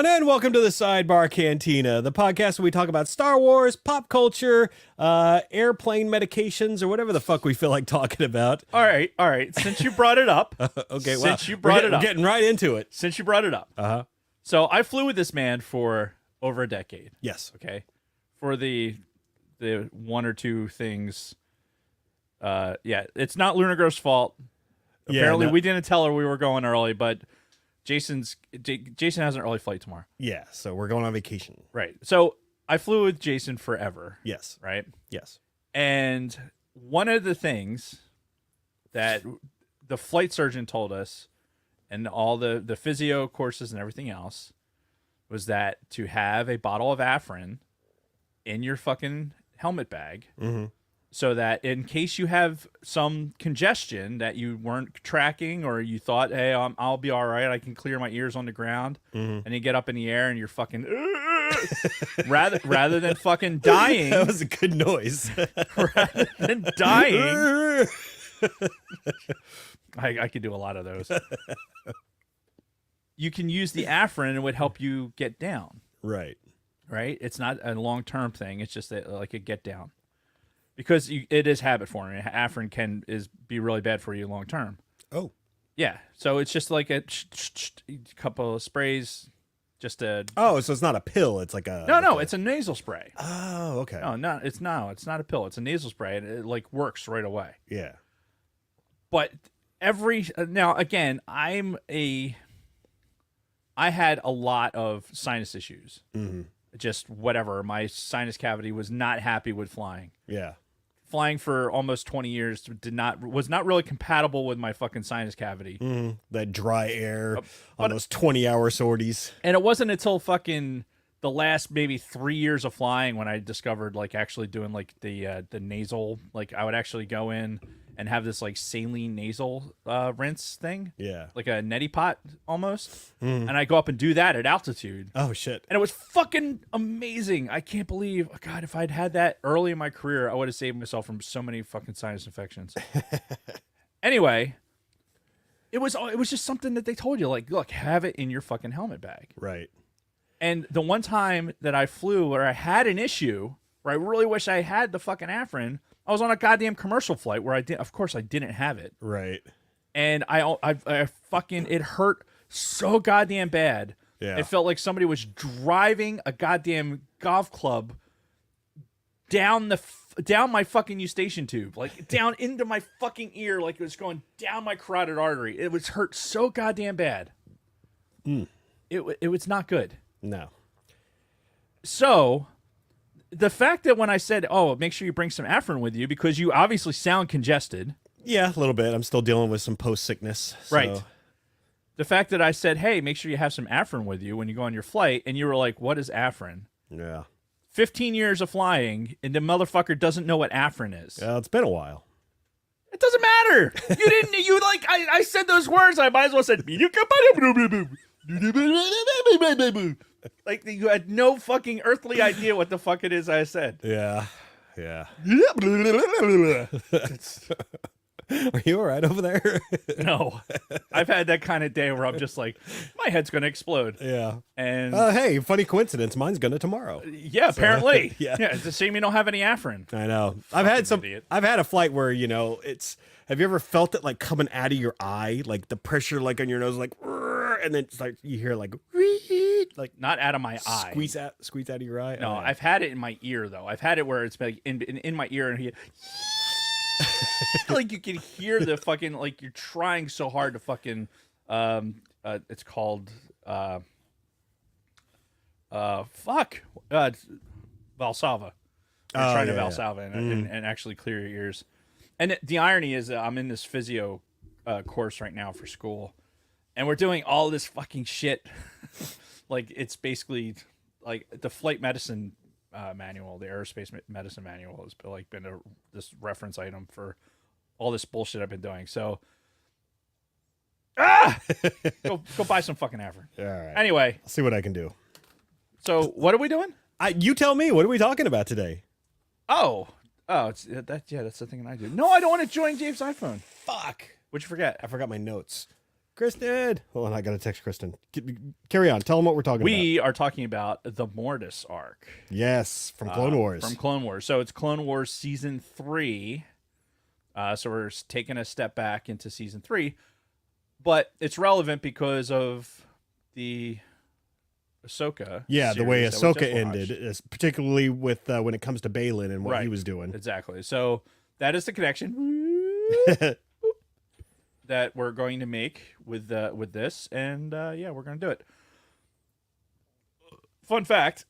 everyone, and welcome to the Sidebar Cantina, the podcast where we talk about Star Wars, pop culture, airplane medications, or whatever the fuck we feel like talking about. All right. Since you brought it up, Okay, since you brought it up, we're getting right into it. Since you brought it up, So I flew with this man for over a decade. Yes. Okay, for the one or two things. Yeah, it's not Luna Girl's fault. Apparently, we didn't tell her we were going early, but Jason has an early flight tomorrow. Yeah, so we're going on vacation. Right. So I flew with Jason forever. Yes. Right. Yes. And one of the things that the flight surgeon told us, and all the physio courses and everything else, was that to have a bottle of Afrin in your fucking helmet bag, so that in case you have some congestion that you weren't tracking, or you thought, hey, I'll be all right, I can clear my ears on the ground, and you get up in the air and you're fucking rather than fucking dying. That was a good noise. Rather than dying. I could do a lot of those. You can use the Afrin and it would help you get down. Right. Right? It's not a long-term thing. It's just like a get down. Because it is habit forming. Afrin can be really bad for you long-term. Oh. Yeah. So it's just like a couple of sprays. Oh, so it's not a pill. It's like a... No, it's a nasal spray. Oh, okay. No, it's not a pill. It's a nasal spray, and it like works right away. Yeah. But now again, I had a lot of sinus issues. Just whatever. My sinus cavity was not happy with flying. Yeah. Flying for almost 20 years was not really compatible with my fucking sinus cavity. That dry air on those 20-hour sorties. And it wasn't until fucking the last maybe 3 years of flying when I discovered like actually doing like the nasal, like I would actually go in and have this like saline nasal rinse thing. Yeah. Like a neti pot almost. And I go up and do that at altitude. Oh, shit. And it was fucking amazing. I can't believe, oh God, if I'd had that early in my career, I would have saved myself from so many fucking sinus infections. Anyway, it was just something that they told you, like, look, have it in your fucking helmet bag. Right. And the one time that I flew where I had an issue, where I really wish I had the fucking Afrin, I was on a goddamn commercial flight where of course I didn't have it. Right. And I fucking, it hurt so goddamn bad. Yeah. It felt like somebody was driving a goddamn golf club down my fucking eustachian tube, like down into my fucking ear, like it was going down my carotid artery. It was hurt so goddamn bad. It was not good. No. So the fact that when I said, oh, make sure you bring some Afrin with you because you obviously sound congested. Yeah, a little bit. I'm still dealing with some post-sickness. So. Right. The fact that I said, hey, make sure you have some Afrin with you when you go on your flight, and you were like, what is Afrin? Yeah. 15 years of flying, and the motherfucker doesn't know what Afrin is. Yeah, it's been a while. It doesn't matter. You didn't, I said those words, I might as well said, like you had no fucking earthly idea what the fuck it is I said. Yeah. Yeah. Are you all right over there? No. I've had that kind of day where I'm just like, my head's going to explode. Yeah. And hey, funny coincidence. Mine's going to tomorrow. Yeah, apparently. Yeah. It's a shame you don't have any Afrin. I know. I've had idiot. I've had a flight where, have you ever felt it like coming out of your eye? Like the pressure like on your nose, like, and then it's like you hear like not out of my eye. Squeeze out of your eye. No, I've had it in my ear though. I've had it where it's like in my ear, and like you can hear the fucking, like you're trying so hard to fucking it's called Valsalva. You're trying to Valsalva and actually clear your ears. And the irony is I'm in this physio course right now for school, and we're doing all this fucking shit. Like it's basically like the flight medicine manual, the aerospace medicine manual has been this reference item for all this bullshit I've been doing. So, go buy some fucking Afrin. All right. Anyway, I'll see what I can do. So what are we doing? You tell me. What are we talking about today? That's the thing I do. No, I don't want to join Dave's iPhone. Fuck. What'd you forget? I forgot my notes. Kristen. Hold on, I gotta text Kristen. Carry on. Tell them what we're talking about. We are talking about the Mortis arc. Yes, from Clone Wars. From Clone Wars. So it's Clone Wars Season 3. So we're taking a step back into Season 3. But it's relevant because of the Ahsoka. Yeah, the way series that we Ahsoka just ended, watched. particularly with when it comes to Balin and what he Right. was doing. Exactly. So that is the connection that we're going to make with this, and yeah, we're going to do it. Fun fact: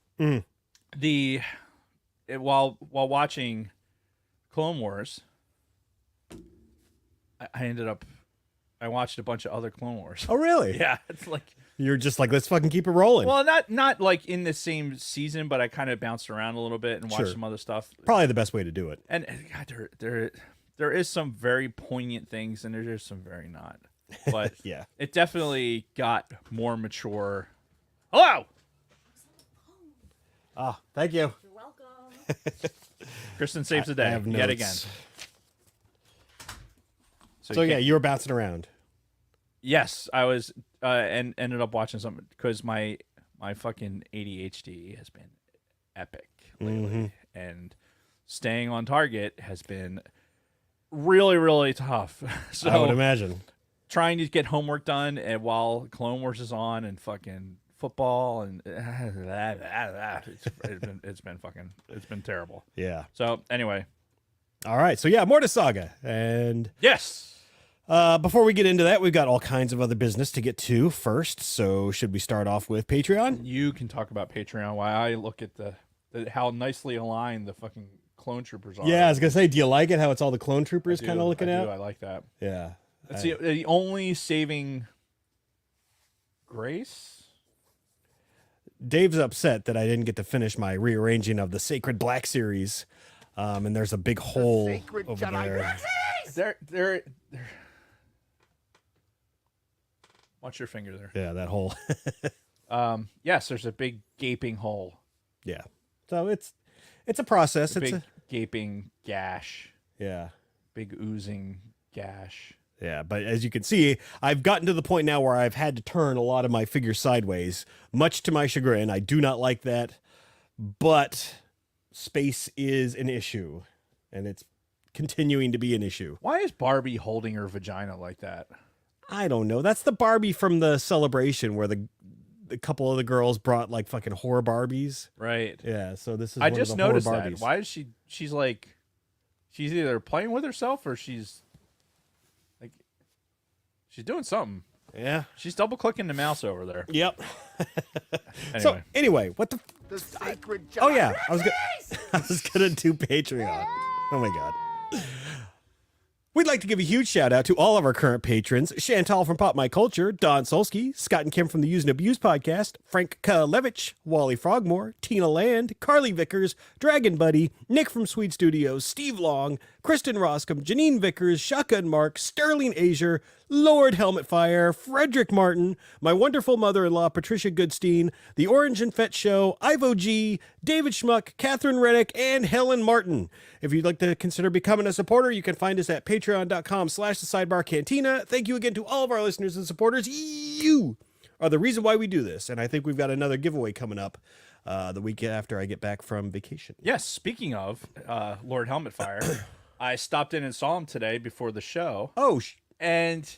while watching Clone Wars, I watched a bunch of other Clone Wars. Oh, really? Yeah, it's like. You're just like, let's fucking keep it rolling. Well, not like in the same season, but I kind of bounced around a little bit and watched some other stuff. Probably the best way to do it. And God, there is some very poignant things, and there's some very not. But Yeah. it definitely got more mature. Hello, Ah, thank you. You're welcome. Kristen saves the I day have yet notes. again. So you yeah, can't- you were bouncing around. Yes, I was, and ended up watching something because my fucking ADHD has been epic lately, and staying on target has been really, really tough. So I would imagine. trying to get homework done, and while Clone Wars is on, and fucking football, and it's been terrible. Yeah. So anyway, All right. So yeah, Mortis Saga. And yes. before we get into that, we've got all kinds of other business to get to first. So should we start off with Patreon? You can talk about Patreon while I look at the how nicely aligned the fucking clone troopers are. Yeah, I was gonna say, do you like it how it's all the clone troopers kind of looking I at? I like that. Yeah. That's the only saving grace. Dave's upset that I didn't get to finish my rearranging of the Sacred Black series. And there's a big hole over there. There. Watch your finger there. Yeah, that hole. Yes, there's a big gaping hole. Yeah. So it's a process. Big gaping gash. Yeah. Big oozing gash. Yeah, but as you can see, I've gotten to the point now where I've had to turn a lot of my figures sideways, much to my chagrin. I do not like that, but space is an issue, and it's continuing to be an issue. Why is Barbie holding her vagina like that? I don't know. That's the Barbie from the celebration where the couple of the girls brought like fucking horror Barbies. Right. Yeah, so this is I one just of the horror noticed Barbies. that. Why is she's like she's either playing with herself or she's doing something. Yeah. She's double clicking the mouse over there. Yep. Anyway. So anyway, what the sacred Oh yeah, I was gonna do Patreon. Oh my god. We'd like to give a huge shout out to all of our current patrons: Chantal from Pop My Culture, Don Solsky, Scott and Kim from the Use and Abuse podcast, Frank Kalevich, Wally Frogmore, Tina Land, Carly Vickers, Dragon Buddy, Nick from Sweet Studios, Steve Long, Kristen Roscom, Janine Vickers, Shotgun Mark, Sterling Azier, Lord Helmet Fire, Frederick Martin, my wonderful mother-in-law Patricia Goodstein, The Orange and Fett Show, Ivo G, David Schmuck, Catherine Reddick, and Helen Martin. If you'd like to consider becoming a supporter, you can find us at patreon.com/the Sidebar Cantina. Thank you again to all of our listeners and supporters. You are the reason why we do this, and I think we've got another giveaway coming up the week after I get back from vacation. Yes, speaking of Lord Helmet Fire, I stopped in and saw him today before the show. Oh, And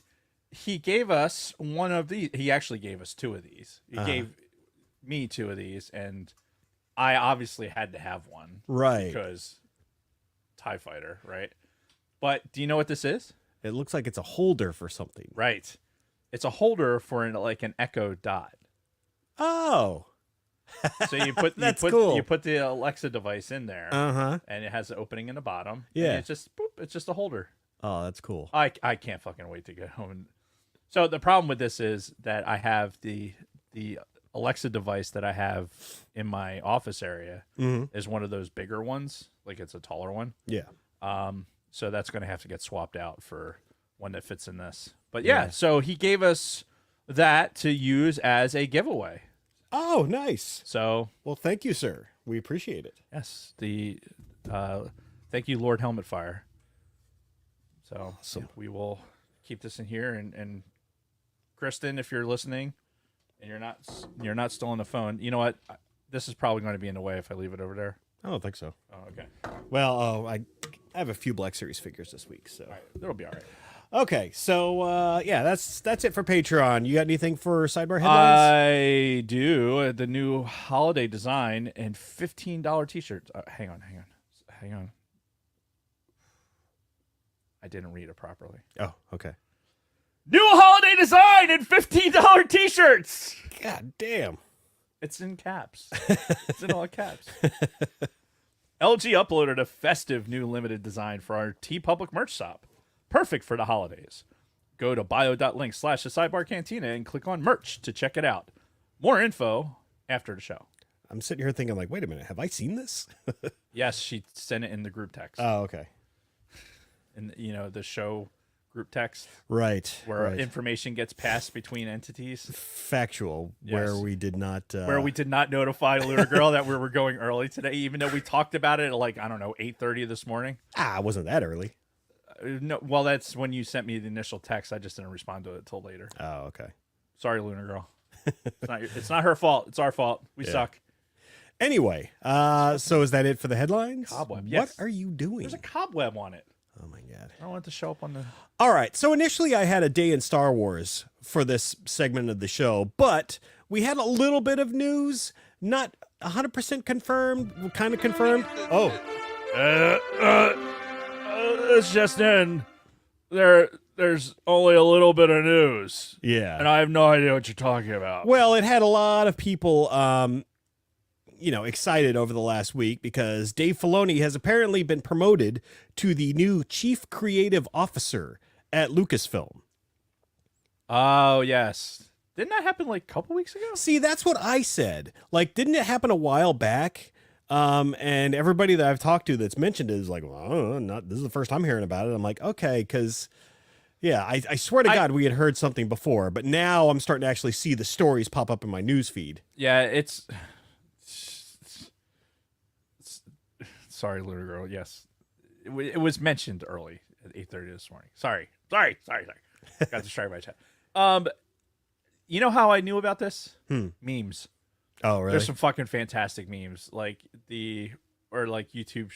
he gave us one of these. He actually gave us two of these. He gave me two of these, and I obviously had to have one. right. Because TIE Fighter, right? But do you know what this is? It looks like it's a holder for something. Right. It's a holder for an Echo Dot. Oh. So you put That's cool. You put the Alexa device in there, Uh-huh. and it has the opening in the bottom. Yeah. And it's just boop, it's just a holder. Oh, that's cool. I can't fucking wait to get home. So the problem with this is that I have the Alexa device that I have in my office area is one of those bigger ones, like it's a taller one. Yeah. So that's going to have to get swapped out for one that fits in this. But yeah, so he gave us that to use as a giveaway. Oh, nice. So Well, thank you, sir. We appreciate it. yes, thank you, Lord Helmet Fire. So Awesome. yeah, we will keep this in here and Kristen, if you're listening, and you're not still on the phone, you know what? This is probably going to be in the way if I leave it over there. I don't think so. Oh, okay. Well, I have a few Black Series figures this week, so All right, it'll be all right. okay. So yeah, that's it for Patreon. You got anything for Sidebar headlines? I do the new holiday design and $15 T-shirts. Hang on. I didn't read it properly. Oh, okay. New holiday design and $15 T-shirts. God damn. It's in caps. It's in all caps. LG uploaded a festive new limited design for our TeePublic merch shop. Perfect for the holidays. Go to bio.link/the Sidebar Cantina and click on merch to check it out. More info after the show. I'm sitting here thinking, like, wait a minute, have I seen this? Yes, she sent it in the group text. Oh, okay. And the show group text Right. where right. information gets passed between entities. Factual, where Yes. we did not Where we did not notify Lunar Girl that we were going early today, even though we talked about it at 8:30 this morning. it wasn't that early. No, well, that's when you sent me the initial text. I just didn't respond to it till later. Oh, okay. Sorry, Lunar Girl. It's not her fault. It's our fault. We suck. Anyway, so is that it for the headlines? Cobweb, What yes. are you doing? There's a cobweb on it. Oh my god. I don't want it to show up on the. All right. So initially I had a day in Star Wars for this segment of the show, but we had a little bit of news, not 100% confirmed, kind of confirmed. Oh, It's just in. There's only a little bit of news, yeah. and I have no idea what you're talking about. Well, it had a lot of people, excited over the last week because Dave Filoni has apparently been promoted to the new chief creative officer at Lucasfilm. Oh yes, didn't that happen a couple weeks ago? See, that's what I said. Like, didn't it happen a while back? And everybody that I've talked to that's mentioned it is like, well, I don't know, this is the first I'm hearing about it. I'm like, okay, because, yeah, I swear to God we had heard something before, but now I'm starting to actually see the stories pop up in my news feed. Yeah, it's sorry, Lunar Girl. Yes, it was mentioned early at 8:30 this morning. Sorry. Got distracted by chat. You know how I knew about this? Memes. Oh, really? There's some fucking fantastic memes, like YouTube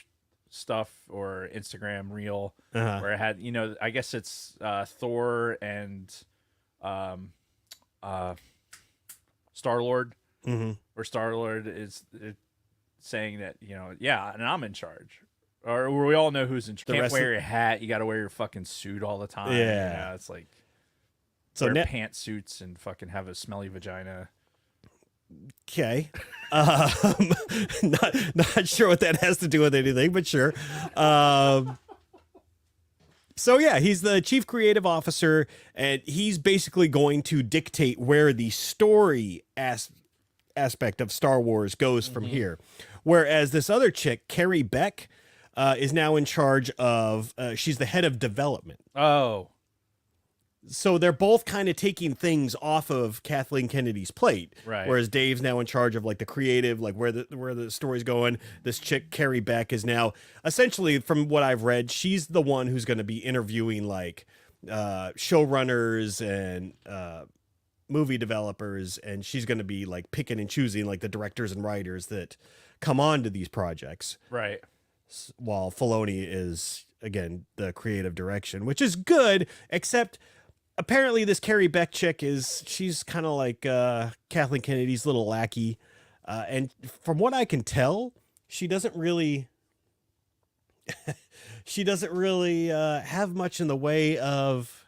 stuff or Instagram Reel, where it had, I guess it's Thor and Star-Lord, where Star-Lord is saying that, and I'm in charge. Or we all know who's in charge. Can't wear your hat. You got to wear your fucking suit all the time. Yeah. It's like So wear pantsuits and fucking have a smelly vagina. Okay. Not sure what that has to do with anything, but sure. So yeah, he's the chief creative officer, and he's basically going to dictate where the story aspect of Star Wars goes from here. Whereas this other chick, Carrie Beck, is now in charge of, she's the head of development. Oh. So they're both kind of taking things off of Kathleen Kennedy's plate. Right. Whereas Dave's now in charge of the creative, where the story's going. This chick, Carrie Beck, is now essentially, from what I've read, she's the one who's going to be interviewing showrunners and movie developers, and she's going to be picking and choosing the directors and writers that come on to these projects. Right. While Filoni is, again, the creative direction, which is good, except apparently this Carrie Beck chick she's kind of like Kathleen Kennedy's little lackey. And from what I can tell, she doesn't really have much in the way of,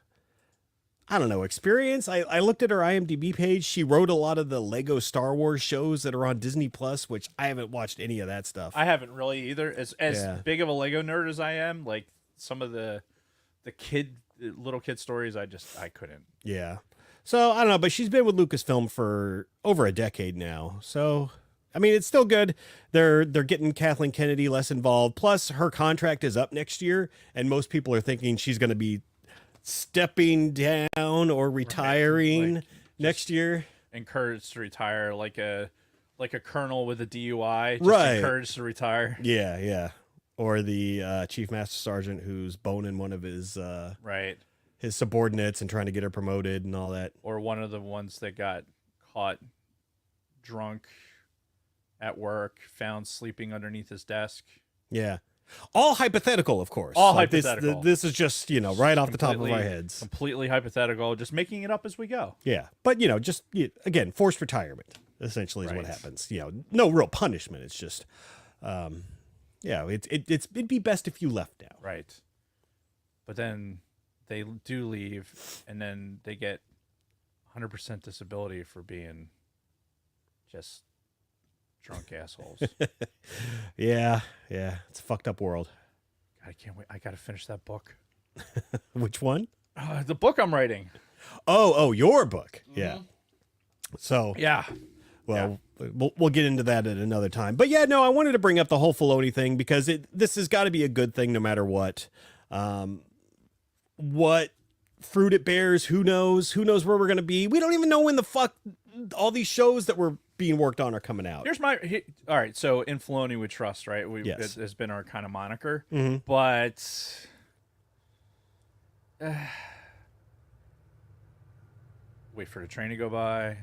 I don't know, experience. I looked at her IMDb page. She wrote a lot of the Lego Star Wars shows that are on Disney Plus, which I haven't watched any of that stuff. I haven't really either. As big of a Lego nerd as I am, some of the little kid stories, I couldn't. Yeah. So I don't know, but she's been with Lucasfilm for over a decade now. So I mean, it's still good. They're getting Kathleen Kennedy less involved. Plus, her contract is up next year, and most people are thinking she's going to be stepping down or retiring next year. Encouraged to retire, like a colonel with a DUI, just right? Encouraged to retire. Yeah. Or the chief master sergeant who's boning one of his right. his subordinates and trying to get her promoted and all that. Or one of the ones that got caught drunk at work, found sleeping underneath his desk. Yeah. All hypothetical, of course. All Like, hypothetical. This is just, right off the top of our Completely- heads. Completely hypothetical, just making it up as we go. Yeah. But, just, again, forced retirement, essentially, is what Right. happens. No real punishment. It's just, it'd be best if you left now. Right. But then they do leave, and then they get 100% disability for being just drunk assholes. Yeah. Yeah. It's a fucked up world. God, I can't wait. I got to finish that book. Which one? The book I'm writing. Oh, your book. Yeah. So, Yeah. well, we'll get into that at another time. But yeah, no, I wanted to bring up the whole Filoni thing because this has got to be a good thing no matter what. What fruit it bears, who knows? Who knows where we're going to be? We don't even know when the fuck all these shows that were being worked on are coming out. All right, so in Filoni we trust, right? Yes. It has been our kind of moniker. Mm-hmm. But wait for the train to go by.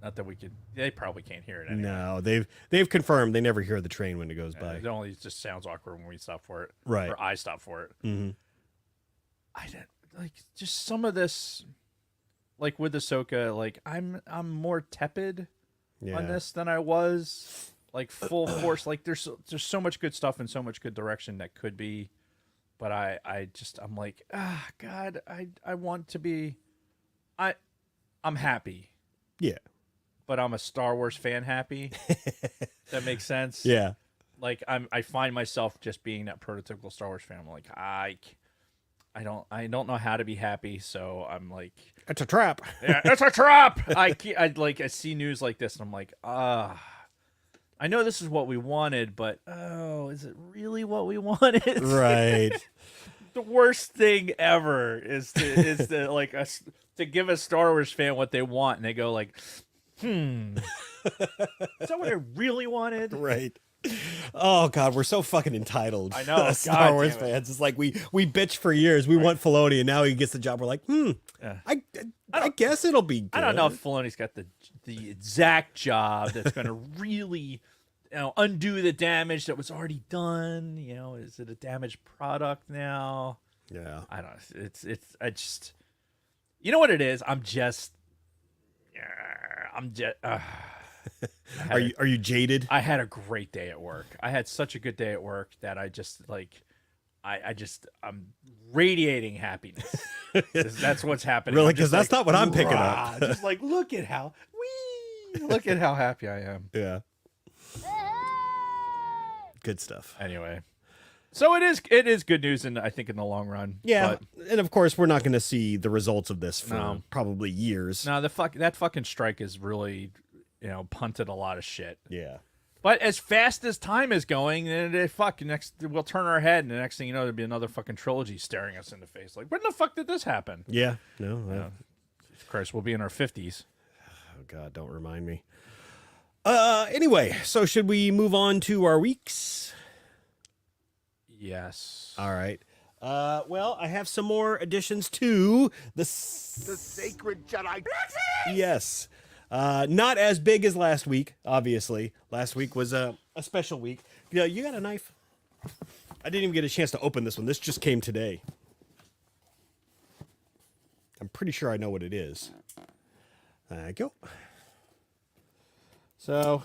Not that we could. They probably can't hear it anyway. No, they've confirmed they never hear the train when it goes by. It only just sounds awkward when we stop for it. Right. Or I stop for it. Mm-hmm. I didn't like just some of this, like with Ahsoka. Like I'm more tepid Yeah. on this than I was like full force. Like there's so much good stuff and so much good direction that could be, but I'm like, God, I want to be, I'm happy. Yeah. But I'm a Star Wars fan happy. That makes sense. Yeah. Like I find myself just being that prototypical Star Wars fan. I'm like, I don't know how to be happy, so I'm like, It's a trap. yeah, it's a trap. I see news like this, and I'm like, I know this is what we wanted, but is it really what we wanted? Right. The worst thing ever is to like us to give a Star Wars fan what they want, and they go like, is that what I really wanted? Right. Oh God, we're so fucking entitled. I know, Star God Wars damn it. fans. It's like we bitch for years. We want Filoni, and now he gets the job. We're like, Yeah. I guess it'll be good. I don't know if Filoni's got the exact job that's going to really, undo the damage that was already done. Is it a damaged product now? Yeah. I don't know. I just, you know what it is? I'm just. Are you jaded? I had a great day at work. I had such a good day at work that I just like, I'm radiating happiness. That's what's happening. Really? I'm just Because that's like, not what I'm picking rah, up. Just like, look at how happy I am. Yeah. Good stuff. Anyway, so it is good news, and I think in the long run. Yeah, But, and of course we're not going to see the results of this for No. probably years. no, that fucking strike has really, punted a lot of shit. Yeah. But as fast as time is going, then we'll turn our head, and the next thing you know, there'll be another fucking trilogy staring us in the face. Like, when the fuck did this happen? Yeah. No. Christ, we'll be in our 50s. Oh God, don't remind me. Anyway, so should we move on to our weeks? Yes. All right. Well, I have some more additions to The sacred Jedi. Yes. Not as big as last week, obviously. Last week was a special week. Yeah, you got a knife? I didn't even get a chance to open this one. This just came today. I'm pretty sure I know what it is. There you go. So,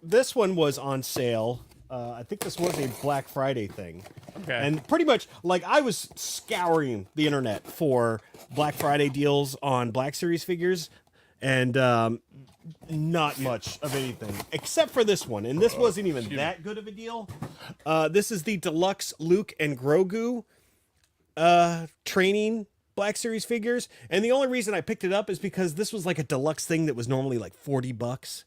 this one was on sale. I think this was a Black Friday thing. Okay. And pretty much, like, I was scouring the internet for Black Friday deals on Black Series figures, and not much of anything, except for this one. And this wasn't even that good of a deal. This is the Deluxe Luke and Grogu training Black Series figures. And the only reason I picked it up is because this was like a deluxe thing that was normally like $40.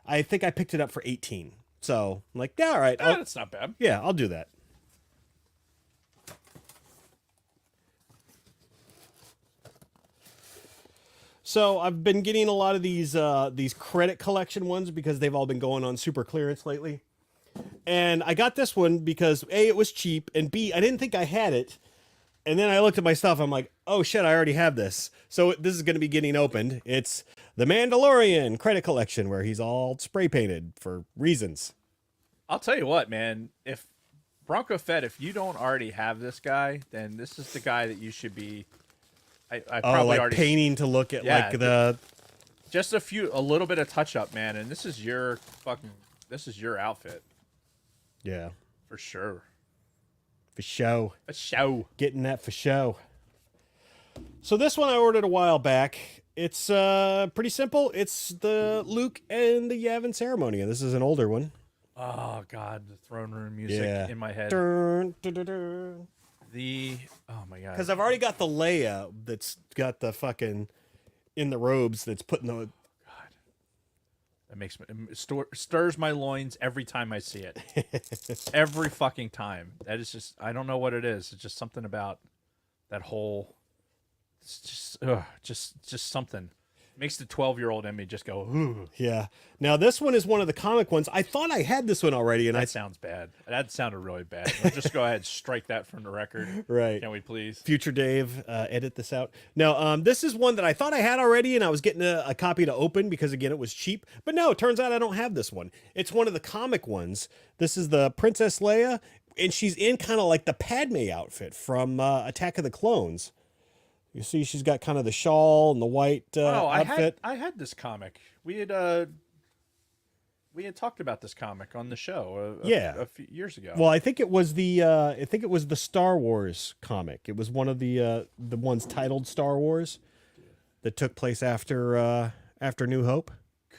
I think I picked it up for 18. So I'm like, yeah, all right. That's not bad. Yeah, I'll do that. So I've been getting a lot of these credit collection ones because they've all been going on super clearance lately. And I got this one because A, it was cheap, and B, I didn't think I had it. And then I looked at my stuff. I'm like, oh shit, I already have this. So this is going to be getting opened. It's the Mandalorian credit collection where he's all spray painted for reasons. I'll tell you what, man. If Bronco Fett, if you don't already have this guy, then this is the guy that you should be. I probably like already painting to look at like the. Just a little bit of touch up, man, and this is your outfit. Yeah. For sure. For show. A show. Getting that for show. So this one I ordered a while back. It's pretty simple. It's the Luke and the Yavin ceremony, and this is an older one. Oh God, the throne room music in my head. Dun, dun, dun, dun. Oh my God. Because I've already got the Leia that's got the fucking in the robes that's putting the. God, that makes me stirs my loins every time I see it. Every fucking time. That is just, I don't know what it is. It's just something about that whole. It's just something. Makes the 12-year-old in me just go, ooh. Yeah. Now this one is one of the comic ones. I thought I had this one already, and that sounds bad. That sounded really bad. Let's just go ahead and strike that from the record. Right. Can we please? Future Dave, edit this out. Now, this is one that I thought I had already, and I was getting a copy to open because, again, it was cheap. But no, it turns out I don't have this one. It's one of the comic ones. This is the Princess Leia, and she's in kind of like the Padme outfit from Attack of the Clones. You see, she's got kind of the shawl and the white outfit. I had this comic. We had talked about this comic on the show. A few years ago. Well, I think it was the Star Wars comic. It was one of the ones titled Star Wars that took place after New Hope.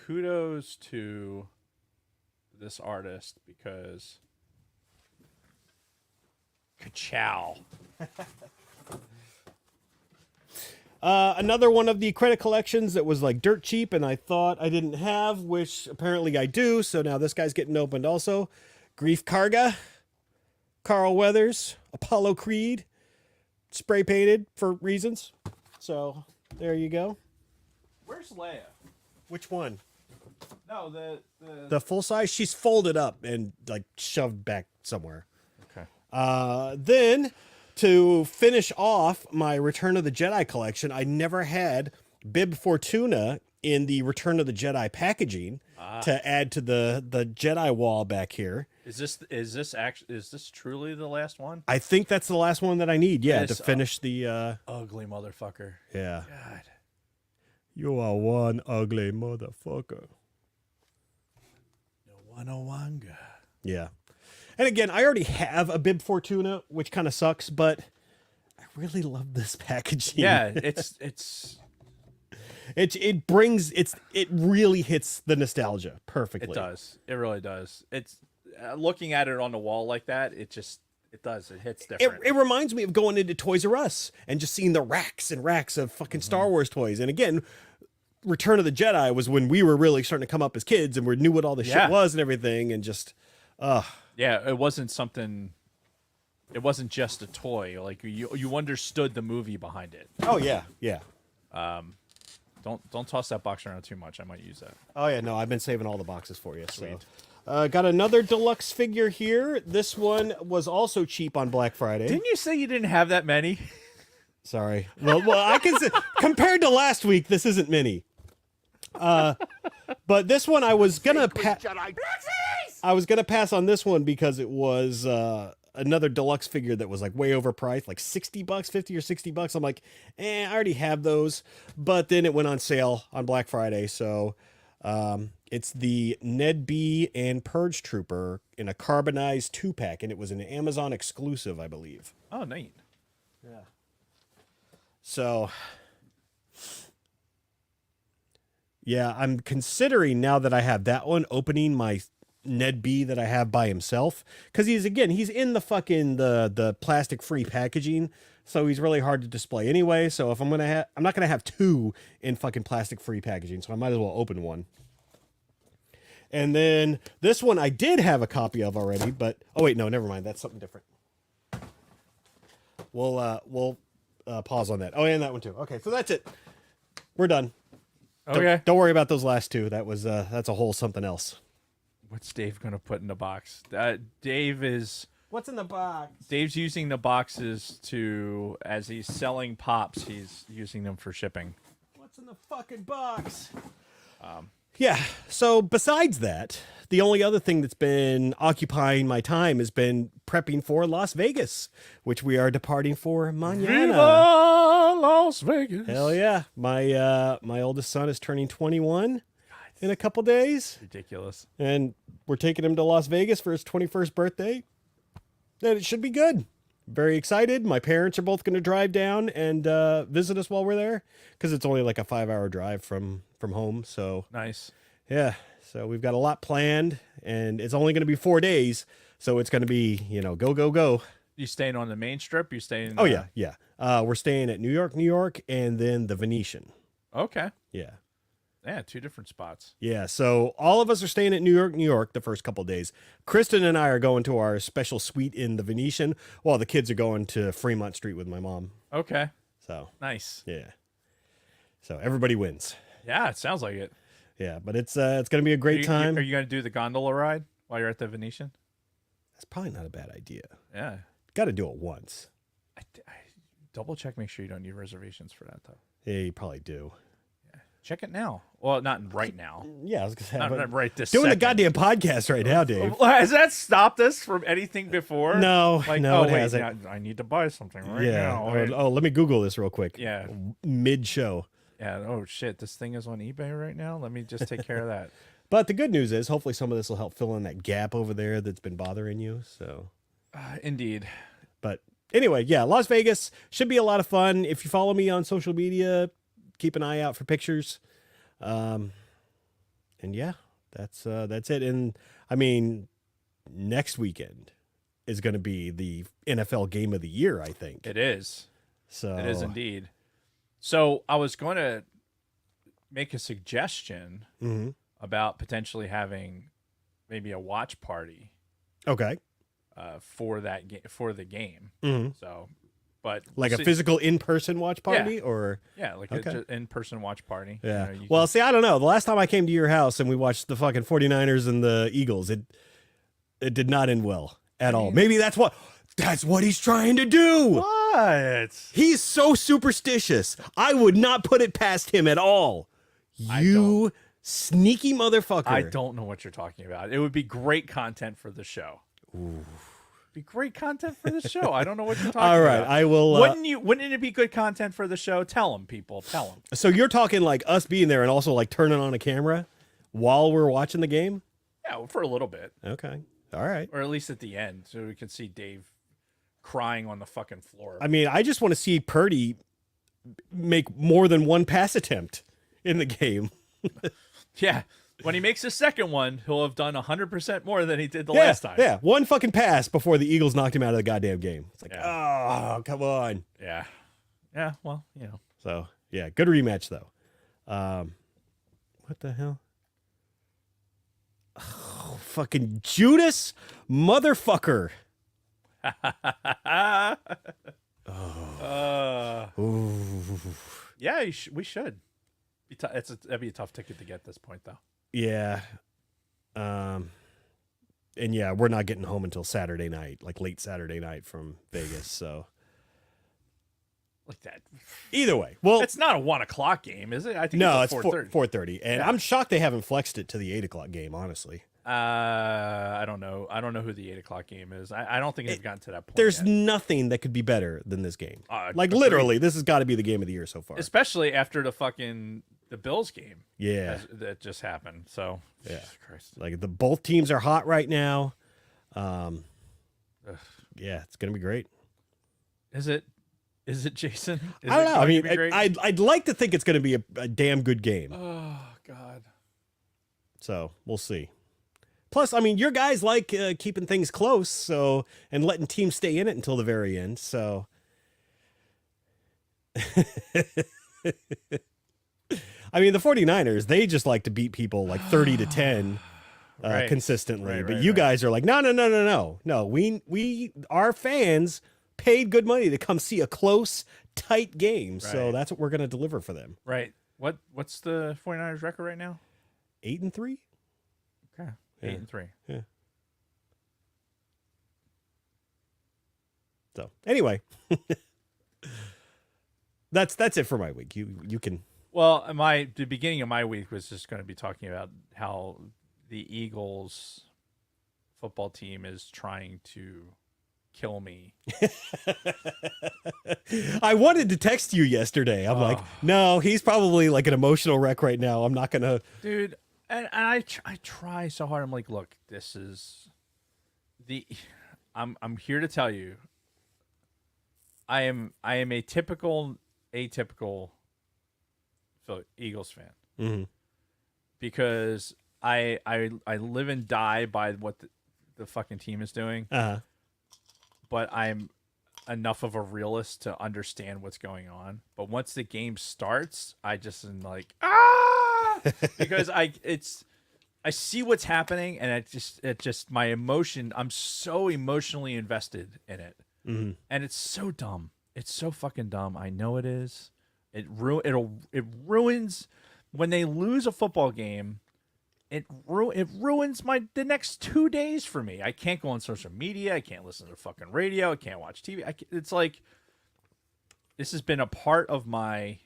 Kudos to this artist because ka-chow. Another one of the credit collections that was like dirt cheap and I thought I didn't have, which apparently I do. So now this guy's getting opened also. Grief Karga, Carl Weathers, Apollo Creed, spray painted for reasons. So there you go. Where's Leia? Which one? No, the full size. She's folded up and like shoved back somewhere. Okay. Then to finish off my Return of the Jedi collection, I never had Bib Fortuna in the Return of the Jedi packaging to add to the Jedi wall back here. Is this truly the last one? I think that's the last one that I need. Yeah, This to finish the. Ugly motherfucker. Yeah. God. You are one ugly motherfucker. No one. Yeah. And again, I already have a Bib Fortuna, which kind of sucks, but I really love this packaging. Yeah, it really hits the nostalgia perfectly. It does. It really does. It's looking at it on the wall like that. It does. It hits different. It reminds me of going into Toys R Us and just seeing the racks and racks of fucking Star Wars toys. And again, Return of the Jedi was when we were really starting to come up as kids and we knew what all this shit was and everything, and just yeah, it wasn't just a toy. Like you understood the movie behind it. Oh yeah. Don't toss that box around too much. I might use that. Oh yeah, no, I've been saving all the boxes for you. Sweet. So got another deluxe figure here. This one was also cheap on Black Friday. Didn't you say you didn't have that many? Sorry. Well, I can say, compared to last week, this isn't many. But this one I was gonna pass on this one because it was another deluxe figure that was like way overpriced, like $60, $50 or $60. I'm like, I already have those. But then it went on sale on Black Friday, so it's the Ned B and Purge Trooper in a carbonized 2-pack, and it was an Amazon exclusive, I believe. Oh, neat. Yeah. So, yeah, I'm considering now that I have that one, opening my Ned B that I have by himself, because he's in the fucking the plastic free packaging, so he's really hard to display anyway. So if I'm not gonna have two in fucking plastic free packaging, so I might as well open one. And then this one I did have a copy of already, but oh wait, no, never mind, that's something different. We'll pause on that. Oh, and that one too. Okay, so that's it. We're done. Okay. Don't worry about those last two. That was that's a whole something else. What's Dave gonna put in the box? Dave is What's in the box? Dave's using the boxes as he's selling pops, he's using them for shipping. What's in the fucking box? Yeah. So besides that, the only other thing that's been occupying my time has been prepping for Las Vegas, which we are departing for mañana. Viva Las Vegas. Hell yeah. My oldest son is turning 21 in a couple days, Ridiculous. and we're taking him to Las Vegas for his 21st birthday. And it should be good. Very excited. My parents are both going to drive down and visit us while we're there, because it's only like a 5-hour drive from home. So Nice. yeah, so we've got a lot planned, and it's only going to be 4 days, so it's going to be, go, go, go. You staying on the main strip? You staying? Oh yeah, yeah. We're staying at New York, and then the Venetian. Okay. Yeah. Yeah, 2 different spots. Yeah, so all of us are staying at New York the first couple days. Kristen and I are going to our special suite in the Venetian, while the kids are going to Fremont Street with my mom. Okay. So, Nice. yeah. So everybody wins. Yeah, it sounds like it. Yeah, but it's going to be a great time. Are you going to do the gondola ride while you're at the Venetian? That's probably not a bad idea. Yeah. Got to do it once. I double check, make sure you don't need reservations for that, though. Yeah, you probably do. Check it now. Well, not right now. Yeah, I was going to say. Not right this doing second. the goddamn podcast right now, Dave. Has that stopped us from anything before? No, Like, no, oh, it wait, hasn't. I need to buy something right Yeah. now. Wait. Let me Google this real quick. Yeah. Mid-show. Yeah. Oh, shit. This thing is on eBay right now. Let me just take care of that. But the good news is, hopefully some of this will help fill in that gap over there that's been bothering you. So, Indeed. but anyway, yeah, Las Vegas should be a lot of fun. If you follow me on social media, keep an eye out for pictures. And yeah, that's it. And I mean, next weekend is going to be the NFL game of the year, I think. It is. So It is indeed. So I was going to make a suggestion Mhm. about potentially having maybe a watch party Okay. for that for the game. Mhm. So, but Like we'll a see. physical in-person watch party, or Yeah, like Okay. a in-person watch party. yeah. You know, Well, see, I don't know. The last time I came to your house and we watched the fucking 49ers and the Eagles, it did not end well at all. Maybe that's what he's trying to do. what? He's so superstitious. I would not put it past him at all. You sneaky motherfucker. I don't know what you're talking about. It would be great content for the show. Be great content for the show. I don't know what you're talking about. All right, I will. Wouldn't it be good content for the show? Tell them, people. Tell them. So you're talking like us being there and also like turning on a camera while we're watching the game? Yeah, for a little bit, Okay. All right. or at least at the end, so we can see Dave crying on the fucking floor. I mean, I just want to see Purdy make more than one pass attempt in the game. Yeah, when he makes his second one, he'll have done 100% more than he did the last time. Yeah, one fucking pass before the Eagles knocked him out of the goddamn game. It's like, Yeah. oh, come on. Yeah. Yeah. Well, you know. So, yeah, good rematch, though. What the hell? Oh, fucking Judas motherfucker. Ooh. Yeah, we should. That'd be a tough ticket to get at this point, though. Yeah. And yeah, we're not getting home until Saturday night, like late Saturday night from Vegas. So Like that. either way, well, It's not a 1:00 game, is it? I think no, it's it's a 4:30. 4:30, and Yeah. I'm shocked they haven't flexed it to the 8 o'clock game. Honestly, I don't know. I don't know who the 8:00 game is. I don't think they've gotten to that point. there's yet. nothing that could be better than this game. Like agreed. literally, this has got to be the game of the year so far. Especially after the Bills game. Yeah, That just happened. So Yeah. Jesus Christ. like both teams are hot right now. Yeah, it's gonna be great. Is it Jason? Is I don't it know. I going mean, to be great? I'd like to think it's gonna be a damn good game. Oh God. So we'll see. Plus, I mean, your guys like keeping things close, so and letting teams stay in it until the very end. So, I mean, the 49ers, they just like to beat people like 30-10 Right. consistently. Right, But you guys are like, no. We our fans paid good money to come see a close, tight game. So Right. that's what we're going to deliver for them. Right. What's the 49ers record right now? 8-3. Okay. Yeah. 8-3. Yeah. So anyway, that's it for my week. You can. Well, the beginning of my week was just going to be talking about how the Eagles football team is trying to kill me. I wanted to text you yesterday. I'm like, no, he's probably like an emotional wreck right now. I'm not gonna, Dude. And I try so hard. I'm like, look, this is I'm here to tell you, I am a atypical Eagles fan, because I live and die by what the fucking team is doing. But I'm enough of a realist to understand what's going on. But once the game starts, I just am like, because I see what's happening, and it just my emotion. I'm so emotionally invested in it, and it's so dumb. It's so fucking dumb. I know it is. It ruins when they lose a football game. It ruins the next 2 days for me. I can't go on social media. I can't listen to fucking radio. I can't watch TV. It's like this has been a part of my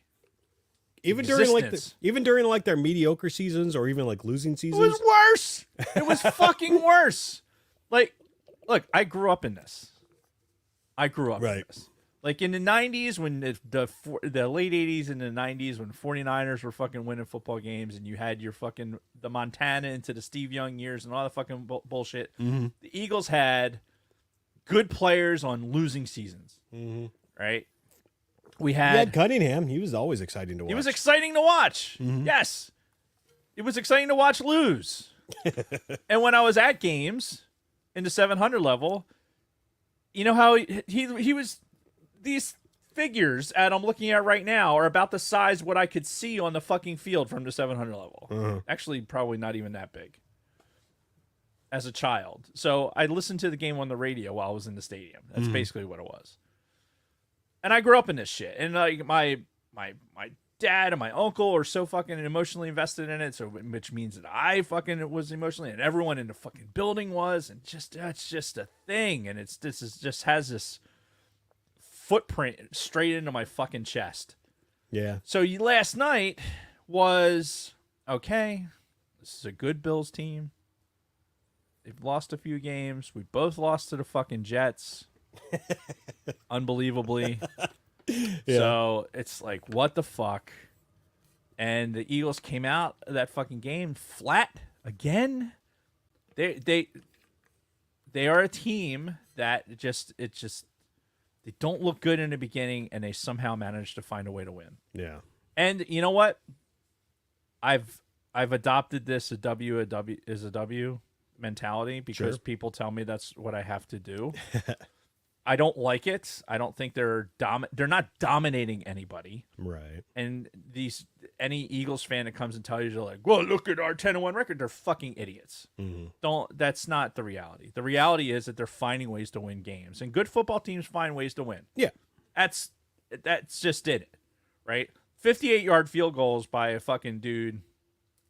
existence. during like their mediocre seasons or even like losing seasons. It was worse. It was fucking worse. Like, look, I grew up in this. In this. Like in the 90s, when the late 80s and the 90s, when 49ers were fucking winning football games, and you had your fucking the Montana into the Steve Young years and all the fucking bullshit. The Eagles had good players on losing seasons, right? We had Cunningham. He was always exciting to watch. He was exciting to watch. Yes, it was exciting to watch lose. And when I was at games in the 700 level, you know how he was. These figures that I'm looking at right now are about the size what I could see on the fucking field from the 700 level. Actually, probably not even that big as a child. So I listened to the game on the radio while I was in the stadium. That's basically what it was. And I grew up in this shit. And like my dad and my uncle are so fucking emotionally invested in it. So which means that I fucking was emotionally, and everyone in the fucking building was, and that's just a thing. And just has this footprint straight into my fucking chest. Yeah. So last night was okay. This is a good Bills team. They've lost a few games. We both lost to the fucking Jets. Unbelievably. Yeah. So it's like, what the fuck? And the Eagles came out of that fucking game flat again. They are a team that they don't look good in the beginning, and they somehow manage to find a way to win. Yeah. And you know what? I've adopted this a W is a W mentality, because people tell me that's what I have to do. I don't like it. I don't think they're not dominating anybody. Right. And any Eagles fan that comes and tells you, they're like, well, look at our 10-1 record, they're fucking idiots. That's not the reality. The reality is that they're finding ways to win games, and good football teams find ways to win. Yeah. That's just it, right? 58-yard field goals by a fucking dude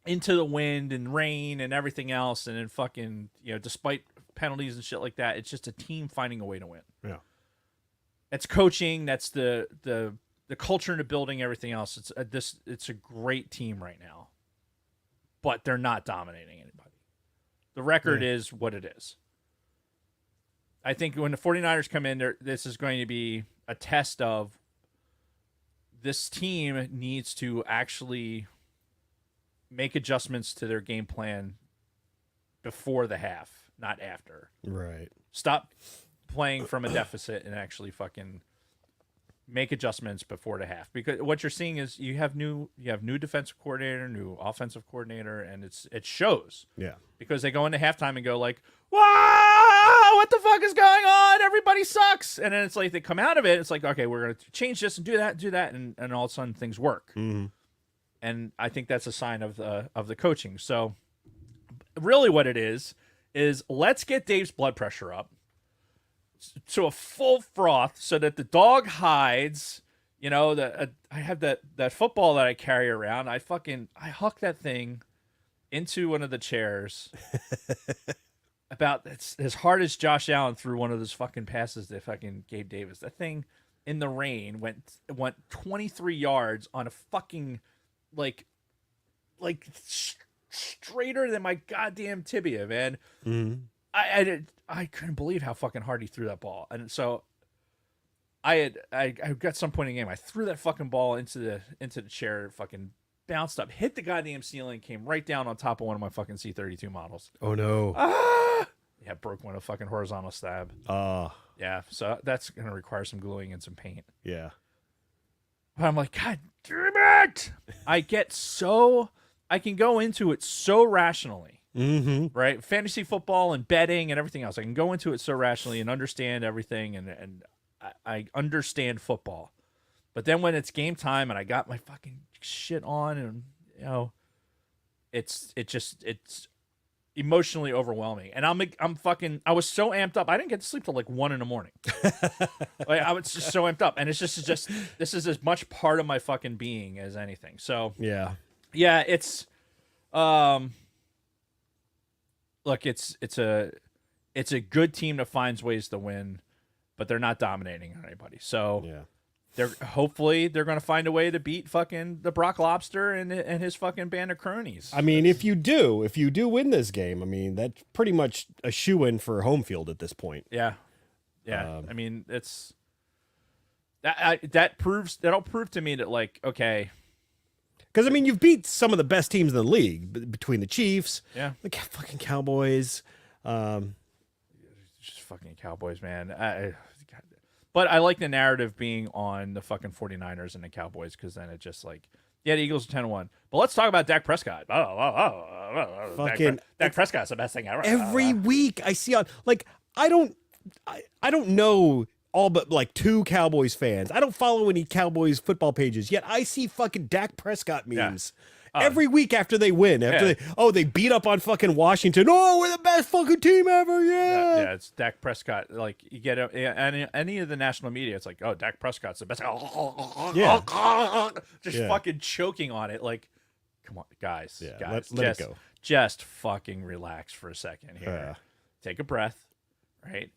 into the wind and rain and everything else, and then fucking, despite penalties and shit like that, it's just a team finding a way to win. Yeah. It's coaching. That's the culture in the building, everything else. It's a great team right now, but they're not dominating anybody. The record is what it is. I think when the 49ers come in, this is going to be a test of this team needs to actually make adjustments to their game plan before the half, not after. Right. Stop playing from a deficit and actually fucking make adjustments before the half, because what you're seeing is you have new defensive coordinator, new offensive coordinator, and it shows. Yeah. Because they go into halftime and go like, "Wow, what the fuck is going on? Everybody sucks." And then it's like they come out of it, it's like, okay, we're gonna change this and do that, and all of a sudden things work. And I think that's a sign of the coaching. So really what it is let's get Dave's blood pressure up to a full froth so that the dog hides. I have that football that I carry around. I huck that thing into one of the chairs about as hard as Josh Allen threw one of those fucking passes to fucking Gabe Davis. That thing in the rain went 23 yards on a fucking like straighter than my goddamn tibia, man. Mm-hmm. I couldn't believe how fucking hard he threw that ball. And so I got some point in the game. I threw that fucking ball into the chair, fucking bounced up, hit the goddamn ceiling, came right down on top of one of my fucking C-32 models. Oh no. Yeah, broke one, a fucking horizontal stab. Ah. Yeah, so that's going to require some gluing and some paint. Yeah. But I'm like, God damn it! I can go into it so rationally, right? Fantasy football and betting and everything else. I can go into it so rationally and understand everything, and I understand football. But then when it's game time and I got my fucking shit on, and you know, it's emotionally overwhelming. And I was so amped up. I didn't get to sleep till like 1 a.m. Like, I was just so amped up, and it's just this is as much part of my fucking being as anything. So Yeah. it's look, it's a good team that finds ways to win, but they're not dominating on anybody. So Yeah. hopefully they're going to find a way to beat fucking the Brock Lobster and his fucking band of cronies. I mean, if you do win this game, I mean, that's pretty much a shoe-in for home field at this point. Yeah. I mean, it's that'll prove to me that, like, okay, because I mean, you've beat some of the best teams in the league between the Chiefs, yeah, the fucking Cowboys. Just fucking Cowboys, man. But I like the narrative being on the fucking 49ers and the Cowboys, because then it just like, yeah, the Eagles are 10-1. But let's talk about Dak Prescott. Fucking Dak Prescott's the best thing ever. Every week I see on, like, I don't know all but like 2 Cowboys fans. I don't follow any Cowboys football pages, yet I see fucking Dak Prescott memes. Every week after they win, they beat up on fucking Washington. Oh, we're the best fucking team ever, yeah. It's Dak Prescott. Like, you get any of the national media, it's like, oh, Dak Prescott's the best. Just fucking choking on it. Like, come on, guys. Yeah, guys, let it go. Just fucking relax for a second here. Take a breath, right?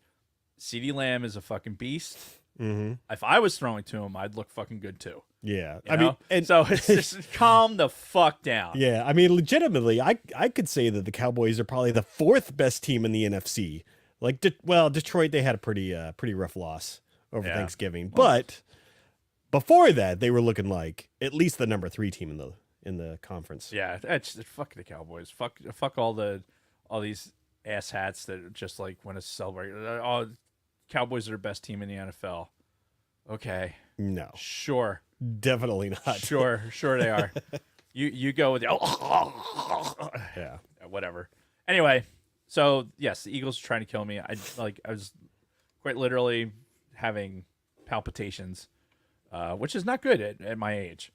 CeeDee Lamb is a fucking beast. Mm-hmm. If I was throwing to him, I'd look fucking good too. Yeah, I mean, and so it's just calm the fuck down. Yeah, I mean, legitimately, I could say that the Cowboys are probably the 4th best team in the NFC. Like, Detroit, they had a pretty rough loss over Thanksgiving, but before that, they were looking like at least the number 3 team in the conference. Yeah, fuck the Cowboys. Fuck all these ass hats that just like want to celebrate. Oh, Cowboys are the best team in the NFL. Okay. No. Sure. Definitely not. Sure they are. You go with yeah. Whatever. Anyway, so yes, the Eagles are trying to kill me. I was quite literally having palpitations, which is not good at my age.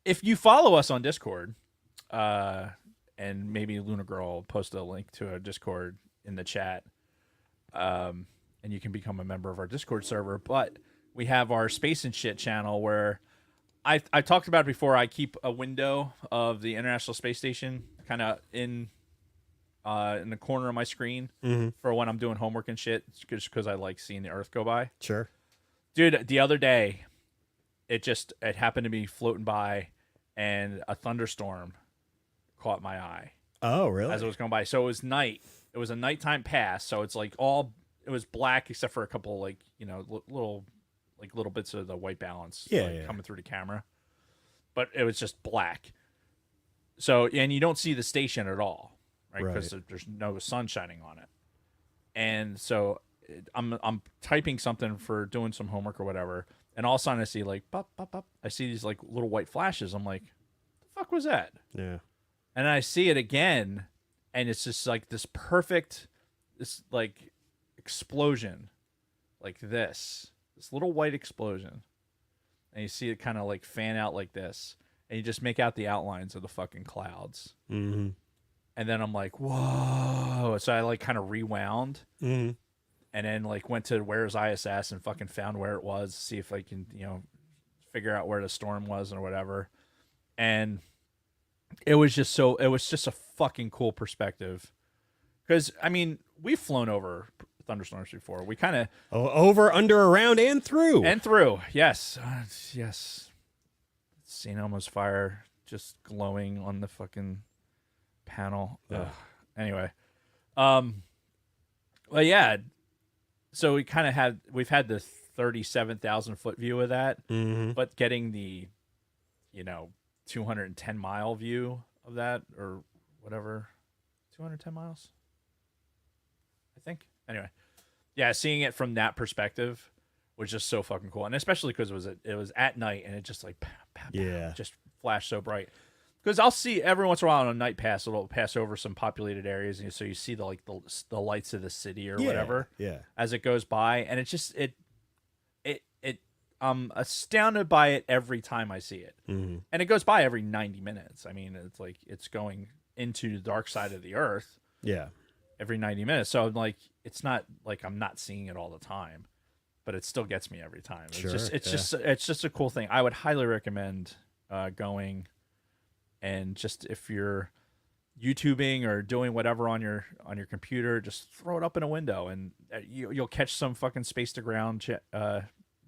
If you follow us on Discord, and maybe Luna Girl will post a link to a Discord in the chat, and you can become a member of our Discord server. But we have our Space and Shit channel where I talked about it before. I keep a window of the International Space Station kind of in the corner of my screen for when I'm doing homework and shit, just because I like seeing the Earth go by. Sure. Dude, the other day, it happened to be floating by, and a thunderstorm caught my eye. Oh, really? As it was going by. So it was night. It was a nighttime pass. So it's like it was black except for a couple, like, you know, little bits of the white balance coming through the camera. But it was just black. So, and you don't see the station at all, right? Because there's no sun shining on it. And so I'm typing something for doing some homework or whatever, and all of a sudden I see like pop, pop, pop. I see these like little white flashes. I'm like, the fuck was that? Yeah. And then I see it again, and it's just like this like explosion, like this little white explosion, and you see it kind of like fan out like this, and you just make out the outlines of the fucking clouds. Mm-hmm. And then I'm like, whoa! So I like kind of rewound, and then like went to where's ISS and fucking found where it was, see if I can, you know, figure out where the storm was or whatever. And it was just a fucking cool perspective Because I mean, we've flown over thunderstorms before. We kind of Over, under, around, and through. and through. Yes, yes. St. Elmo's fire just glowing on the fucking panel. Yeah. Ugh. Anyway, well, yeah. So we've had the 37,000-foot view of that, but getting the, 210-mile view of that or whatever, 210 miles, I think. Anyway, yeah, seeing it from that perspective was just so fucking cool, and especially because it was at night and it just like just flashed so bright. Because I'll see every once in a while on a night pass, it'll pass over some populated areas, and so you see the lights of the city or whatever as it goes by, and it's just I'm astounded by it every time I see it, and it goes by every 90 minutes. I mean, it's like it's going into the dark side of the earth, every 90 minutes. So I'm like, it's not like I'm not seeing it all the time, but it still gets me every time. It's just a cool thing. I would highly recommend going. And just if you're YouTubing or doing whatever on your computer, just throw it up in a window, and you'll catch some fucking space to ground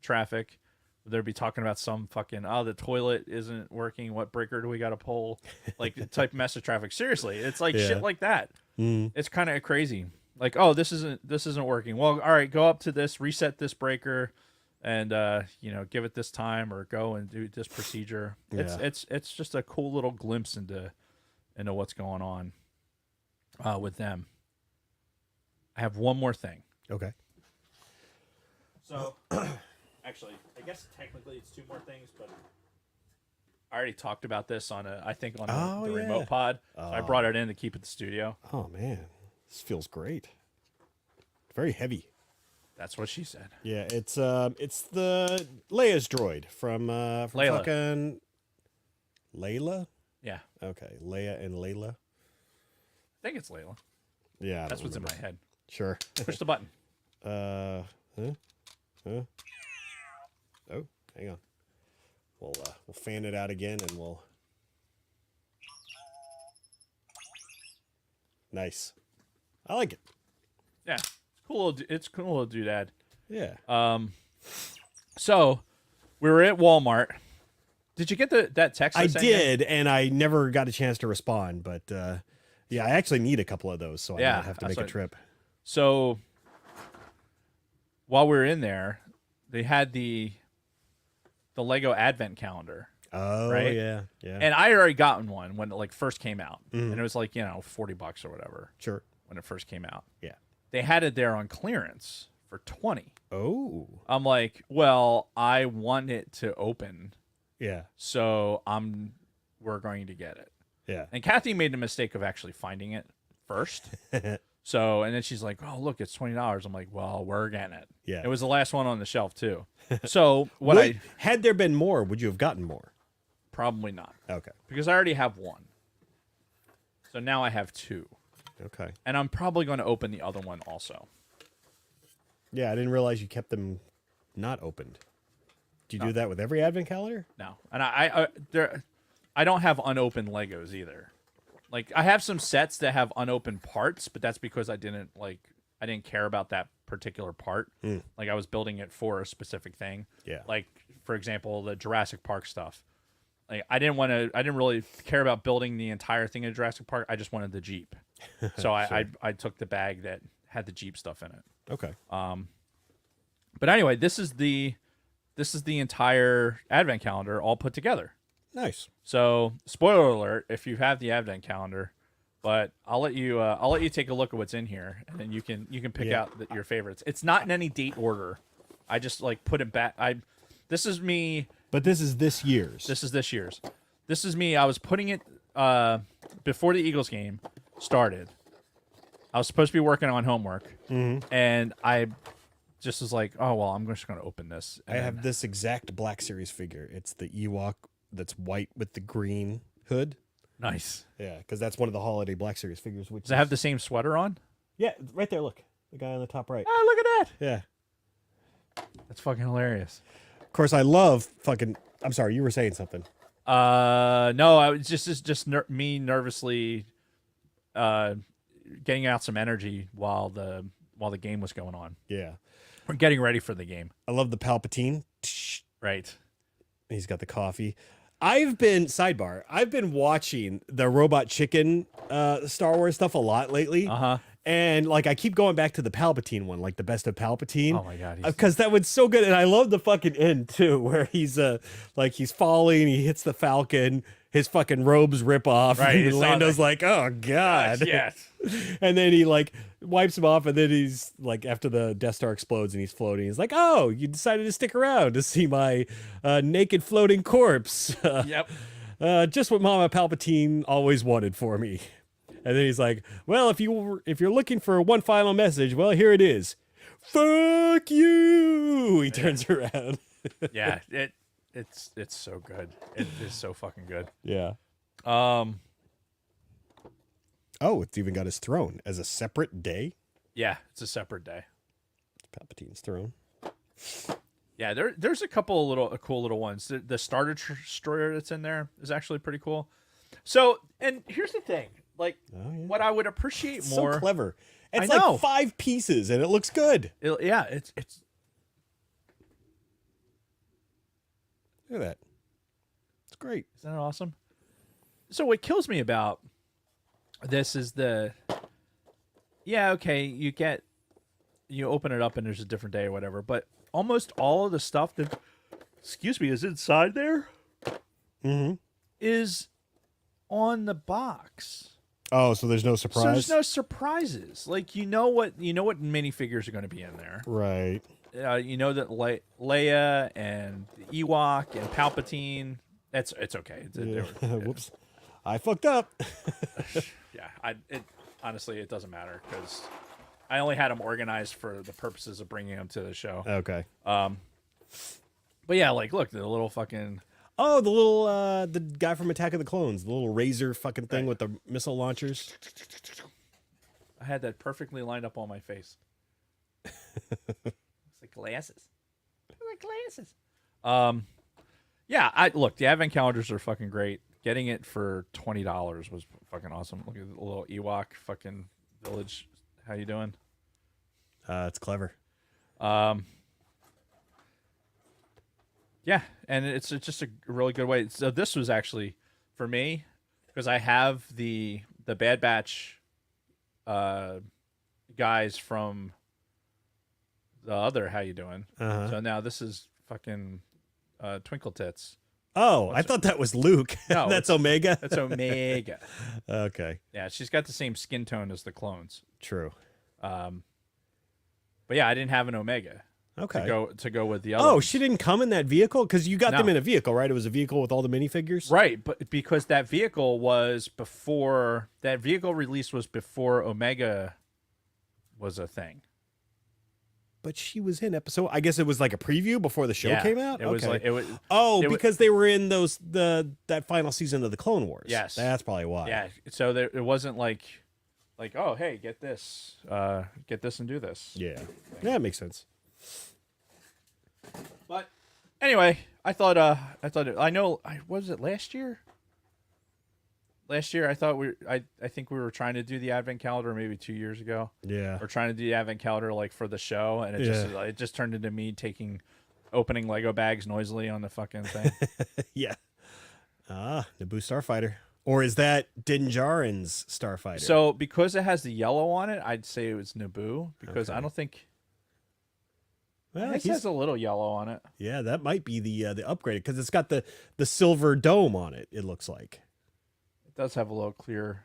traffic. They'll be talking about some fucking the toilet isn't working. What breaker do we got to pull? Like type message traffic. Seriously, it's like shit like that. It's kind of crazy. Like, oh, this isn't working. Well, all right, go up to this, reset this breaker, and give it this time, or go and do this procedure. It's just a cool little glimpse into what's going on with them. I have one more thing. Okay. So actually, I guess technically it's two more things, but I already talked about this on the remote pod. So I brought it in to keep at the studio. Oh man, this feels great. Very heavy. That's what she said. Yeah, it's the Leia's droid from Layla. fucking Layla. Yeah, Okay, Leia and Layla. I think it's Layla. Yeah, That's what's in my head. Sure. Push the button. Huh? Oh, hang on. We'll fan it out again, and we'll. Nice. I like it. Yeah, it's cool to do that. Yeah. So we were at Walmart. Did you get that text? I sent you? did, and I never got a chance to respond, but yeah, I actually need a couple of those, so I might have to make a trip. So while we were in there, they had the Lego Advent calendar. Oh, right? yeah. And I had already gotten one when it like first came out, and it was like $40 or whatever. Sure. When it first came out. Yeah. They had it there on clearance for $20. Oh. I'm like, well, I want it to open. Yeah. So we're going to get it. Yeah. And Kathy made the mistake of actually finding it first. So, and then she's like, oh, look, it's $20. I'm like, well, we're getting it. Yeah. It was the last one on the shelf too. So had there been more, would you have gotten more? Probably not. Okay. Because I already have one. So now I have two. Okay. And I'm probably going to open the other one also. Yeah, I didn't realize you kept them not opened. Do you do that with every advent calendar? No. And I don't have unopened Legos either. Like I have some sets that have unopened parts, but that's because I didn't care about that particular part. Like I was building it for a specific thing. Yeah. Like for example, the Jurassic Park stuff. Like I didn't really care about building the entire thing in Jurassic Park. I just wanted the Jeep. So I took the bag that had the Jeep stuff in it. Okay. But anyway, this is the entire advent calendar all put together. Nice. So, spoiler alert if you have the advent calendar, but I'll let you take a look at what's in here, and then you can pick out your favorites. It's not in any date order. I just like put it back. This is me. But this is this year's. This is this year's. This is me. I was putting it before the Eagles game started. I was supposed to be working on homework, and I just was like, oh, well, I'm just going to open this. I have this exact Black Series figure. It's the Ewok that's white with the green hood. Nice. Yeah, because that's one of the holiday Black Series figures. Which Does it have the same sweater on? Yeah, right there. Look. The guy on the top right. Oh, look at that. Yeah. That's fucking hilarious. Of course, I love fucking... I'm sorry, you were saying something. No, I was just me nervously getting out some energy while the game was going on. Yeah. We're getting ready for the game. I love the Palpatine. Right. He's got the coffee. I've been watching the Robot Chicken Star Wars stuff a lot lately. Uh-huh. And like I keep going back to the Palpatine one, like the best of Palpatine. Oh my god. Because that one's so good. And I love the fucking end too, where he's like he's falling, he hits the Falcon, his fucking robes rip off, Right, and Lando's like, oh god. Yes. And then he like wipes him off, and then he's like, after the Death Star explodes and he's floating, he's like, oh, you decided to stick around to see my naked floating corpse. Yep. Just what Mama Palpatine always wanted for me. And then he's like, well, if you're looking for one final message, well, here it is. Fuck you. He turns around. Yeah, it's so good. It is so fucking good. Yeah. Oh, it's even got his throne as a separate day. Yeah, it's a separate day. Palpatine's throne. Yeah, there's a couple of cool little ones. The Star Destroyer that's in there is actually pretty cool. So, and here's the thing. Like, what I would appreciate It's more. so clever. It's I know. like 5 pieces and it looks good. It's Look at that. It's great. Isn't that awesome? So what kills me about this is you open it up and there's a different day or whatever, but almost all of the stuff that, is inside there is on the box. Oh, so there's no surprise? So there's no surprises. Like, you know what minifigures are going to be in there. Right. You know that Leia and the Ewok and Palpatine. It's okay. Whoops. I fucked up. Yeah, honestly, it doesn't matter because I only had them organized for the purposes of bringing them to the show. Okay. But yeah, like, look, the little fucking... Oh, the little the guy from Attack of the Clones, the little razor fucking thing with the missile launchers. I had that perfectly lined up on my face. It's like glasses. Yeah, look, the advent calendars are fucking great. Getting it for $20 was fucking awesome. Look at the little Ewok fucking village. How you doing? It's clever. Yeah, and it's just a really good way. So this was actually for me because I have the Bad Batch guys from the other How You Doing. So now this is fucking Twinkle Tits. Oh, I thought that was Luke. No, that's Omega. That's Omega. Okay. Yeah, she's got the same skin tone as the clones. True. But yeah, I didn't have an Omega. Okay. To go with the other. Oh, ones. she didn't come in that vehicle? Because you got No. them in a vehicle, right? It was a vehicle with all the minifigures? Right, but because that vehicle release was before Omega was a thing. But she was in episode. I guess it was like a preview before the show came out. It was like it was. Oh, it was- because they were in that final season of the Clone Wars. Yes. That's probably why. Yeah, so it wasn't like, oh, hey, get this and do this. Yeah. Yeah, it makes sense. But anyway, was it last year? Last year, I think we were trying to do the advent calendar maybe 2 years ago. Yeah. We're trying to do the advent calendar like for the show, and it just turned into me opening Lego bags noisily on the fucking thing. Yeah. Naboo Starfighter. Or is that Din Djarin's Starfighter? So because it has the yellow on it, I'd say it was Naboo because I don't think. Well, It has a little yellow on it. yeah, that might be the upgraded because it's got the silver dome on it. It looks like. It does have a little clear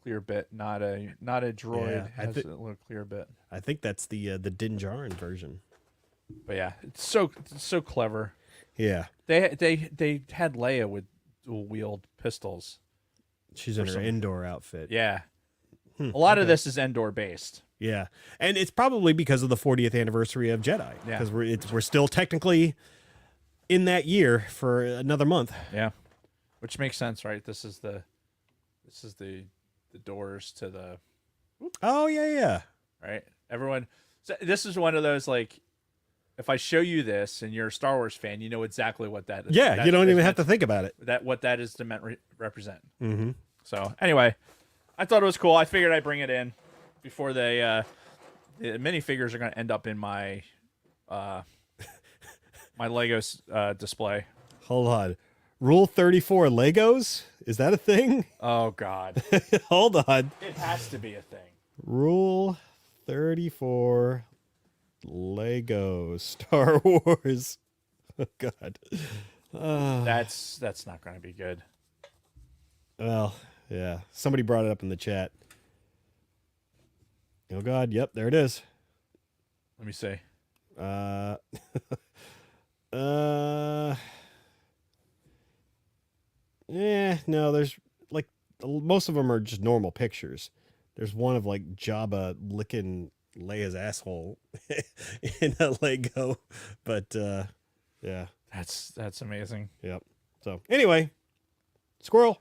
bit, not a droid. Yeah, It has a little clear bit. I think that's the Din Djarin version. But yeah, it's so clever. Yeah, They had Leia with dual wield pistols. she's in her indoor outfit. Yeah, a lot of this is Endor based. Yeah, and it's probably because of the 40th anniversary of Jedi. Yeah. Because we're still technically in that year for another month. Yeah, which makes sense, right? This is the doors to the Oh yeah. right. Everyone, so this is one of those like, if I show you this and you're a Star Wars fan, you know exactly what that is. Yeah, you don't even have to think about it. What that is to represent. Mm-hmm. So anyway, I thought it was cool. I figured I'd bring it in. before the minifigures are going to end up in my my Legos display. Hold on. Rule 34 Legos? Is that a thing? Oh God, Hold on. it has to be a thing. Rule 34 Legos Star Wars. Oh God. That's not going to be good. Well, yeah. Somebody brought it up in the chat. Oh God. Yep. There it is. Let me see. No, there's like most of them are just normal pictures. There's one of like Jabba licking Leia's asshole in a Lego, but yeah, That's amazing. yep. So anyway, squirrel.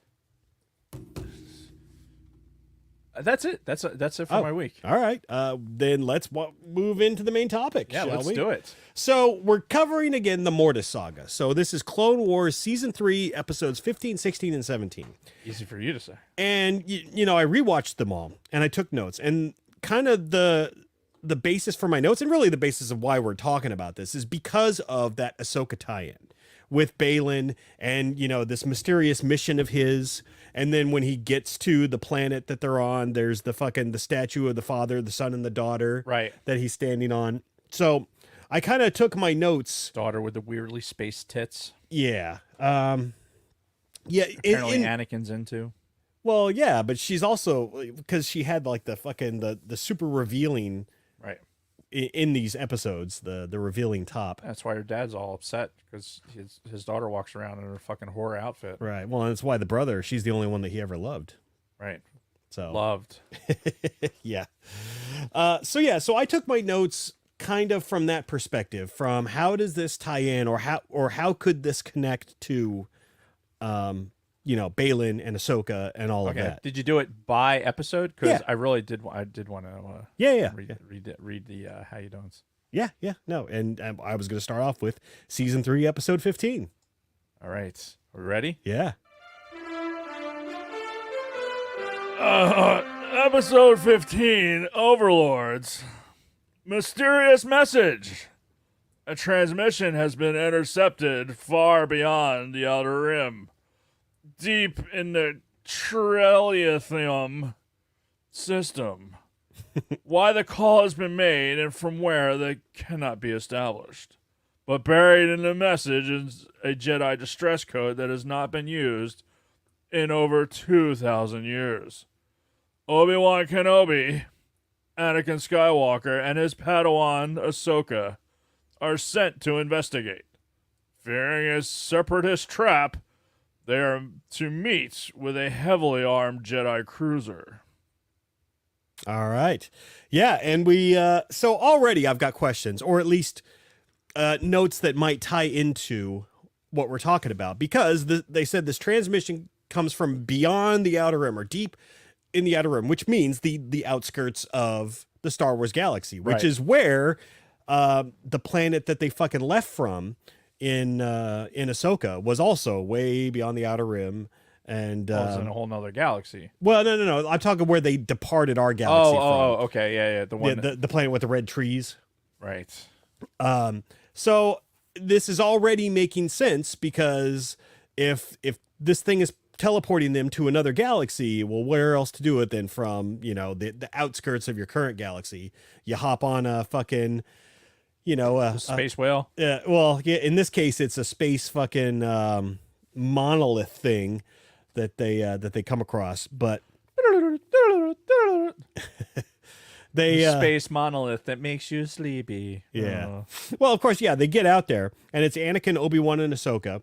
That's it. That's it for my week. All right, then let's move into the main topic. Yeah, shall let's we? do it. So we're covering again the Mortis Saga. So this is Clone Wars Season 3, Episodes 15, 16, and 17. Easy for you to say. And, you know, I rewatched them all, and I took notes. And kind of the basis for my notes, and really the basis of why we're talking about this, is because of that Ahsoka tie-in with Balin and, you know, this mysterious mission of his. And then when he gets to the planet that they're on, there's the statue of the father, the son, and the daughter Right. that he's standing on. So I kind of took my notes. Daughter with the weirdly spaced tits. Yeah. Yeah. Apparently Anakin's into. Well, yeah, but she's also, because she had like the super revealing Right. in these episodes, the revealing top. That's why her dad's all upset because his daughter walks around in her fucking horror outfit. Right. Well, and that's why the brother, she's the only one that he ever loved. Right. So Loved. yeah. So I took my notes kind of from that perspective, from how does this tie in, or how could this connect to, you know, Balin and Ahsoka and all of that. Did you do it by episode? Because Yeah. I really did. I did want to. Yeah. Read the how you doing. Yeah. No, and I was going to start off with Season 3, Episode 15. All right. Are we ready? Yeah. Episode 15, Overlords. Mysterious message. A transmission has been intercepted far beyond the Outer Rim, deep in the Trilithium system. Why the call has been made and from where that cannot be established. But buried in the message is a Jedi distress code that has not been used in over 2,000 years. Obi-Wan Kenobi, Anakin Skywalker, and his Padawan Ahsoka are sent to investigate. Fearing a separatist trap, they are to meet with a heavily armed Jedi cruiser. All right. Yeah, and we so already I've got questions, or at least notes that might tie into what we're talking about, because they said this transmission comes from beyond the Outer Rim, or deep in the Outer Rim, which means the outskirts of the Star Wars galaxy, which Right. is where the planet that they fucking left from in Ahsoka was also way beyond the Outer Rim. And It's in a whole nother galaxy. well, no, I'm talking where they departed our galaxy from. Okay, yeah. The one, The planet with the red trees. right. So this is already making sense, because if this thing is teleporting them to another galaxy, well, where else to do it than from, you know, the outskirts of your current galaxy? You hop on a fucking, you know, Space whale. well, yeah, in this case, it's a space fucking monolith thing that they come across, but they Space monolith that makes you sleepy. Yeah. Oh. Well, of course, yeah, they get out there, and it's Anakin, Obi-Wan, and Ahsoka.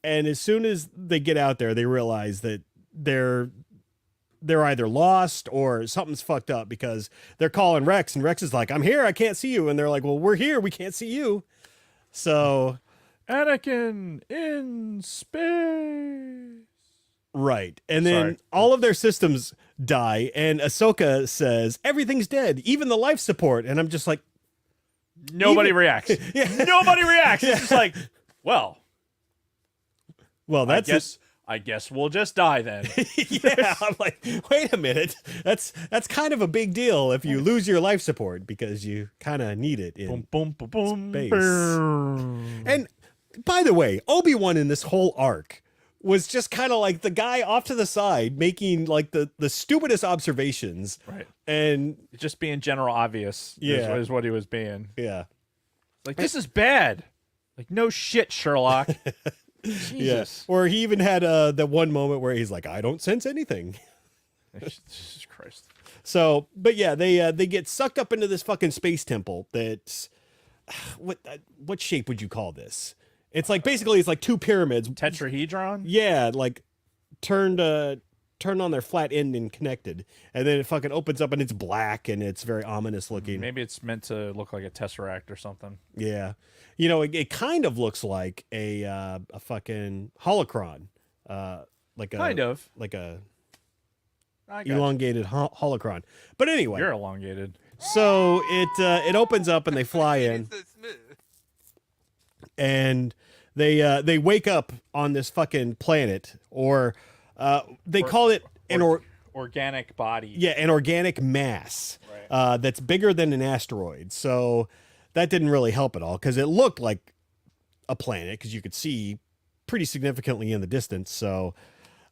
And as soon as they get out there, they realize that they're either lost or something's fucked up, because they're calling Rex, and Rex is like, "I'm here, I can't see you." And they're like, "Well, we're here, we can't see you." So, Anakin in space. right. And then Sorry. all of their systems die, and Ahsoka says, "Everything's dead, even the life support." And I'm just like, Nobody reacts. Nobody reacts. It's just like, well, well, that's I guess I guess we'll just die then. Yeah, I'm like, wait a minute. That's kind of a big deal if you lose your life support because you kind of need it in boom, boom, boom, space. boom. And by the way, Obi-Wan in this whole arc was just kind of like the guy off to the side making like the stupidest observations. Right. And Just being general obvious Yeah. is what he was being. yeah. Like, this is bad. Like, no shit, Sherlock. Yes. Jesus. Or he even had that one moment where he's like, I don't sense anything. Jesus Christ. So, but yeah, they get sucked up into this fucking space temple that's what shape would you call this? It's like basically it's like two pyramids. Tetrahedron? Yeah, like turned on their flat end and connected. And then it fucking opens up and it's black and it's very ominous looking. Maybe it's meant to look like a tesseract or something. Yeah. You know, it kind of looks like a fucking holocron. Like a Kind of. like a I got elongated holocron. But anyway, You're elongated. so it opens up and they fly in So smooth. and they wake up on this fucking planet or they call it an Organic body. an organic mass Right. that's bigger than an asteroid. So that didn't really help at all because it looked like a planet because you could see pretty significantly in the distance. So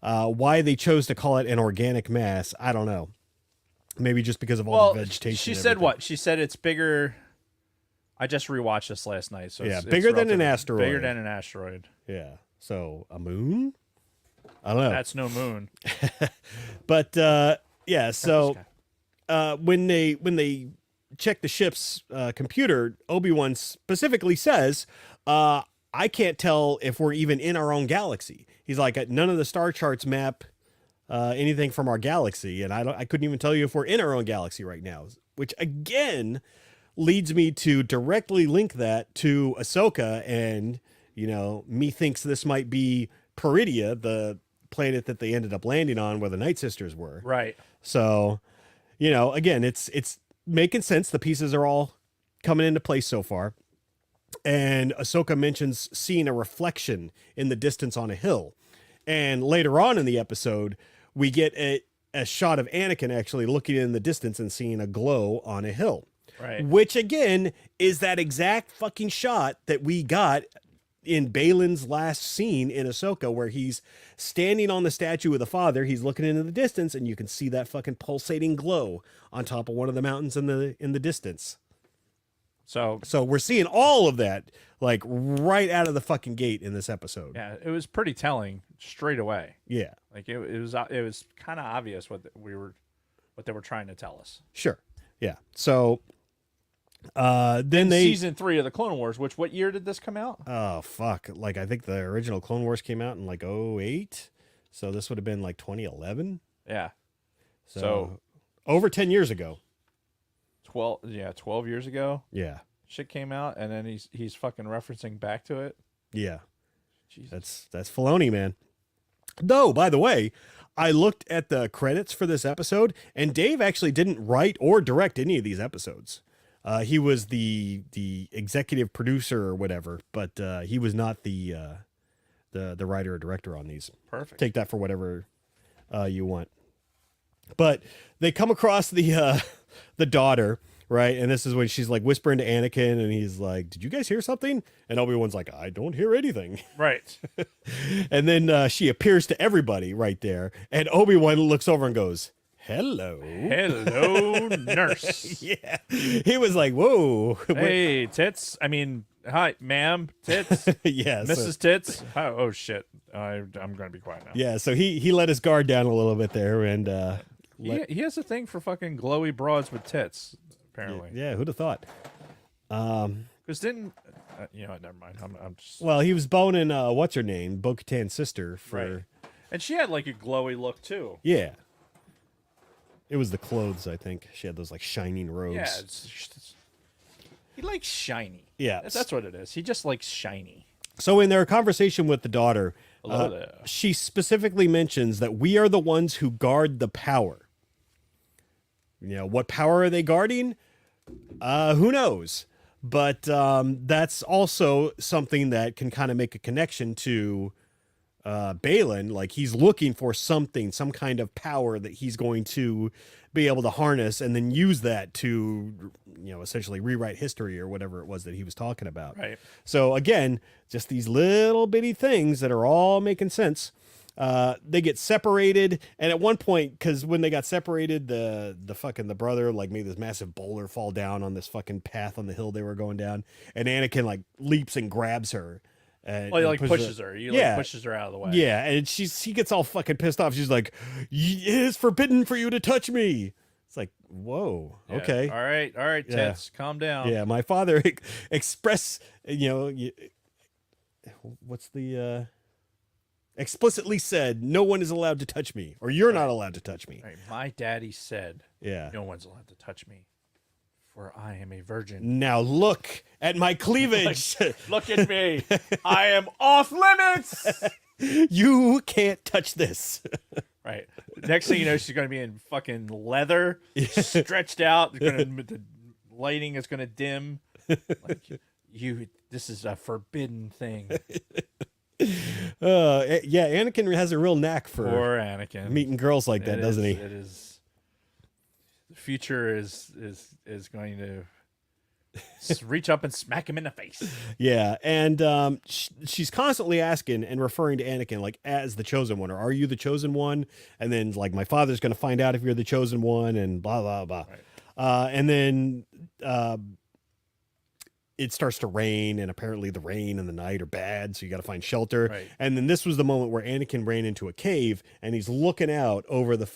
why they chose to call it an organic mass, I don't know. Maybe just because of all the vegetation. She and said everything. what? She said it's bigger. I just rewatched this last night. So Yeah, it's bigger than an relative- asteroid. Bigger than an asteroid. Yeah. So a moon? I don't know. That's no moon. But yeah, so when they check the ship's computer, Obi-Wan specifically says, I can't tell if we're even in our own galaxy. He's like, none of the star charts map anything from our galaxy, and I couldn't even tell you if we're in our own galaxy right now, which again leads me to directly link that to Ahsoka, and you know, methinks this might be Peridia, the planet that they ended up landing on where the Night Sisters were. Right. So, you know, again, it's making sense. The pieces are all coming into place so far. And Ahsoka mentions seeing a reflection in the distance on a hill. And later on in the episode, we get a shot of Anakin actually looking in the distance and seeing a glow on a hill. Right. Which, again, is that exact fucking shot that we got in Balin's last scene in Ahsoka, where he's standing on the statue of the father. He's looking into the distance, and you can see that fucking pulsating glow on top of one of the mountains in the distance. So we're seeing all of that, like, right out of the fucking gate in this episode. yeah, it was pretty telling straight away. Yeah, Like it was kind of obvious what they were trying to tell us. sure. Yeah. So then they Season 3 of the Clone Wars. What year did this come out? oh fuck, like I think the original Clone Wars came out in like 2008, so this would have been like 2011. Yeah. So over 10 years ago. 12 years ago. Yeah. Shit came out, and then he's fucking referencing back to it. Yeah. Jesus. That's Filoni, man. Though, by the way, I looked at the credits for this episode, and Dave actually didn't write or direct any of these episodes. He was the executive producer or whatever, but he was not the writer or director on these. Perfect. Take that for whatever you want. But they come across the daughter, right? And this is when she's like whispering to Anakin, and he's like, "Did you guys hear something?" And Obi-Wan's like, "I don't hear anything." Right. And then she appears to everybody right there, and Obi-Wan looks over and goes, "Hello." Hello, nurse. Yeah. He was like, "Whoa." Hey, tits. I mean, hi, ma'am, tits. Yeah. So, Mrs. Tits. Oh shit. I'm gonna be quiet now. yeah. So he let his guard down a little bit there, and He has a thing for fucking glowy broads with tits, apparently. yeah, who'd have thought? Because didn't you know? Never mind. I'm just Well, he was boning what's her name, Bo-Katan's sister for. right. And she had like a glowy look too. Yeah. It was the clothes, I think. She had those like shining robes. Yeah. He likes shiny. Yeah. That's what it is. He just likes shiny. So in their conversation with the daughter, Hello there. she specifically mentions that we are the ones who guard the power. You know, what power are they guarding? Who knows? But that's also something that can kind of make a connection to Balin, like he's looking for something, some kind of power that he's going to be able to harness and then use that to, essentially rewrite history or whatever it was that he was talking about. Right. So again, just these little bitty things that are all making sense. They get separated, and at one point, because when they got separated, the brother like made this massive boulder fall down on this fucking path on the hill they were going down, and Anakin like leaps and grabs her. Well, he like pushes her. He like pushes her out of the way. Yeah, and she gets all fucking pissed off. She's like, "It is forbidden for you to touch me." It's like, whoa, Yeah. okay, All right, Teds, calm down. yeah. My father what's the explicitly said, "No one is allowed to touch me," or "You're not allowed to touch me." Right. My daddy said, Yeah. "No one's allowed to touch me, for I am a virgin." Now look at my cleavage. Look at me. I am off limits. You can't touch this. Right. Next thing you know, she's going to be in fucking leather, stretched out. The lighting is going to dim. Like, this is a forbidden thing. Yeah, Anakin has a real knack for Poor Anakin. meeting girls like that, doesn't he? It is. The future is going to reach up and smack him in the face. Yeah, and she's constantly asking and referring to Anakin like as the chosen one, or are you the chosen one? And then like my father's going to find out if you're the chosen one, and blah blah blah. Right. And then it starts to rain, and apparently the rain and the night are bad, so you got to find shelter. Right. And then this was the moment where Anakin ran into a cave, and he's looking out over the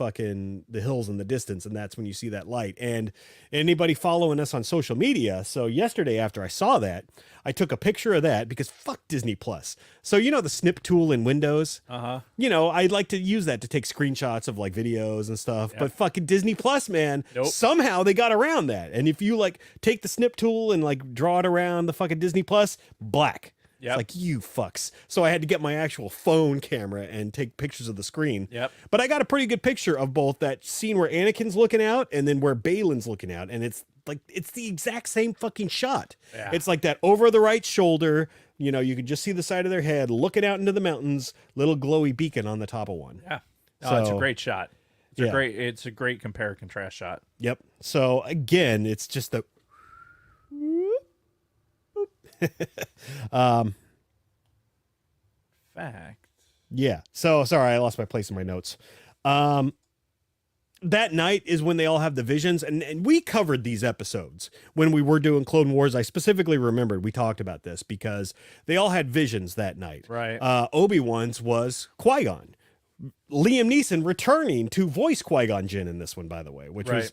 hills in the distance, and that's when you see that light. And anybody following us on social media, so yesterday after I saw that, I took a picture of that because fuck Disney Plus. So the snip tool in Windows. I'd like to use that to take screenshots of like videos and stuff. Yep. But fucking Disney Plus, man, Nope. somehow they got around that. And if you like take the snip tool and like draw it around the fucking Disney Plus, black. Yep. It's like, you fucks. So I had to get my actual phone camera and take pictures of the screen. Yep. But I got a pretty good picture of both that scene where Anakin's looking out and then where Balin's looking out. And it's the exact same fucking shot. Yeah. It's like that over the right shoulder. You can just see the side of their head looking out into the mountains, little glowy beacon on the top of one. Yeah. No, it's a So- great shot. It's a great compare contrast shot. Yep. So again, it's just the Fact. yeah. So sorry, I lost my place in my notes. That night is when they all have the visions, and we covered these episodes when we were doing Clone Wars. I specifically remembered we talked about this because they all had visions that night. Right. Obi-Wan's was Qui-Gon. Liam Neeson returning to voice Qui-Gon Jinn in this one, by the way, which was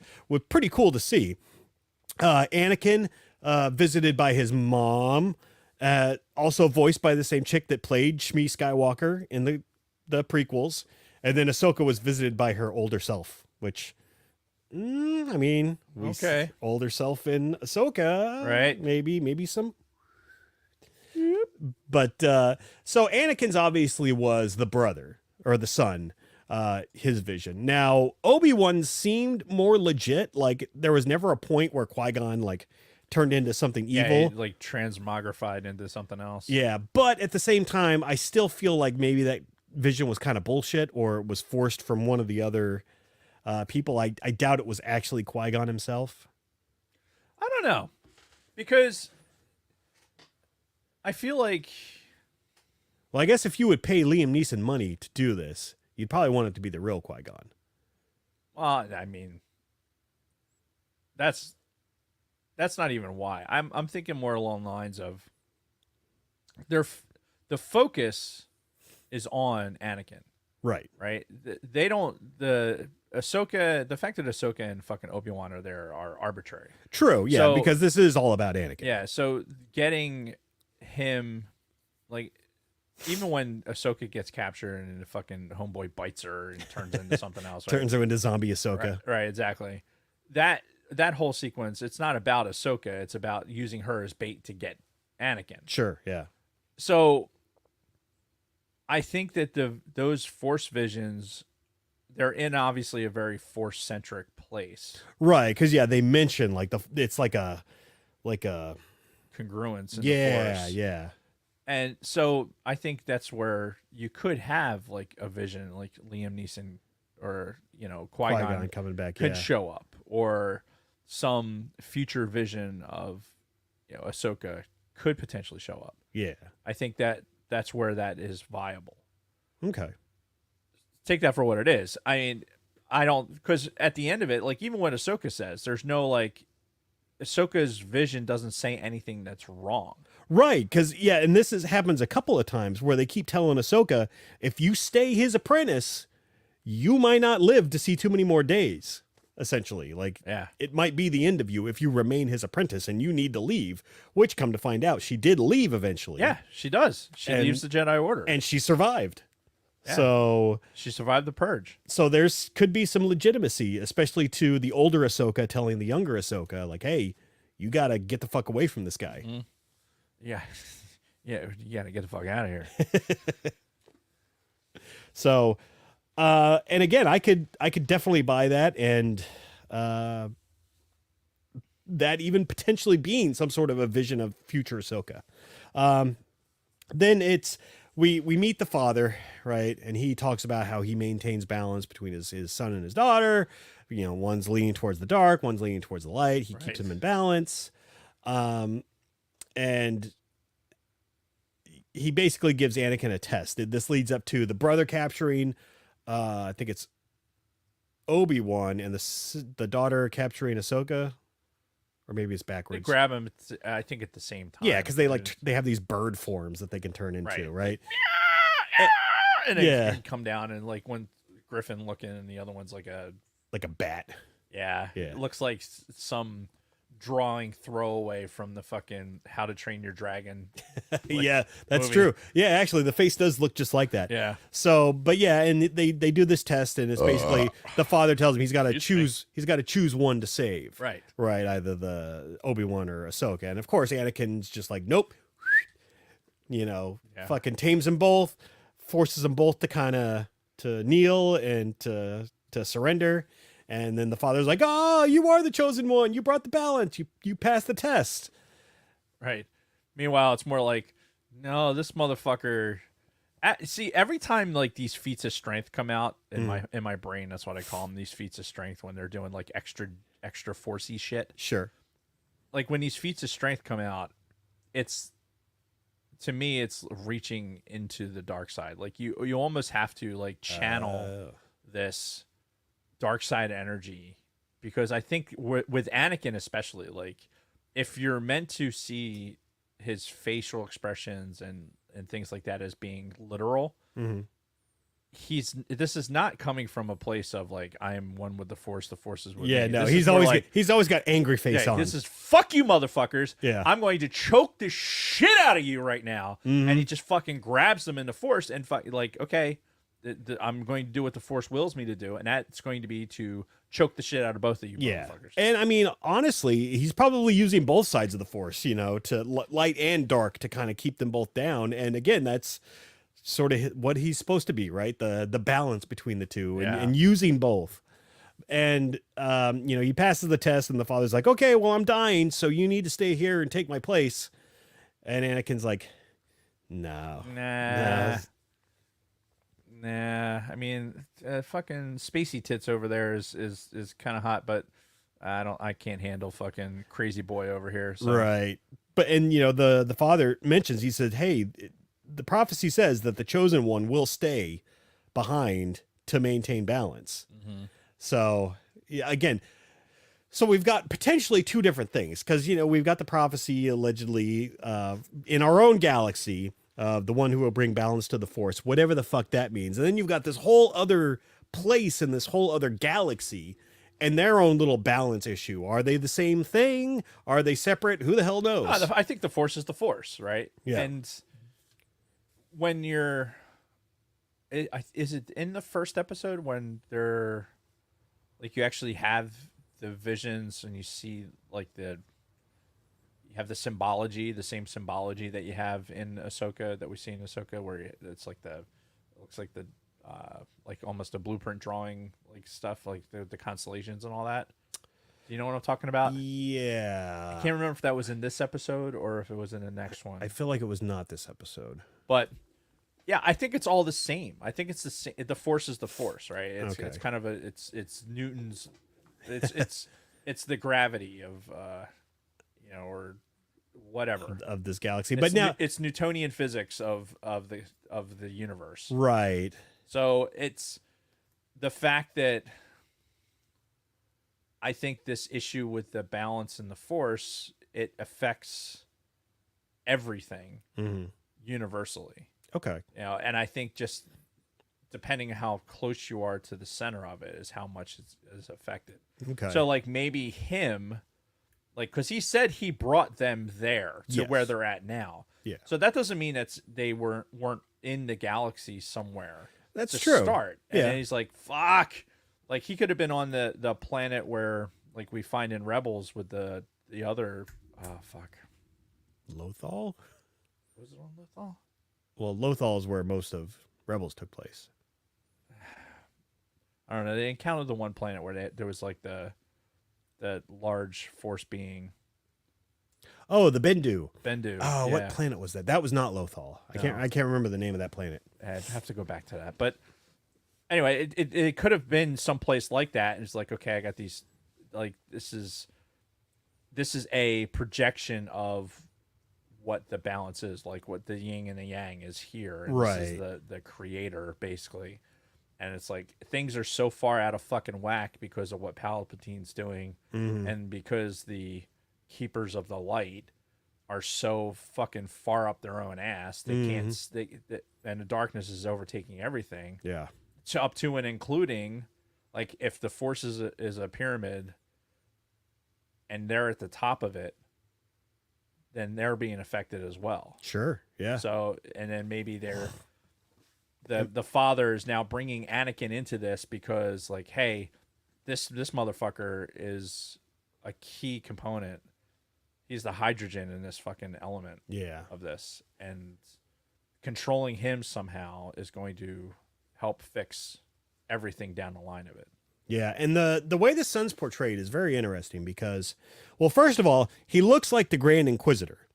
pretty cool to see. Anakin, visited by his mom, also voiced by the same chick that played Shmi Skywalker in the prequels. And then Ahsoka was visited by her older self, which, Okay. older self in Ahsoka. Right. Maybe some. But so Anakin's obviously was the brother or the son, his vision. Now, Obi-Wan seemed more legit. Like there was never a point where Qui-Gon like turned into something evil. He, like transmogrified into something else. Yeah, but at the same time, I still feel like maybe that vision was kind of bullshit or was forced from one of the other people. I doubt it was actually Qui-Gon himself. I don't know. Because I feel like Well, I guess if you would pay Liam Neeson money to do this, you'd probably want it to be the real Qui-Gon. that's not even why. I'm thinking more along the lines of the focus is on Anakin, Right. right? They don't the Ahsoka. The fact that Ahsoka and fucking Obi-Wan are there are arbitrary. True, yeah, So- because this is all about Anakin. Yeah, so getting him, like, even when Ahsoka gets captured and the fucking homeboy bites her and turns into something else, right? Turns her into zombie Ahsoka. Right, exactly. That whole sequence, it's not about Ahsoka, it's about using her as bait to get Anakin. Sure, yeah. So I think that those Force visions, they're in obviously a very Force-centric place. Right, because yeah, they mention like it's like a Congruence in the yeah, Force. yeah. And so I think that's where you could have like a vision, like Liam Neeson or Qui-Gon coming back. could Yeah. show up, or some future vision of Ahsoka could potentially show up. Yeah. I think that's where that is viable. Okay. Take that for what it is. I mean, I don't, because at the end of it, like even what Ahsoka says, there's no like Ahsoka's vision doesn't say anything that's wrong. Right, because and this happens a couple of times where they keep telling Ahsoka, if you stay his apprentice, you might not live to see too many more days. Essentially, like it might be the end of you if you remain his apprentice and you need to leave. Which, come to find out, she did leave eventually. Yeah, she does. She leaves the Jedi Order, and she survived. Yeah. So she survived the purge. So could be some legitimacy, especially to the older Ahsoka telling the younger Ahsoka, like, "Hey, you gotta get the fuck away from this guy." Mm-hmm. Yeah, yeah, you gotta get the fuck out of here. So, and again, I could definitely buy that, and that even potentially being some sort of a vision of future Ahsoka. Then we meet the father, right, and he talks about how he maintains balance between his son and his daughter. One's leaning towards the dark, one's leaning towards the light. He keeps them in balance. And he basically gives Anakin a test. This leads up to the brother capturing, I think it's Obi-Wan, and the daughter capturing Ahsoka, or maybe it's backwards. They grab him, I think, at the same time. Yeah, because they have these bird forms that they can turn into, right? And they can come down, and like one Griffin looking, and the other one's like a bat. Yeah. It looks like some drawing throwaway from the fucking How to Train Your Dragon. Yeah, that's movie. true. Yeah, actually, the face does look just like that. Yeah. So, but and they do this test, and it's basically the father tells him he's got to choose. He's got to choose one to save. Right. Right. Either the Obi-Wan or Ahsoka, and of course Anakin's just like, nope. Fucking tames them both, forces them both to kneel and to surrender. And then the father's like, "Oh, you are the chosen one. You brought the balance. You passed the test." Right. Meanwhile, it's more like, no, this motherfucker. See, every time like these feats of strength come out in my brain, that's what I call them. These feats of strength, when they're doing like extra forcey shit. Sure. Like when these feats of strength come out, to me, it's reaching into the dark side. Like you almost have to like channel this dark side energy, because I think with Anakin especially, like if you're meant to see his facial expressions and things like that as being literal, this is not coming from a place of like, I am one with the force is with me. Yeah, no, This he's always got angry face on. This is fuck you motherfuckers. Yeah. I'm going to choke the shit out of you right now. And he just fucking grabs them in the force and like, okay, I'm going to do what the force wills me to do, and that's going to be to choke the shit out of both of you motherfuckers. And I mean, honestly, he's probably using both sides of the force, to light and dark, to kind of keep them both down. And again, that's sort of what he's supposed to be, right? The balance between the two, and using both. And he passes the test, and the father's like, "Okay, well, I'm dying, so you need to stay here and take my place." And Anakin's like, "No, Nah, I mean, fucking spacey tits over there is kind of hot, but I can't handle fucking crazy boy over here." So. Right. But the father mentions, he said, "Hey, the prophecy says that the chosen one will stay behind to maintain balance." So again, so we've got potentially two different things, because we've got the prophecy allegedly in our own galaxy. The one who will bring balance to the force, whatever the fuck that means. And then you've got this whole other place in this whole other galaxy and their own little balance issue. Are they the same thing? Are they separate? Who the hell knows? I think the force is the force, right? Yeah. And when you're... Is it in the first episode when they're... Like, you actually have the visions and you see, like, you have the symbology, the same symbology that you have in Ahsoka, that we see in Ahsoka, where it's like it looks like the like almost a blueprint drawing, like stuff, like the constellations and all that. Do you know what I'm talking about? Yeah. I can't remember if that was in this episode or if it was in the next one. I feel like it was not this episode. But yeah, I think it's all the same. I think it's the same. The Force is the Force, right? It's Okay. it's kind of it's Newton's. It's the gravity of or whatever Of this galaxy. But now it's Newtonian physics of the universe. right. So it's the fact that I think this issue with the balance in the Force, it affects everything universally. Okay. And I think just depending on how close you are to the center of it is how much is affected. Okay. So like maybe him, like, because he said he brought them there to Yes. where they're at now. Yeah. So that doesn't mean they weren't in the galaxy somewhere. That's to true. Start. And Yeah. then he's like, fuck. Like he could have been on the planet where like we find in Rebels with the other fuck. Lothal? Was it on Lothal? Well, Lothal is where most of Rebels took place. I don't know. They encountered the one planet where there was like the large force being. Oh, the Bendu. Bendu. Oh, yeah. what planet was that? That was not Lothal. I can't remember the name of that planet. I'd have to go back to that. But anyway, it could have been someplace like that. And it's like, okay, I got these, like, this is a projection of what the balance is, like what the yin and the yang is here. And Right. This is the creator, basically. And it's like things are so far out of fucking whack because of what Palpatine's doing. And because the keepers of the light are so fucking far up their own ass. They can't, and the darkness is overtaking everything. Yeah. Up to and including, like, if the Force is a pyramid and they're at the top of it, then they're being affected as well. Sure. Yeah. So, and then maybe the father is now bringing Anakin into this because, like, hey, this motherfucker is a key component. He's the hydrogen in this fucking element Yeah. of this, and controlling him somehow is going to help fix everything down the line of it. Yeah, and the way the son's portrayed is very interesting because, well, first of all, he looks like the Grand Inquisitor.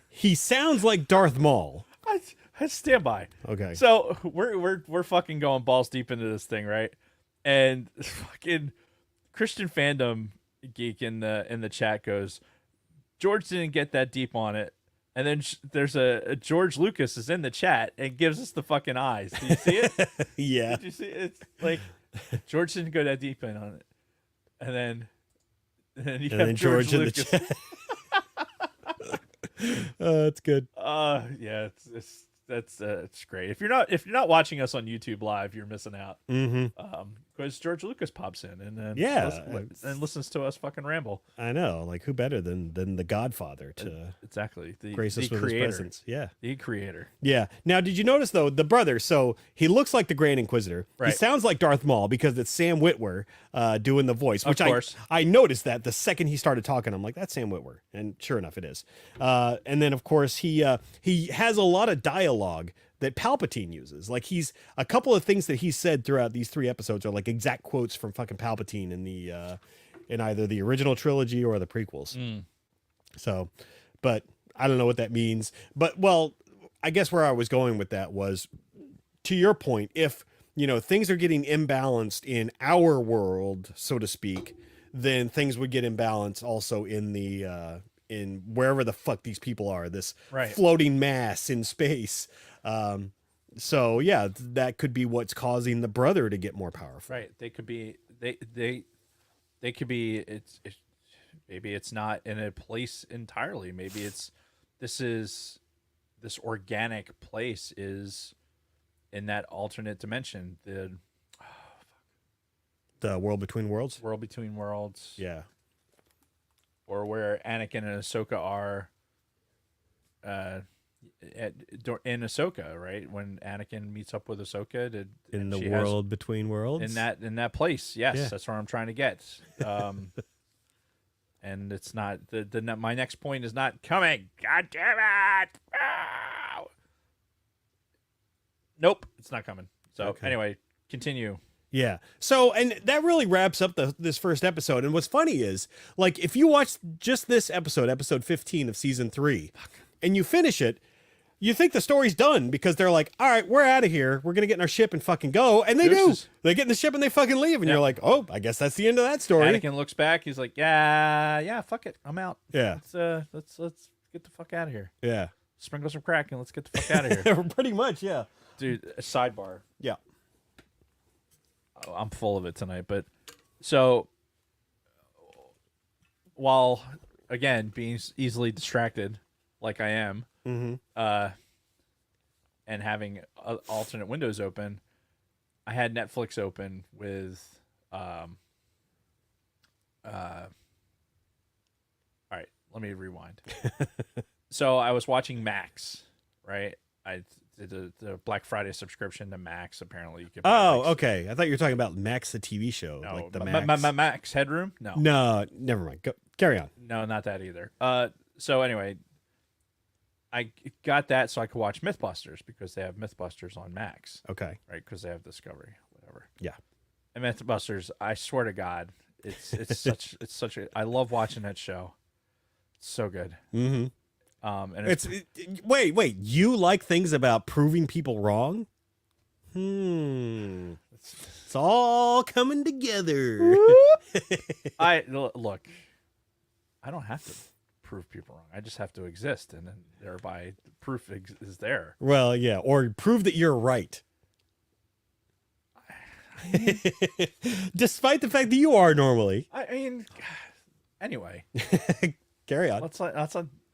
He sounds like Darth Maul. I stand by. Okay. So we're fucking going balls deep into this thing, right? And fucking Christian fandom geek in the chat goes, George didn't get that deep on it. And then there's a George Lucas is in the chat and gives us the fucking eyes. Do you see it? Yeah. Did you see it? It's like George didn't go that deep in on it. And then you have George in Lucas. the chat. That's good. Yeah, it's great. If you're not watching us on YouTube live, you're missing out. Because George Lucas pops in and then and listens to us fucking ramble. I know. Like, who better than the Godfather to Exactly. grace us with his presence? Yeah. The creator. Yeah. Now, did you notice, though, the brother, so he looks like the Grand Inquisitor. He Right. sounds like Darth Maul because it's Sam Witwer doing the voice, which Of course. I noticed that the second he started talking. I'm like, that's Sam Witwer. And sure enough, it is. And then, of course, he has a lot of dialogue that Palpatine uses. Like, he's a couple of things that he said throughout these 3 episodes are like exact quotes from fucking Palpatine in either the original trilogy or the prequels. So, but I don't know what that means. But, well, I guess where I was going with that was, to your point, if, things are getting imbalanced in our world, so to speak, then things would get imbalanced also in in wherever the fuck these people are, this Right. floating mass in space. So yeah, that could be what's causing the brother to get more powerful. Right. They could be they could be it's maybe it's not in a place entirely. Maybe this organic place is in that alternate dimension, the World Between Worlds. world between worlds. Yeah. Or where Anakin and Ahsoka are in Ahsoka, right? When Anakin meets up with Ahsoka In and the she has- World Between Worlds. in that place. Yes, Yeah. that's where I'm trying to get. And it's not my next point is not coming. God damn it! Ow! Nope, it's not coming. So Okay. anyway, continue. Yeah. So, and that really wraps up this first episode. And what's funny is, like, if you watch just this episode 15 of season 3, and you finish it, you think the story's done because they're like, all right, we're out of here. We're going to get in our ship and fucking go. And they Deuces. do. They get in the ship and they fucking leave. And you're like, oh, I guess that's the end of that story. Anakin looks back. He's like, yeah, fuck it. I'm out. Yeah. Let's get the fuck out of here. Yeah. Sprinkle some crack and let's get the fuck out of here. Pretty much, yeah. Dude, a sidebar. Yeah. Oh, I'm full of it tonight. But so while, again, being easily distracted like I am, and having alternate windows open, I had Netflix open with all right, let me rewind. So I was watching Max, right? I did the Black Friday subscription to Max. Apparently, you could buy, like, okay. I thought you were talking about Max, the TV show. no, like the Max. Max Headroom. No, never mind. Go, carry on. No, not that either. So anyway, I got that so I could watch MythBusters because they have MythBusters on Max, Okay. right? Because they have Discovery, whatever. Yeah. And MythBusters, I swear to God, it's such a. I love watching that show. It's so good. Mm-hmm. And Wait. You like things about proving people wrong? It's all coming together. Look. I don't have to prove people wrong. I just have to exist, and then thereby the proof is there. Well, yeah, or prove that you're right. Despite the fact that you are normally. I mean, anyway, Carry on.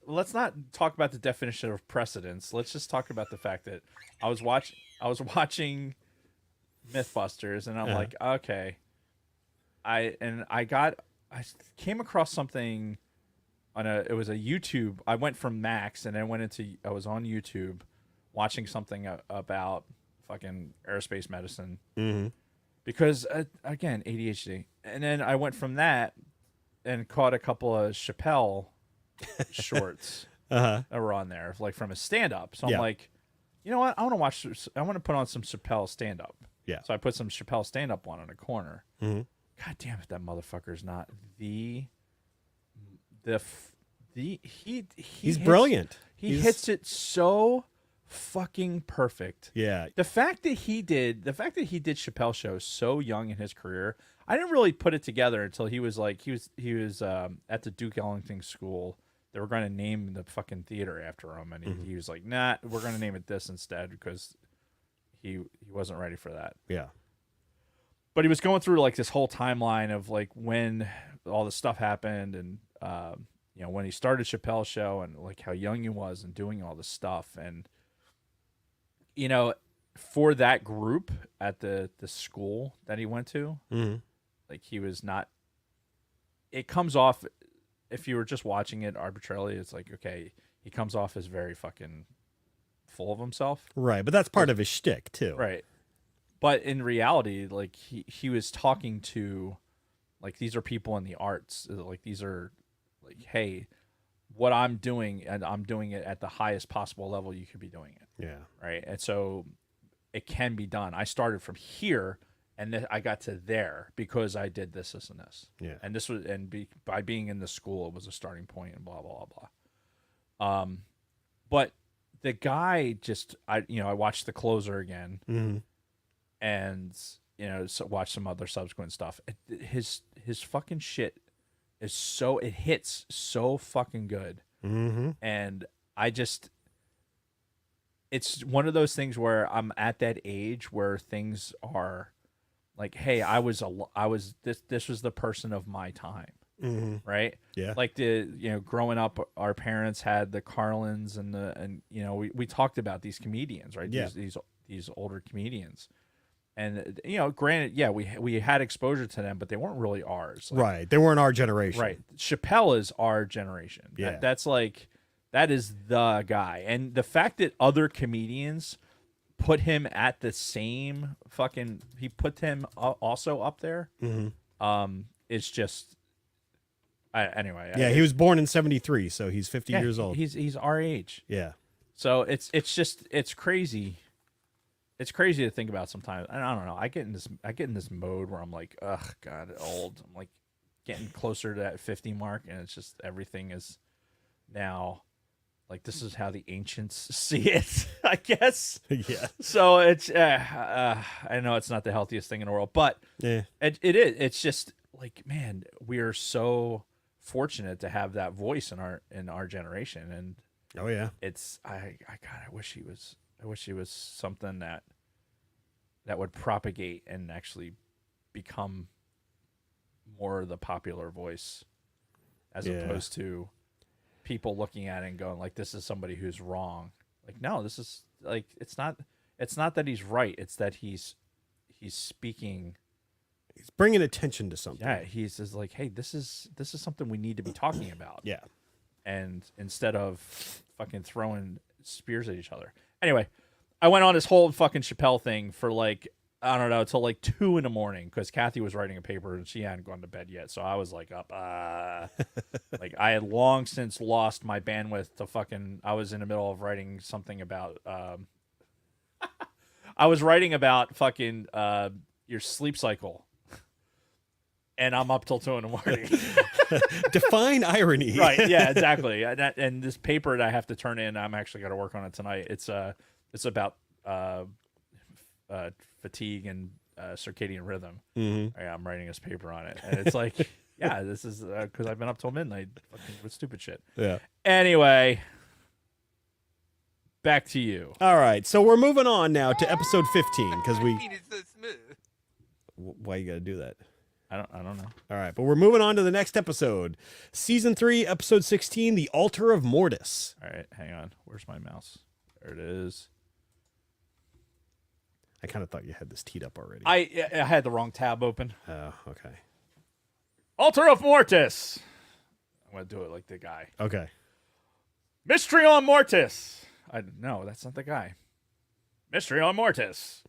let's not talk about the definition of precedence. Let's just talk about the fact that I was watching MythBusters, and I'm like, okay. I came across something it was a YouTube. I went from Max and I was on YouTube watching something about fucking aerospace medicine. Mm-hmm. Because again, ADHD. And then I went from that and caught a couple of Chappelle shorts that were on there, like from a stand-up. So I'm like, you know what? I want to put on some Chappelle stand-up. Yeah. So I put some Chappelle stand-up on in a corner. Mm-hmm. God damn it, that motherfucker's not he's brilliant. He hits it so fucking perfect. Yeah. The fact that he did Chappelle shows so young in his career, I didn't really put it together until he was at the Duke Ellington School. They were going to name the fucking theater after him, and he was like, "Nah, we're going to name it this instead," because he wasn't ready for that. Yeah. But he was going through like this whole timeline of like when all this stuff happened, and when he started Chappelle's show, and like how young he was and doing all this stuff, and for that group at the school that he went to, like he was not. It comes off, if you were just watching it arbitrarily, it's like, okay, he comes off as very fucking full of himself, right? But that's part of his shtick too, right? But in reality, like he was talking to, like, these are people in the arts. Like, these are like, hey, what I'm doing, and I'm doing it at the highest possible level you could be doing it. Yeah. Right. And so it can be done. I started from here, and then I got to there because I did this, this, and this. Yeah. And this was, by being in the school, it was a starting point, and blah, blah, blah. But the guy I watched The Closer again. Mm-hmm. And so watch some other subsequent stuff. His fucking shit is it hits so fucking good. Mm-hmm. And it's one of those things where I'm at that age where things are like, hey, this was the person of my time. Mm-hmm. Right. Yeah. Like growing up, our parents had the Carlins and we talked about these comedians, right? Yeah. These older comedians. And granted, yeah, we had exposure to them, but they weren't really ours. Like, right. They weren't our generation. right. Chappelle is our generation. Yeah. That is the guy. And the fact that other comedians put him at the same he put him also up there. Mm-hmm. It's just anyway. Yeah, he was born in 73, so he's 50 years old. He's our age. Yeah. So it's crazy it's crazy to think about sometimes. I don't know. I get in this mode where I'm like, ugh, God, old. I'm like getting closer to that 50 mark, and it's just everything is now like this is how the ancients see it, I guess. Yeah. So it's I know it's not the healthiest thing in the world, but Yeah. it is. It's just like, man, we are so fortunate to have that voice in our generation, and Oh yeah. it's God, I wish he was something that would propagate and actually become more the popular voice, as opposed to people looking at it and going like, this is somebody who's wrong. Like, no, this is like, it's not that he's right. It's that he's speaking. He's bringing attention to something. Yeah. He's just like, hey, this is something we need to be talking about. Yeah. And instead of fucking throwing spears at each other. Anyway, I went on this whole fucking Chappelle thing for like, I don't know, until like 2 a.m. because Kathy was writing a paper and she hadn't gone to bed yet. So I was like up, like I had long since lost my bandwidth to fucking, I was in the middle of writing something about, I was writing about fucking your sleep cycle. And I'm up till 2 a.m. Define irony. Right. Yeah, exactly. And this paper that I have to turn in, I'm actually got to work on it tonight. It's about fatigue and circadian rhythm. Mm-hmm. Yeah, I'm writing this paper on it, and it's like, yeah, this is because I've been up till midnight fucking with stupid shit. Yeah. Anyway, back to you. All right. So we're moving on now to episode 15 because we. Penis so smooth. Why you got to do that? I don't know. All right, but we're moving on to the next episode. Season 3, episode 16, The Altar of Mortis. All right, hang on. Where's my mouse? There it is. I kind of thought you had this teed up already. I had the wrong tab open. Oh, okay. Altar of Mortis. I'm gonna do it like the guy. Okay. Mystery on Mortis. No, that's not the guy. Mystery on Mortis.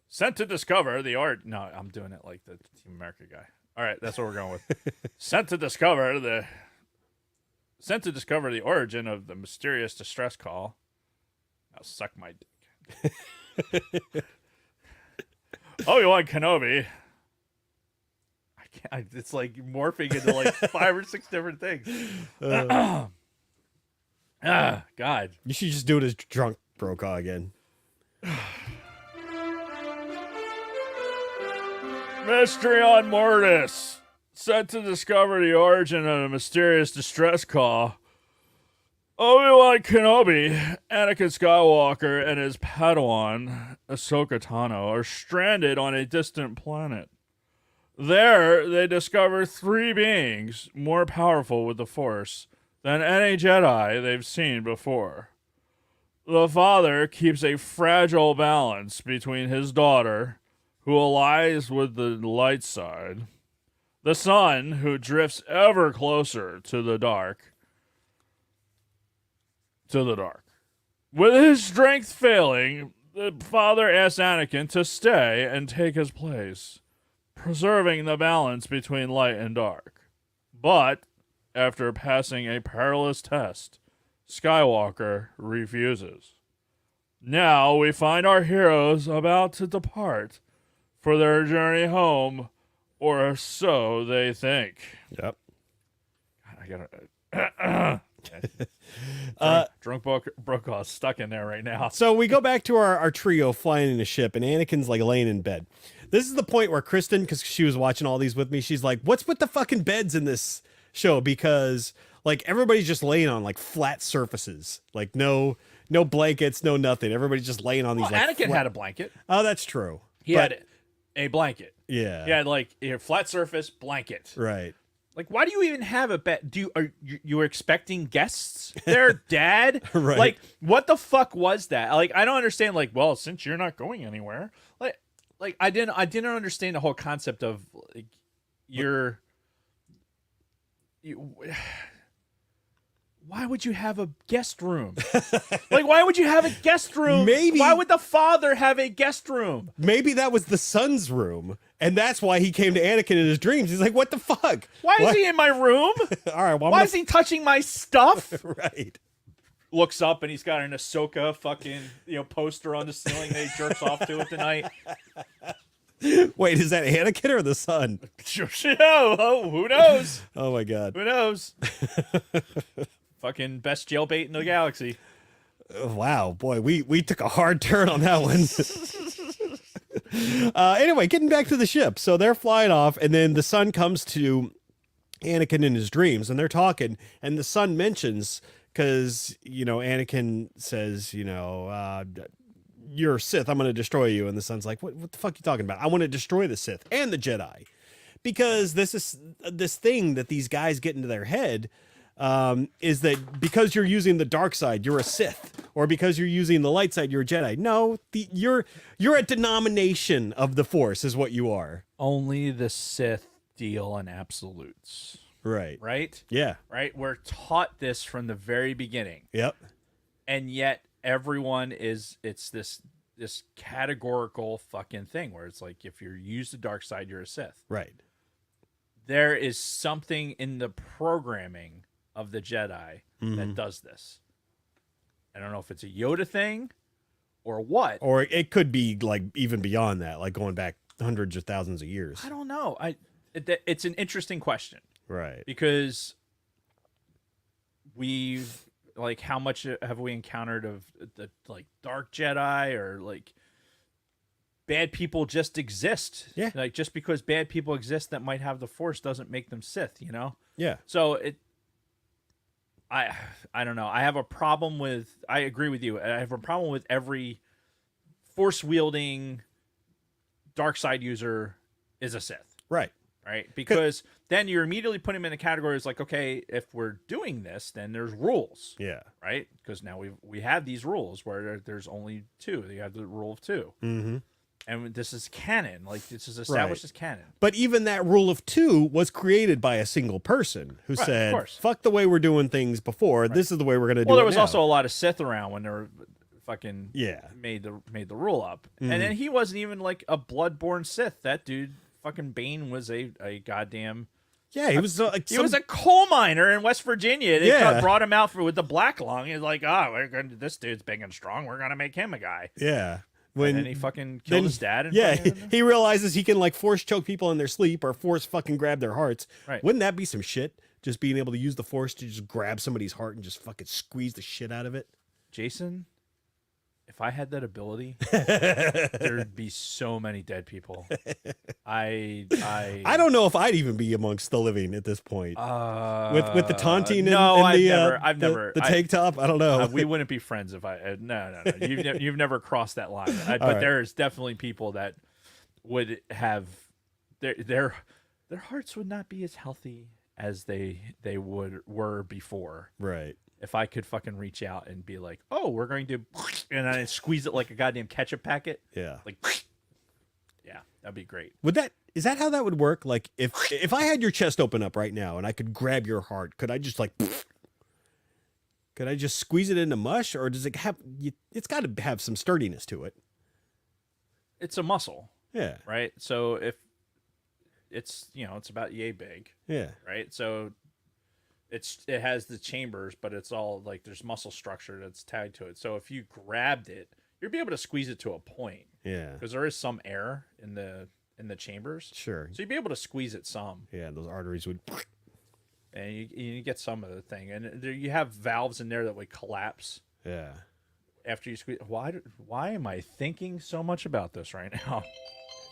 Sent to discover the art. No, I'm doing it like the Team America guy. All right, that's what we're going with. Sent to discover the origin of the mysterious distress call. Now suck my dick. Obi-Wan Kenobi. I can't. It's like morphing into like 5 or 6 different things. God. You should just do it as drunk Brokaw again. Mystery on Mortis. Set to discover the origin of a mysterious distress call. Obi-Wan Kenobi, Anakin Skywalker, and his Padawan, Ahsoka Tano, are stranded on a distant planet. There, they discover 3 beings more powerful with the Force than any Jedi they've seen before. The father keeps a fragile balance between his daughter, who allies with the light side, the son, who drifts ever closer to the dark. With his strength failing, the father asks Anakin to stay and take his place, preserving the balance between light and dark. But, after passing a perilous test, Skywalker refuses. Now we find our heroes about to depart for their journey home, or so they think. Yep. God, I gotta... drunk Brokaw stuck in there right now. So we go back to our trio flying in a ship, and Anakin's like laying in bed. This is the point where Kristen, because she was watching all these with me, she's like, what's with the fucking beds in this show? Because like everybody's just laying on like flat surfaces, like no blankets, no nothing. Everybody's just laying on these. Well, like, Anakin had a blanket. Oh, that's true. He had a blanket. Yeah. He had like a flat surface blanket. Right. Like, why do you even have a bed? Are you were expecting guests there, Dad? Right. Like, what the fuck was that? Like, I don't understand. Like, well, since you're not going anywhere, like I didn't understand the whole concept of like why would you have a guest room? Like, why would you have a guest room? Maybe. Why would the father have a guest room? Maybe that was the son's room, and that's why he came to Anakin in his dreams. He's like, what the fuck? Why is he in my room? All right. Well, Why is he touching my stuff? Right. looks up and he's got an Ahsoka fucking poster on the ceiling that he jerks off to at the night. Wait, is that Anakin or the son? Oh, who knows? Oh my god. Who knows? Fucking best jailbait in the galaxy. Wow, boy, we took a hard turn on that one. Anyway, getting back to the ship. So they're flying off, and then the son comes to Anakin in his dreams, and they're talking, and the son mentions, because, Anakin says, you're a Sith, I'm going to destroy you. And the son's like, what the fuck are you talking about? I want to destroy the Sith and the Jedi. Because this is this thing that these guys get into their head, is that because you're using the dark side, you're a Sith, or because you're using the light side, you're a Jedi. No, you're a denomination of the Force is what you are. Only the Sith deal in absolutes. Right. Right? Yeah. Right? We're taught this from the very beginning. Yep. And yet everyone it's this categorical fucking thing where it's like, if you use the dark side, you're a Sith. Right. There is something in the programming of the Jedi that does this. I don't know if it's a Yoda thing or what. Or it could be like even beyond that, like going back hundreds of thousands of years. I don't know. It's an interesting question. Right. Because how much have we encountered of the like dark Jedi, or like bad people just exist? Yeah. Like, just because bad people exist that might have the Force doesn't make them Sith, Yeah. So I don't know. I have a problem with, I agree with you. I have a problem with every Force wielding dark side user is a Sith. Right. Right? Because then you're immediately putting them in the categories like, okay, if we're doing this, then there's rules. Yeah. Right? Because now we have these rules where there's only two. You have the rule of two. Mm-hmm. And this is canon. Like, this is established as canon. But even that rule of two was created by a single person who said, fuck the way we're doing things before. Right. This is the way we're going to do it. Well, there was now. also a lot of Sith around when they were fucking made the rule up. Mm-hmm. And then he wasn't even like a blood-born Sith. That dude, fucking Bane, was a goddamn... Yeah, he was he was a coal miner in West Virginia. They brought him out with the black lung. He's like, this dude's big and strong. We're going to make him a guy. Yeah. And then he fucking killed his dad. And he realizes he can like force choke people in their sleep or force fucking grab their hearts. Right. Wouldn't that be some shit? Just being able to use the Force to just grab somebody's heart and just fucking squeeze the shit out of it. Jason, if I had that ability, there'd be so many dead people. I don't know if I'd even be amongst the living at this point. With the taunting I've never the tank top. I don't know. We wouldn't be friends if I. No. You've never crossed that line. But there's definitely people that would have their hearts would not be as healthy as they were before. Right. If I could fucking reach out and be like, oh, we're going to, and I squeeze it like a goddamn ketchup packet. Yeah. Like, yeah, that'd be great. Is that how that would work? Like if I had your chest open up right now and I could grab your heart, could I just could I just squeeze it into mush, or does it have, it's got to have some sturdiness to it. It's a muscle. Yeah. Right. So if it's, it's about yay big. Yeah. Right. So it has the chambers, but it's all like there's muscle structure that's tied to it. So if you grabbed it, you'd be able to squeeze it to a point. Yeah. Because there is some air in the chambers. Sure. So you'd be able to squeeze it some. Yeah, those arteries would. And you get some of the thing, and you have valves in there that would collapse. Yeah. After you squeeze. Why am I thinking so much about this right now?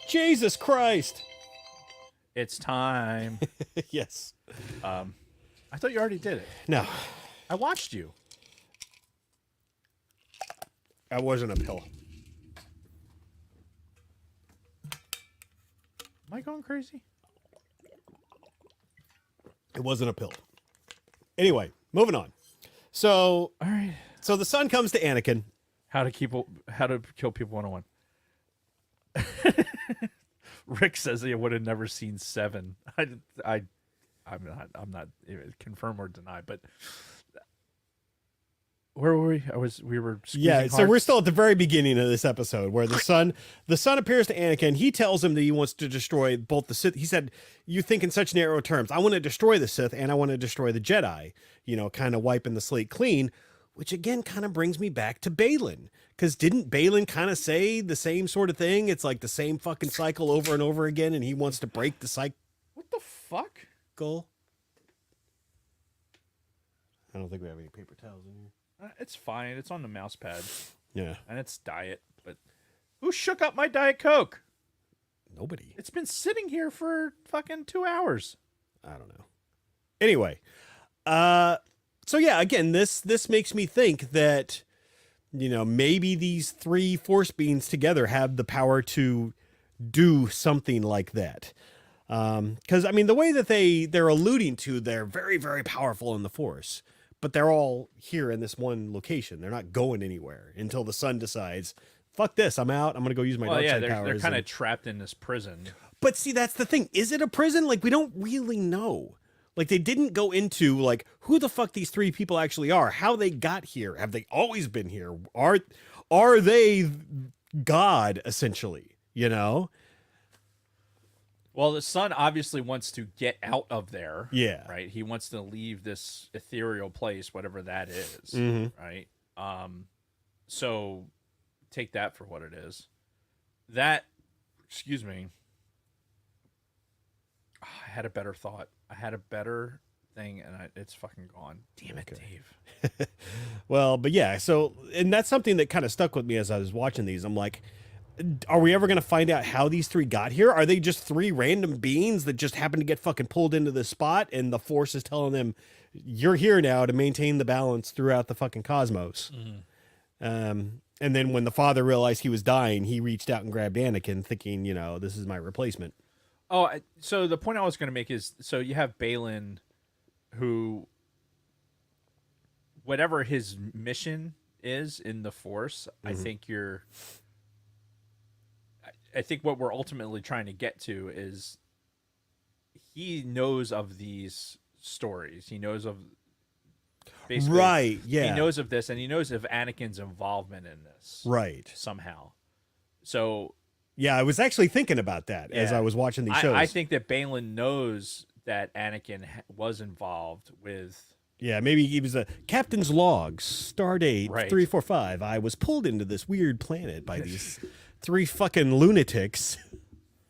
Jesus Christ! It's time. Yes. I thought you already did it. No. I watched you. I wasn't a pill. Am I going crazy? It wasn't a pill. Anyway, moving on. So, all right. So the son comes to Anakin. How to kill people 101. Rick says he would have never seen Seven. I'm not confirm or deny, but where were we? We were so we're still at the very beginning of this episode where the son appears to Anakin. He tells him that he wants to destroy both the Sith. He said, "You think in such narrow terms. I want to destroy the Sith and I want to destroy the Jedi. Kind of wiping the slate clean." which again kind of brings me back to Balin. Because didn't Balin kind of say the same sort of thing? It's like the same fucking cycle over and over again, and he wants to break the cycle. What the fuck? I don't think we have any paper towels in here. It's fine. It's on the mouse pad. Yeah. And it's diet. But who shook up my Diet Coke? Nobody. It's been sitting here for fucking 2 hours. I don't know. Anyway, so yeah, again, this makes me think that, you know, maybe these three force beings together have the power to do something like that. Because I mean, the way that they're alluding to, they're very, very powerful in the force, but they're all here in this one location. They're not going anywhere until the sun decides, fuck this, I'm out. I'm gonna go use my dark side powers. They're kind of trapped in this prison. But see, that's the thing. Is it a prison? Like, we don't really know. Like, they didn't go into, like, who the fuck these three people actually are, how they got here. Have they always been here? Are they God, essentially, you know? Well, the son obviously wants to get out of there. Yeah. Right? He wants to leave this ethereal place, whatever that is. Right? So take that for what it is. Excuse me. I had a better thought. I had a better thing, and it's fucking gone. Damn it, Dave. Well, but yeah, so, and that's something that kind of stuck with me as I was watching these. I'm like, are we ever going to find out how these three got here? Are they just three random beings that just happen to get fucking pulled into this spot, and the Force is telling them, you're here now to maintain the balance throughout the fucking cosmos? And then when the father realized he was dying, he reached out and grabbed Anakin, thinking, you know, this is my replacement. Oh, so the point I was going to make is, so you have Balin, who, whatever his mission is in the Force, I think what we're ultimately trying to get to is he knows of these stories. He knows of, basically, right? Yeah, he knows of this, and he knows of Anakin's involvement in this, right? Somehow. So. Yeah, I was actually thinking about that as I was watching these shows. I think that Balin knows that Anakin was involved with... Yeah, maybe he was a captain's logs, stardate 345. I was pulled into this weird planet by these three fucking lunatics.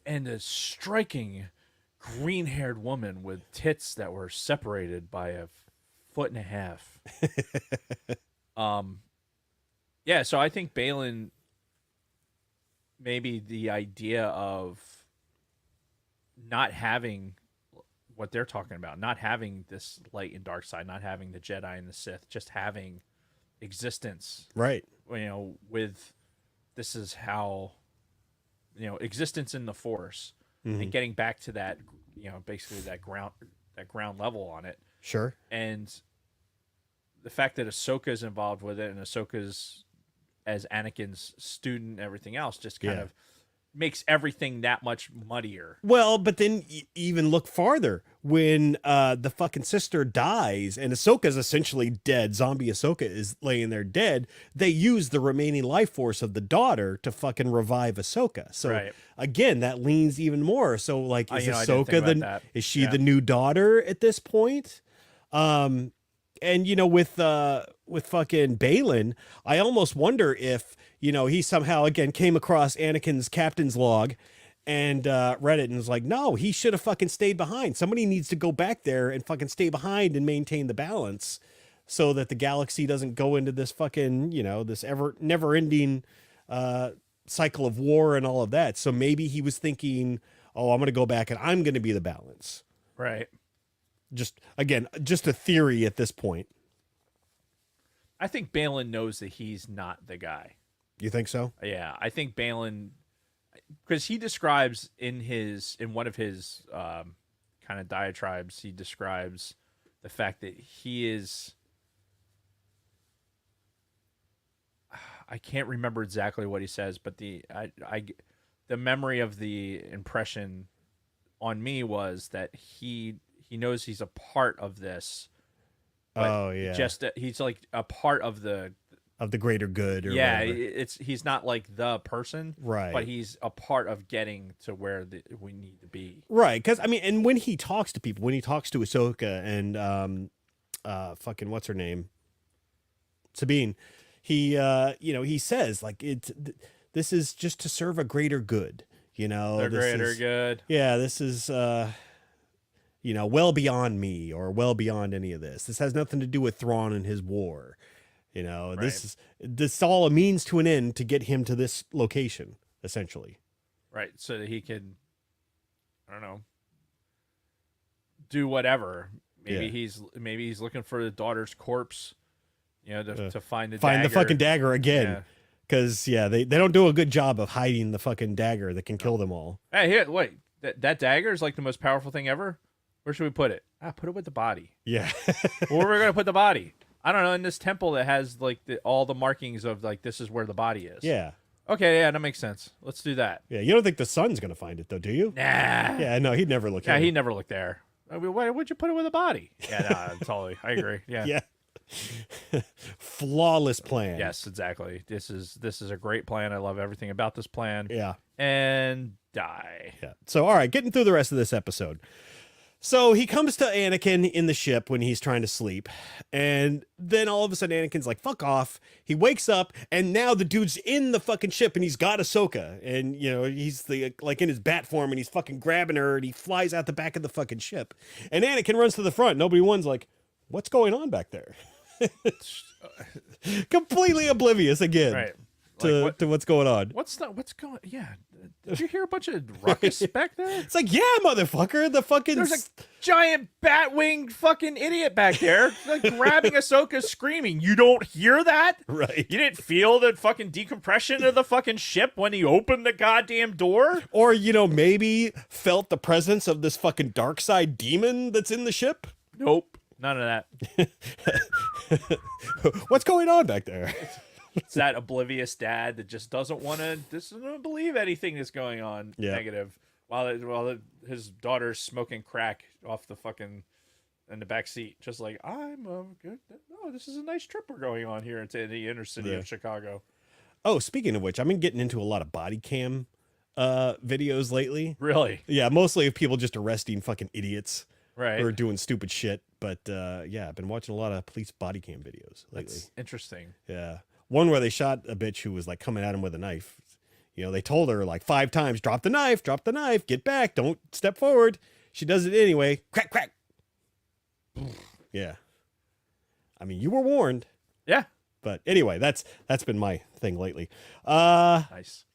And a striking green-haired woman with tits that were separated by a 1.5 feet. Yeah, so I think Balin... maybe the idea of not having what they're talking about, not having this light and dark side, not having the Jedi and the Sith, just having existence. Right. You know, with this is how, you know, existence in the Force and getting back to that, you know, basically that ground level on it. Sure. And the fact that Ahsoka is involved with it, and Ahsoka's as Anakin's student and everything else just kind of makes everything that much muddier. Well, but then even look farther. When the fucking sister dies and Ahsoka's essentially dead, zombie Ahsoka is laying there dead, they use the remaining life force of the daughter to fucking revive Ahsoka. So again, that leans even more. So like, is Ahsoka is she the new daughter at this point? And, you know, with fucking Balin, I almost wonder if, you know, he somehow, again, came across Anakin's captain's log and read it and was like, no, he should have fucking stayed behind. Somebody needs to go back there and fucking stay behind and maintain the balance so that the galaxy doesn't go into this fucking, you know, this never-ending cycle of war and all of that. So maybe he was thinking, oh, I'm going to go back and I'm going to be the balance. Right. Just a theory at this point. I think Balin knows that he's not the guy. You think so? Yeah, I think Balin, because he describes in one of his kind of diatribes, he describes the fact that he is. I can't remember exactly what he says, but the memory of the impression on me was that he knows he's a part of this. Oh yeah, just he's like a part of the greater good. Or whatever. He's not like the person, right? But he's a part of getting to where we need to be, right? Because I mean, and when he talks to people, when he talks to Ahsoka and fucking what's her name, Sabine, he he says like this is just to serve a greater good. The this greater is, good. Yeah, this is well beyond me or well beyond any of this. This has nothing to do with Thrawn and his war. This all a means to an end to get him to this location, essentially. Right, so that he could, I don't know, do whatever. Maybe he's looking for the daughter's corpse, to find the fucking dagger again. Because they don't do a good job of hiding the fucking dagger that can kill them all. Hey, here, wait, that dagger is like the most powerful thing ever. Where should we put it? Put it with the body. Yeah. Where are we gonna put the body? I don't know. In this temple that has like all the markings of like this is where the body is. Yeah. Okay, yeah, that makes sense. Let's do that. Yeah, you don't think the son's gonna find it though, do you? Nah. Yeah, no, he'd never look. Yeah, at he it. never looked there. I mean, why would you put it with a body? Yeah, no, totally. I agree. Yeah. Yeah. Flawless plan. Yes, exactly. This is a great plan. I love everything about this plan. Yeah. And die. Yeah. So, all right, getting through the rest of this episode. So he comes to Anakin in the ship when he's trying to sleep. And then all of a sudden Anakin's like, fuck off. He wakes up and now the dude's in the fucking ship and he's got Ahsoka. And, he's like in his bat form and he's fucking grabbing her and he flies out the back of the fucking ship. And Anakin runs to the front. Nobody one's like, what's going on back there? Completely oblivious again. Right. To what's going on. What's going? Yeah. Did you hear a bunch of ruckus back there? It's like, yeah, motherfucker. The fucking There's a giant bat-winged fucking idiot back there, like grabbing Ahsoka, screaming. You don't hear that? Right. You didn't feel the fucking decompression of the fucking ship when he opened the goddamn door? Or maybe felt the presence of this fucking dark side demon that's in the ship? Nope. None of that. What's going on back there? It's that oblivious dad that just doesn't want to believe anything that's going on negative while his daughter's smoking crack off the fucking in the back seat, just like I'm good. Oh, this is a nice trip we're going on here into the inner city of Chicago. Oh, speaking of which, I've been getting into a lot of body cam videos lately. Really? Yeah, mostly of people just arresting fucking idiots. Right. Or doing stupid shit. But I've been watching a lot of police body cam videos lately. That's interesting. Yeah. One where they shot a bitch who was like coming at him with a knife. They told her like 5 times, drop the knife, get back, don't step forward. She does it anyway. Crack, crack. Yeah. I mean, you were warned. Yeah. But anyway, that's been my thing lately. Nice.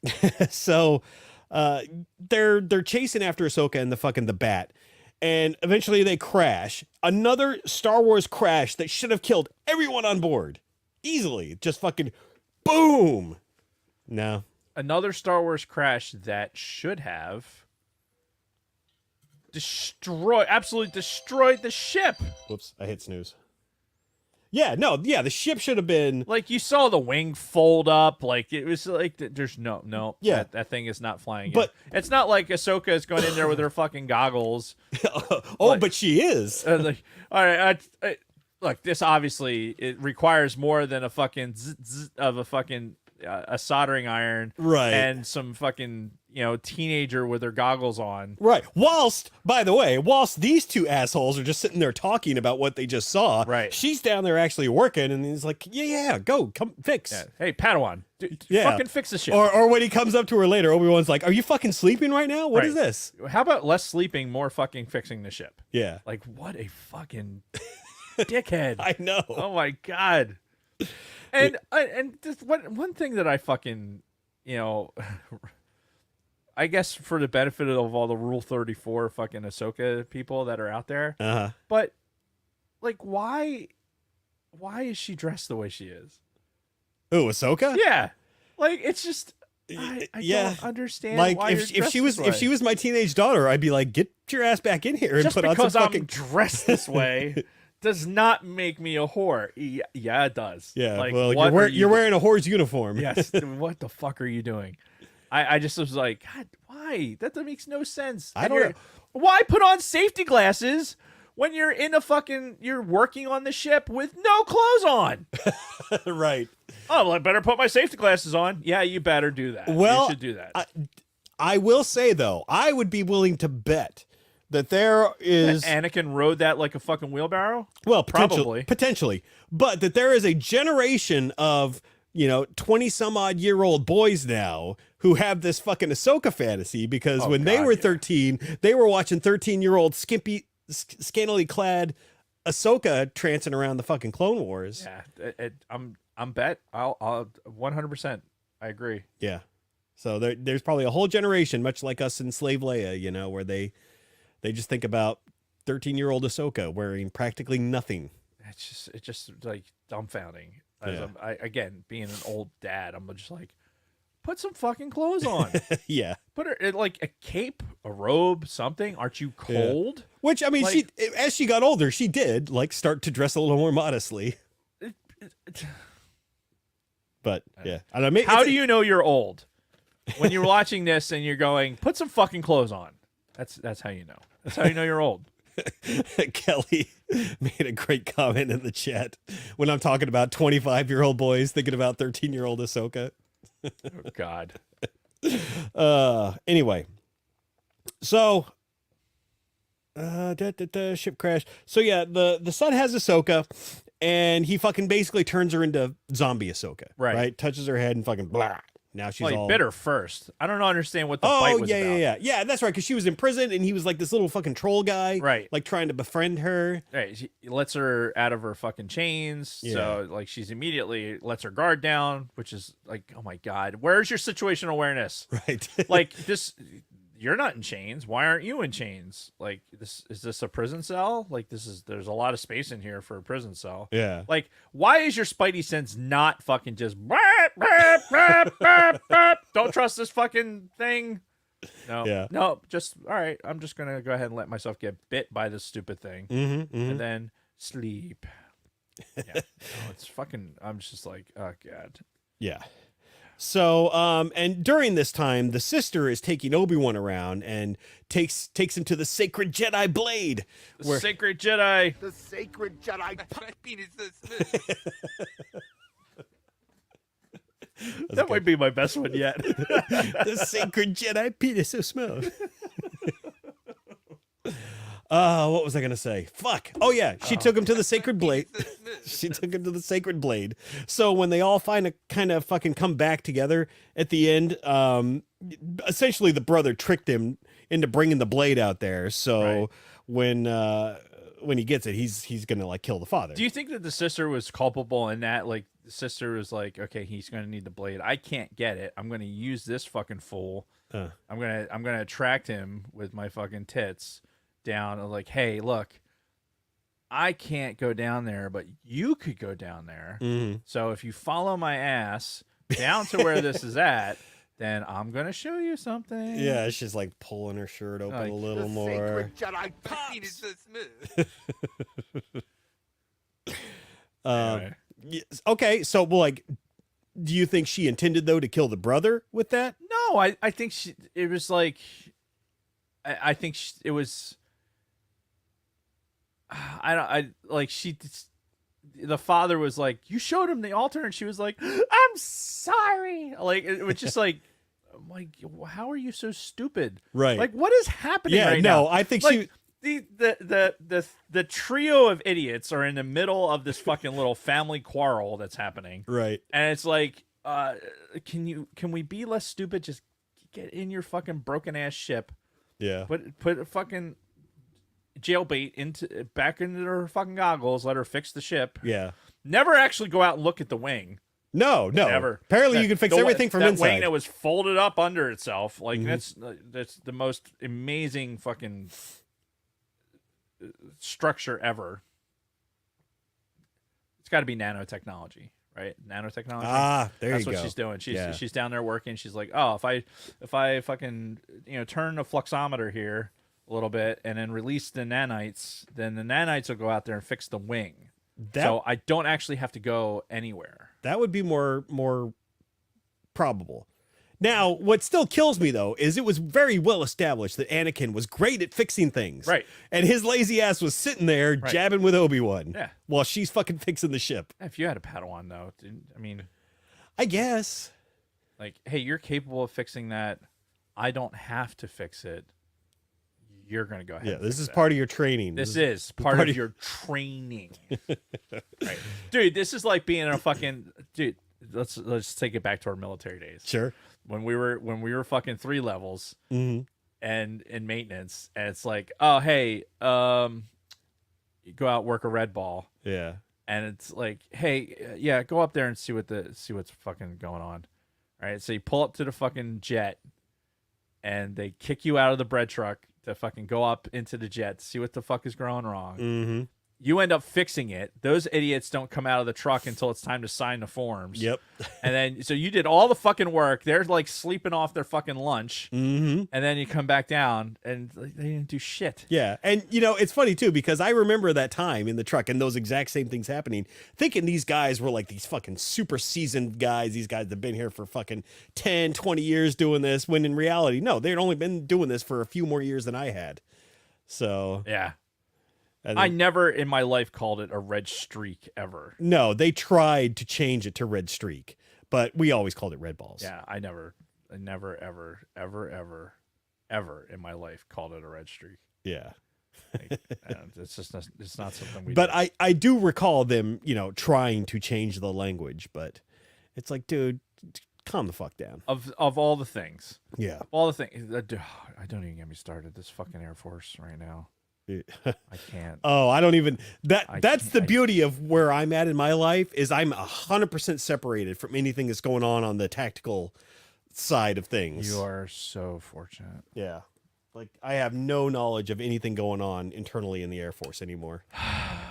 So they're chasing after Ahsoka and the bat. And eventually they crash. Another Star Wars crash that should have killed everyone on board. Easily. Just fucking boom. No. Another Star Wars crash that should have absolutely destroyed the ship. Whoops, I hit snooze. Yeah, the ship should have been... Like, you saw the wing fold up. Like, it was like, there's no. Yeah. That thing is not flying. But it's not like Ahsoka is going in there with her fucking goggles. But she is. All right, look, this obviously, it requires more than a fucking of a fucking a soldering iron, right? And some fucking teenager with their goggles on, right? Whilst these two assholes are just sitting there talking about what they just saw, right? She's down there actually working, and he's like, "Yeah, go, come fix." Yeah. Hey, Padawan, fucking fix the shit. Or when he comes up to her later, Obi-Wan's like, "Are you fucking sleeping right now? What is this? How about less sleeping, more fucking fixing the ship?" Yeah, like what a fucking dickhead. I know. Oh my god. And just one thing that I fucking, I guess for the benefit of all the Rule 34 fucking Ahsoka people that are out there, but like, why is she dressed the way she is? Oh, Ahsoka? Yeah, like it's just I don't understand. Like why if she was my teenage daughter, I'd be like, get your ass back in here and just put on some fucking. I'm dressed this way does not make me a whore. Yeah, it does. Yeah, like, well, you're wearing a whore's uniform. Yes. What the fuck are you doing? I just was like, God, why? That makes no sense. I don't know. Why put on safety glasses when you're you're working on the ship with no clothes on? Right. Oh, well, I better put my safety glasses on. Yeah, you better do that. Well, you should do that. I will say, though, I would be willing to bet that there is Anakin rode that like a fucking wheelbarrow? well, Probably. potentially, but that there is a generation of 20 some odd year old boys now who have this fucking Ahsoka fantasy because when they were 13, they were watching 13-year-old scantily clad Ahsoka trancing around the fucking Clone Wars. Yeah, I'm bet I'll 100%. I agree. Yeah. So there's probably a whole generation, much like us in Slave Leia, where they just think about 13-year-old Ahsoka wearing practically nothing. It's just like dumbfounding. Yeah. Again, being an old dad, I'm just like, put some fucking clothes on. Yeah. Put her like a cape, a robe, something. Aren't you cold? Yeah. Which, I mean, Like- as she got older, she did start to dress a little more modestly. But yeah, I don't know. How do you know you're old? When you're watching this and you're going, put some fucking clothes on. That's how you know. That's how you know you're old. Kelly made a great comment in the chat when I'm talking about 25-year-old boys thinking about 13-year-old Ahsoka. Oh God. Anyway, so ship crash. So yeah, the son has Ahsoka, and he fucking basically turns her into zombie Ahsoka. Right. Touches her head and fucking blah. Now she's Well, he all bit her first. I don't understand what the fight was about. Yeah, that's right. Because she was in prison, and he was like this little fucking troll guy, Right. Like trying to befriend her. Right. He lets her out of her fucking chains. Yeah. So like she's immediately lets her guard down, which is like, oh my God, where's your situational awareness? Right. Like this, you're not in chains. Why aren't you in chains? Like is this a prison cell? Like there's a lot of space in here for a prison cell. Yeah. Like, why is your spidey sense not fucking just don't trust this fucking thing? No. Yeah. No, just all right. I'm just gonna go ahead and let myself get bit by this stupid thing. And then sleep. Yeah. No, it's fucking I'm just like, oh God. Yeah. So, and during this time, the sister is taking Obi-Wan around and takes him to the sacred Jedi blade. The sacred Jedi. The sacred Jedi. My penis is smooth. That might be my best one yet. The sacred Jedi penis so smooth. What was I gonna say? Fuck. Oh yeah, she took him to the sacred blade. She took him to the sacred blade. So when they all kind of fucking come back together at the end, essentially the brother tricked him into bringing the blade out there. So when he gets it, he's gonna like kill the father. Do you think that the sister was culpable in that? Like, the sister was like, okay, he's going to need the blade. I can't get it. I'm going to use this fucking fool. I'm gonna attract him with my fucking tits down. Like, hey, look, I can't go down there, but you could go down there. So if you follow my ass down to where this is at, then I'm gonna show you something. Yeah, she's like pulling her shirt open Like, a little The more. sacred Jedi My pops. penis is smooth. Anyway. Yes, okay, so well, like, do you think she intended though to kill the brother with that? No, I think it was like, I think it was. The father was like, you showed him the altar, and she was like, I'm sorry. Like, it was just like, I'm like, how are you so stupid? Right. Like, what is happening Yeah, right no, now? I think like, the trio of idiots are in the middle of this fucking little family quarrel that's happening. Right. And it's like, can we be less stupid? Just get in your fucking broken ass ship. Yeah. Put a fucking jailbait back into her fucking goggles. Let her fix the ship. Yeah. Never actually go out and look at the wing. No. Never. Apparently, you can fix everything from that inside. wing that was folded up under itself. Like that's the most amazing fucking structure ever. It's got to be nanotechnology, right? Nanotechnology. Ah, there That's you go. what she's doing. Yeah. She's down there working. She's like, oh, if I fucking turn the fluxometer here a little bit and then release the nanites, then the nanites will go out there and fix the wing. So I don't actually have to go anywhere. That would be more probable. Now, what still kills me though is it was very well established that Anakin was great at fixing things. Right. And his lazy ass was sitting there jabbing with Obi-Wan. Yeah. While she's fucking fixing the ship. If you had a Padawan though, I mean, I guess. like, hey, you're capable of fixing that. I don't have to fix it. you're gonna go ahead. Yeah, and this fix is that. part of your training. This is part of your training, right. Dude? This is like being in a fucking dude. Let's take it back to our military days. Sure. When we were fucking 3 levels Mm-hmm. and in maintenance, and it's like, oh hey, you go out work a red ball, Yeah. and it's like, hey, yeah, go up there and see what's fucking going on, right? So you pull up to the fucking jet, and they kick you out of the bread truck to fucking go up into the jet to see what the fuck is going wrong. Mm-hmm. You end up fixing it. Those idiots don't come out of the truck until it's time to sign the forms. Yep. And then, so you did all the fucking work. They're like sleeping off their fucking lunch. Mm-hmm. And then you come back down and they didn't do shit. Yeah. And, it's funny, too, because I remember that time in the truck and those exact same things happening, thinking these guys were like these fucking super seasoned guys. These guys that have been here for fucking 10, 20 years doing this, when in reality, no, they'd only been doing this for a few more years than I had. So, Yeah. and I then- never in my life called it a red streak ever. no, they tried to change it to red streak, but we always called it red balls. Yeah, I never, ever in my life called it a red streak. Yeah. Like, it's just not, it's not something we. But do. I do recall them, trying to change the language, but it's like, dude, calm the fuck down. of all the things, Yeah. all the things. I don't even get me started. This fucking Air Force right now. I can't. Oh, I don't even that's the can't- beauty of where I'm at in my life is I'm 100% separated from anything that's going on the tactical side of things. You are so fortunate. Yeah. Like I have no knowledge of anything going on internally in the Air Force anymore.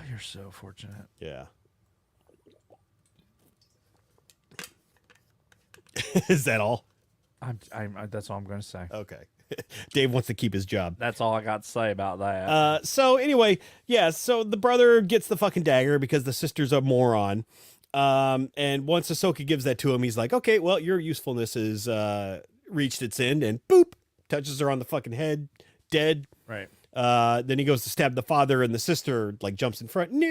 You're so fortunate. Yeah. Is that all? I'm that's all I'm going to say. Okay. Dave wants to keep his job. That's all I got to say about that. So anyway, yeah, so the brother gets the fucking dagger because the sister's a moron. And once Ahsoka gives that to him, he's like, okay, well, your usefulness has reached its end, and boop, touches her on the fucking head, dead. Right. Then he goes to stab the father, and the sister like jumps in front. No.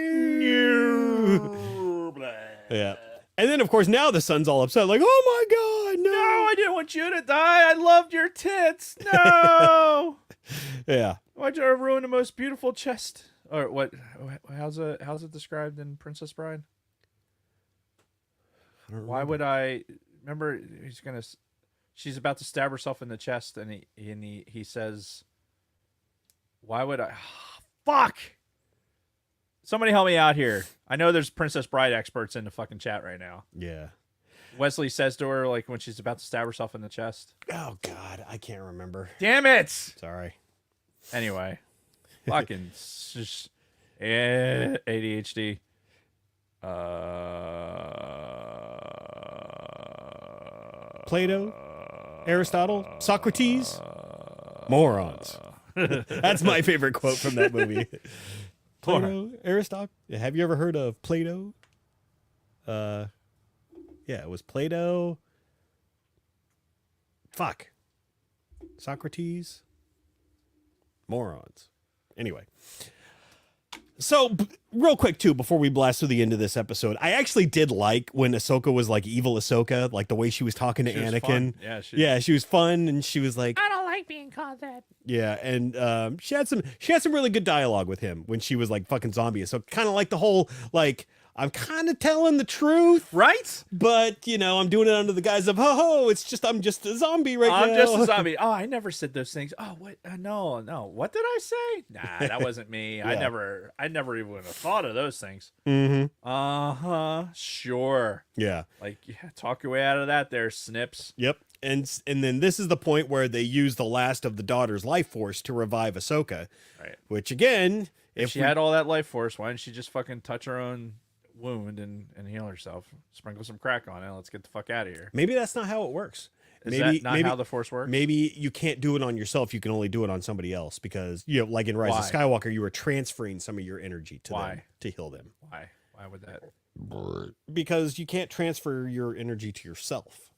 Yeah. And then of course now the son's all upset, like, oh my god, no. No, I didn't want you to die. I loved your tits. No. Yeah. Why'd you ruin the most beautiful chest? Or what? How's it described in Princess Bride? Why would I remember? She's about to stab herself in the chest, and he says, "Why would I?" Fuck! Somebody help me out here. I know there's Princess Bride experts in the fucking chat right now. Yeah. Wesley says to her, like, when she's about to stab herself in the chest. Oh god, I can't remember. Damn it! Sorry. Anyway, fucking ADHD. Plato, Aristotle, Socrates, morons. That's my favorite quote from that movie. Plato, Aristotle. Have you ever heard of Plato? Yeah, it was Plato. Fuck. Socrates. Morons. Anyway. So, real quick, too, before we blast through the end of this episode, I actually did like when Ahsoka was like evil Ahsoka, like the way she was talking to She was Anakin. fun. Yeah, She was fun, and she was like, I don't like being called that. yeah, and she had some really good dialogue with him when she was like fucking zombie. So kind of like the whole like I'm kind of telling the truth, right? but I'm doing it under the guise of I'm just a zombie right now. I'm just a zombie. Oh, I never said those things. Oh, what? No. What did I say? Nah, that wasn't me. I never even would have thought of those things. Mm-hmm. Sure. Yeah. Like, yeah, talk your way out of that there, Snips. Yep. And then this is the point where they use the last of the daughter's life force to revive Ahsoka. Right. Which again, If she had all that life force, why didn't she just fucking touch her own wound and heal herself? Sprinkle some crack on it. Let's get the fuck out of here. maybe that's not how it works. Is that not how the force works? Maybe you can't do it on yourself. You can only do it on somebody else because, like in Rise of Why? Skywalker, you were transferring some of your energy to them Why? to heal them. Why? Why would that? Because you can't transfer your energy to yourself.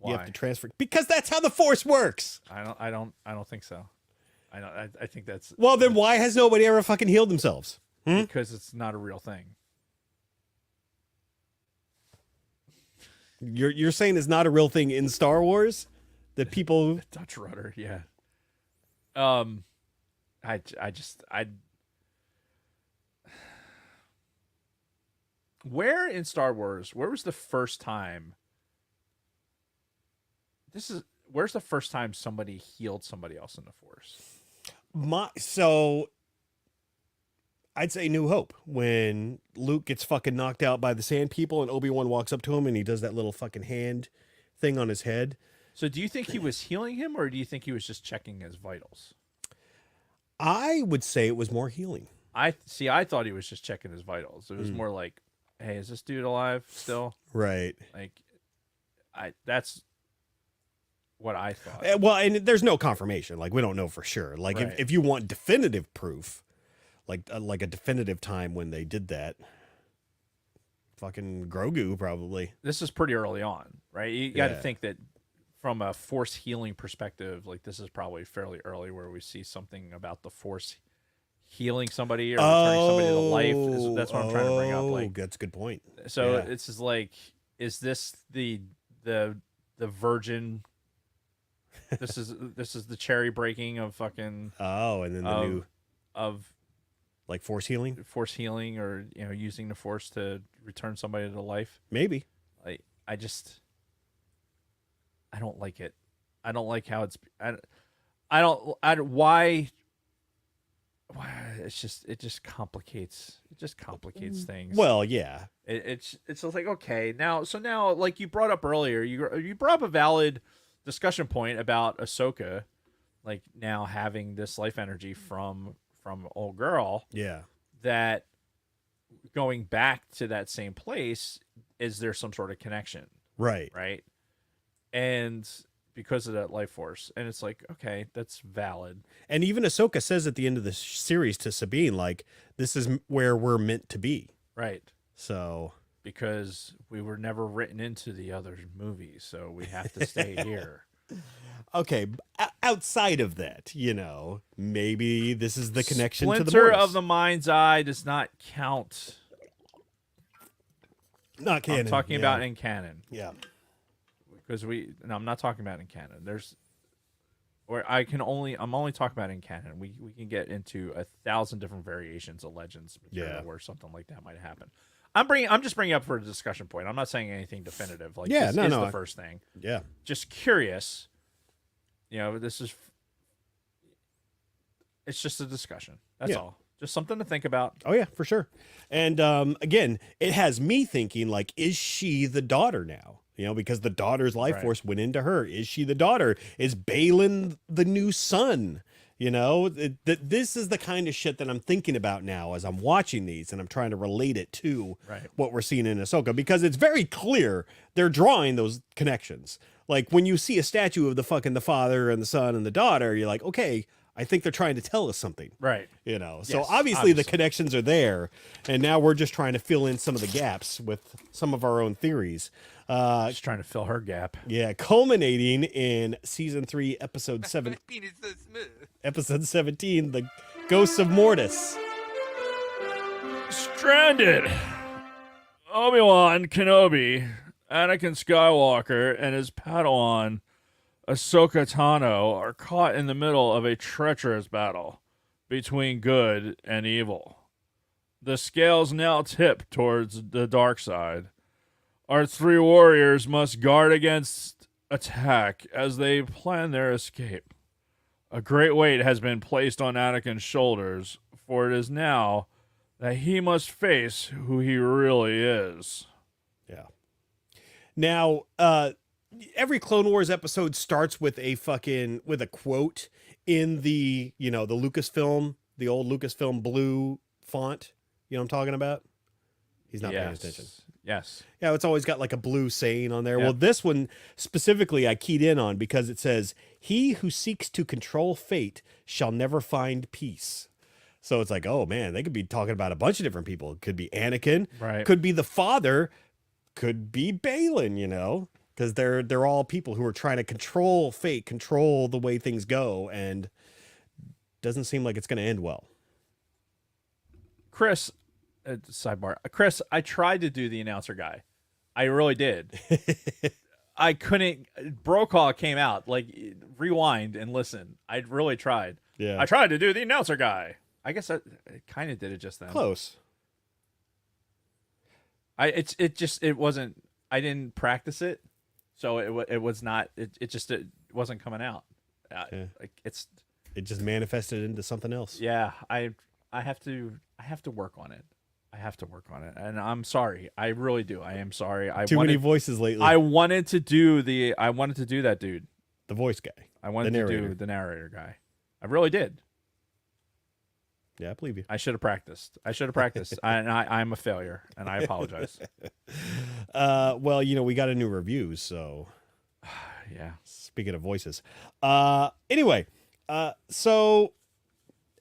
Why? You have to transfer because that's how the Force works. I don't think so. I think that's Well, then why has nobody ever fucking healed themselves? because it's not a real thing. You're saying it's not a real thing in Star Wars that people. Dutch rudder, yeah. I where in Star Wars, where was the first time where's the first time somebody healed somebody else in the Force? So I'd say New Hope, when Luke gets fucking knocked out by the Sand People and Obi-Wan walks up to him and he does that little fucking hand thing on his head. So do you think he was healing him, or do you think he was just checking his vitals? I would say it was more healing. I thought he was just checking his vitals. It was more like, hey, is this dude alive still? Right. Like, that's what I thought. Well, and there's no confirmation. Like, we don't know for sure. Like, Right. if you want definitive proof, like a definitive time when they did that, fucking Grogu probably. This is pretty early on, right? You got to Yeah. think that from a Force healing perspective, like this is probably fairly early where we see something about the Force healing somebody or returning somebody to life. That's what I'm trying to bring up. Like, that's a good point. so Yeah. it's just like, is this the virgin? This is the cherry breaking of fucking Oh, and then the new of like Force healing, Force healing, or using the Force to return somebody to life. maybe. Like, I don't like it. I don't like how it's. Why it just complicates. It just complicates things. Well, yeah. It's just like, okay, now like you brought up earlier, you brought up a valid discussion point about Ahsoka, like now having this life energy from old girl. Yeah. That going back to that same place, is there some sort of connection? Right. Right. And because of that life force, and it's like, okay, that's valid. And even Ahsoka says at the end of the series to Sabine, like, this is where we're meant to be. Right. So, Because we were never written into the other movies, so we have to stay here. okay, outside of that, maybe this is the connection to the Splinter Mortis. of the Mind's Eye does not count. Not canon. I'm talking yeah. about in canon. Yeah. Because I'm not talking about in canon. I'm only talking about in canon. We can get into 1,000 different variations of legends material Yeah. where something like that might happen. I'm just bringing up for a discussion point. I'm not saying anything definitive. Like, Yeah, this no, is no, the first thing. Yeah. Just curious. This is. It's just a discussion. That's Yeah. all. Just something to think about. Oh, yeah, for sure. And again, it has me thinking, like, is she the daughter now? Because the daughter's life Right. force went into her. Is she the daughter? Is Balin the new son? This is the kind of shit that I'm thinking about now as I'm watching these, and I'm trying to relate it to Right. what we're seeing in Ahsoka, because it's very clear they're drawing those connections. Like, when you see a statue of the father and the son and the daughter, you're like, okay, I think they're trying to tell us something. Right. So Yes, obviously the obviously. connections are there, and now we're just trying to fill in some of the gaps with some of our own theories. Just trying to fill her gap. Yeah, culminating in season 3, episode 7, My penis so smooth. episode 17, the Ghosts of Mortis. Stranded. Obi-Wan Kenobi, Anakin Skywalker, and his Padawan Ahsoka Tano are caught in the middle of a treacherous battle between good and evil. The scales now tip towards the dark side. Our three warriors must guard against attack as they plan their escape. A great weight has been placed on Anakin's shoulders, for it is now that he must face who he really is. Yeah. Now, every Clone Wars episode starts with a quote in the Lucasfilm, the old Lucasfilm blue font. You know what I'm talking about? He's not paying attention. Yes. Yeah, it's always got like a blue saying on there. Yep. Well, this one specifically I keyed in on because it says, "He who seeks to control fate shall never find peace." So it's like, oh man, they could be talking about a bunch of different people. It could be Anakin, Right. could be the father, could be Balin, because they're all people who are trying to control fate, control the way things go, and doesn't seem like it's going to end well. Chris, sidebar. Chris, I tried to do the announcer guy. I really did. I couldn't. Brokaw came out. Like, rewind and listen. I really tried. Yeah. I tried to do the announcer guy. I guess I kind of did it just then. Close. It wasn't. I didn't practice it, so it was not. It wasn't coming out. Yeah. Like It just manifested into something else. yeah. I have to work on it. I have to work on it, and I'm sorry. I really do. I am sorry. Too many voices lately. I wanted to do that dude. The voice guy. I wanted The to narrator. do the narrator guy. I really did. Yeah, I believe you. I should have practiced. I'm a failure, and I apologize. Well, we got a new review, so Yeah. speaking of voices. Anyway, so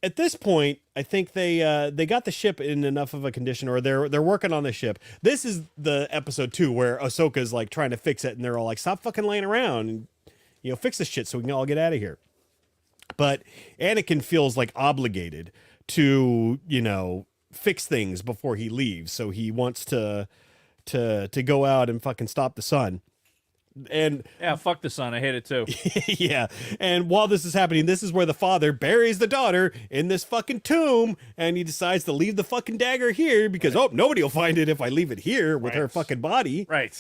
at this point, I think they got the ship in enough of a condition, or they're working on the ship. This is the episode 2 where Ahsoka's like trying to fix it, and they're all like, "Stop fucking laying around and fix this shit so we can all get out of here." But Anakin feels like obligated to fix things before he leaves, so he wants to go out and fucking stop the sun. And Yeah, fuck the sun. I hate it too. yeah, and while this is happening, this is where the father buries the daughter in this fucking tomb, and he decides to leave the fucking dagger here because nobody will find it if I leave it here with her Right. fucking body. Right.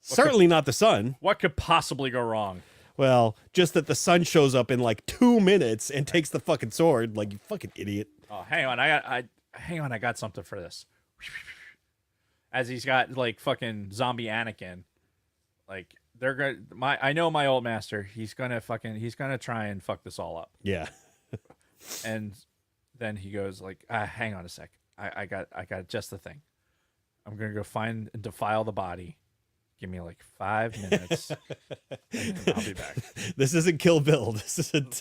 Certainly not the sun. What could possibly go wrong? Well, just that the sun shows up in like 2 minutes and takes the fucking sword, like, you fucking idiot. Oh, hang on. I got something for this. As he's got like fucking zombie Anakin, like they're gonna. I know my old master. He's gonna try and fuck this all up. Yeah. And then he goes like, hang on a sec. I got just the thing. I'm gonna go find and defile the body. Give me like 5 minutes, and I'll be back. This isn't Kill Bill. This isn't.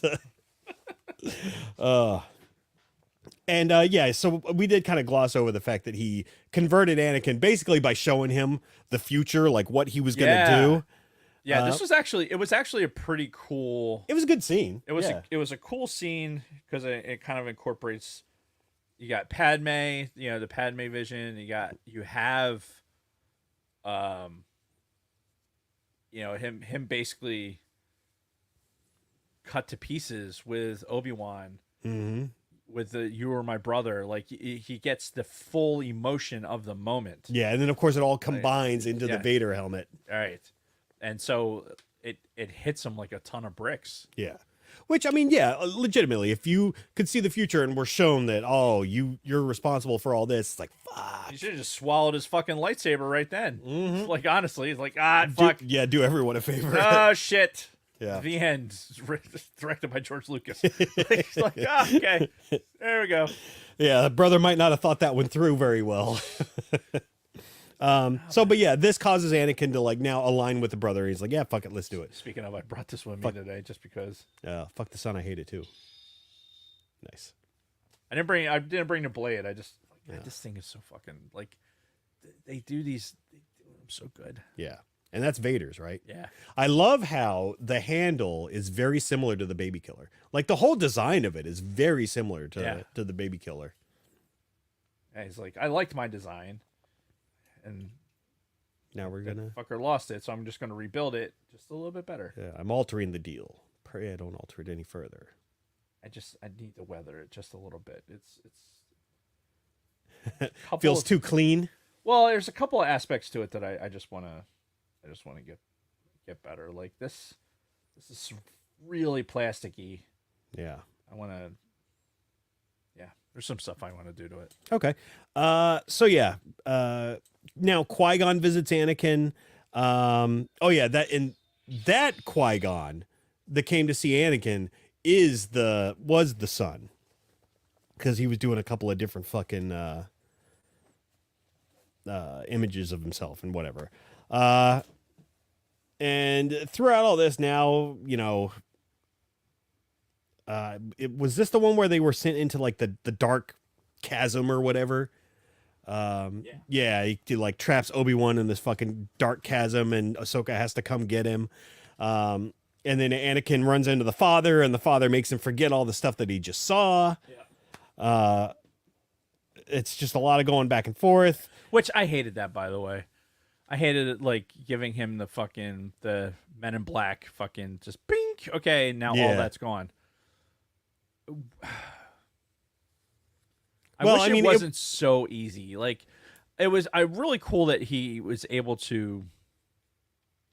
So we did kind of gloss over the fact that he converted Anakin basically by showing him the future, like what he was going to do. Yeah, this was actually a pretty cool. It was a good scene. It was Yeah. it was a cool scene because it kind of incorporates. You got Padme, the Padme vision. You have, him basically cut to pieces with Obi-Wan. Mm-hmm. With the "you were my brother," like he gets the full emotion of the moment. Yeah, and then of course it all combines into the Yeah. Vader helmet. All right, and so it hits him like a ton of bricks. Yeah. Which, I mean, yeah, legitimately, if you could see the future and were shown that, you're responsible for all this, it's like, fuck. He should have just swallowed his fucking lightsaber right then. Mm-hmm. Like, honestly, he's like, fuck. Do everyone a favor. Oh, shit. Yeah. The end. Directed by George Lucas. He's like, okay. There we go. Yeah, brother might not have thought that one through very well. But yeah, this causes Anakin to like now align with the brother. He's like, yeah, fuck it, let's do it. Speaking of, I brought this with me today just because. Fuck the sun, I hate it too. Nice. I didn't bring the blade. I just, this thing is so fucking, like, they do them so good. Yeah. And that's Vader's, right? Yeah. I love how the handle is very similar to the baby killer. Like the whole design of it is very similar to the baby killer. And he's like, I liked my design. And Now we're gonna. fucker lost it, so I'm just gonna rebuild it just a little bit better. Yeah, I'm altering the deal. Pray I don't alter it any further. I need to weather it just a little bit. It's Feels too clean. well. There's a couple of aspects to it that I just want to get better. Like this is really plasticky. Yeah. I want to. Yeah, there's some stuff I want to do to it. Okay. Now Qui-Gon visits Anakin. That Qui-Gon that came to see Anakin was the son. Because he was doing a couple of different fucking images of himself and whatever. And throughout all this now, was this the one where they were sent into like the dark chasm or whatever? He like traps Obi-Wan in this fucking dark chasm, and Ahsoka has to come get him. And then Anakin runs into the father, and the father makes him forget all the stuff that he just saw. Yeah. It's just a lot of going back and forth. Which I hated that, by the way. I hated it, like giving him the Men in Black fucking just pink. Okay, now all that's gone. I Well, wish I mean, it wasn't so easy. Like, it was really cool that he was able to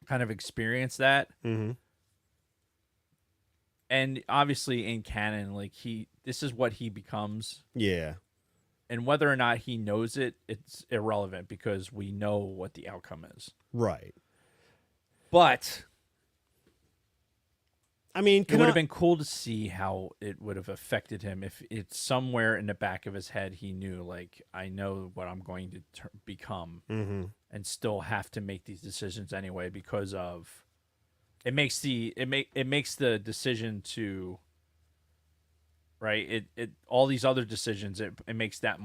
kind of experience that. Mm-hmm. And obviously in canon, like this is what he becomes. Yeah. And whether or not he knows it, it's irrelevant because we know what the outcome is. Right. But I mean, it would have been cool to see how it would have affected him if it's somewhere in the back of his head he knew, like, I know what I'm going to become, and still have to make these decisions anyway because of it makes the decision to it all these other decisions it makes them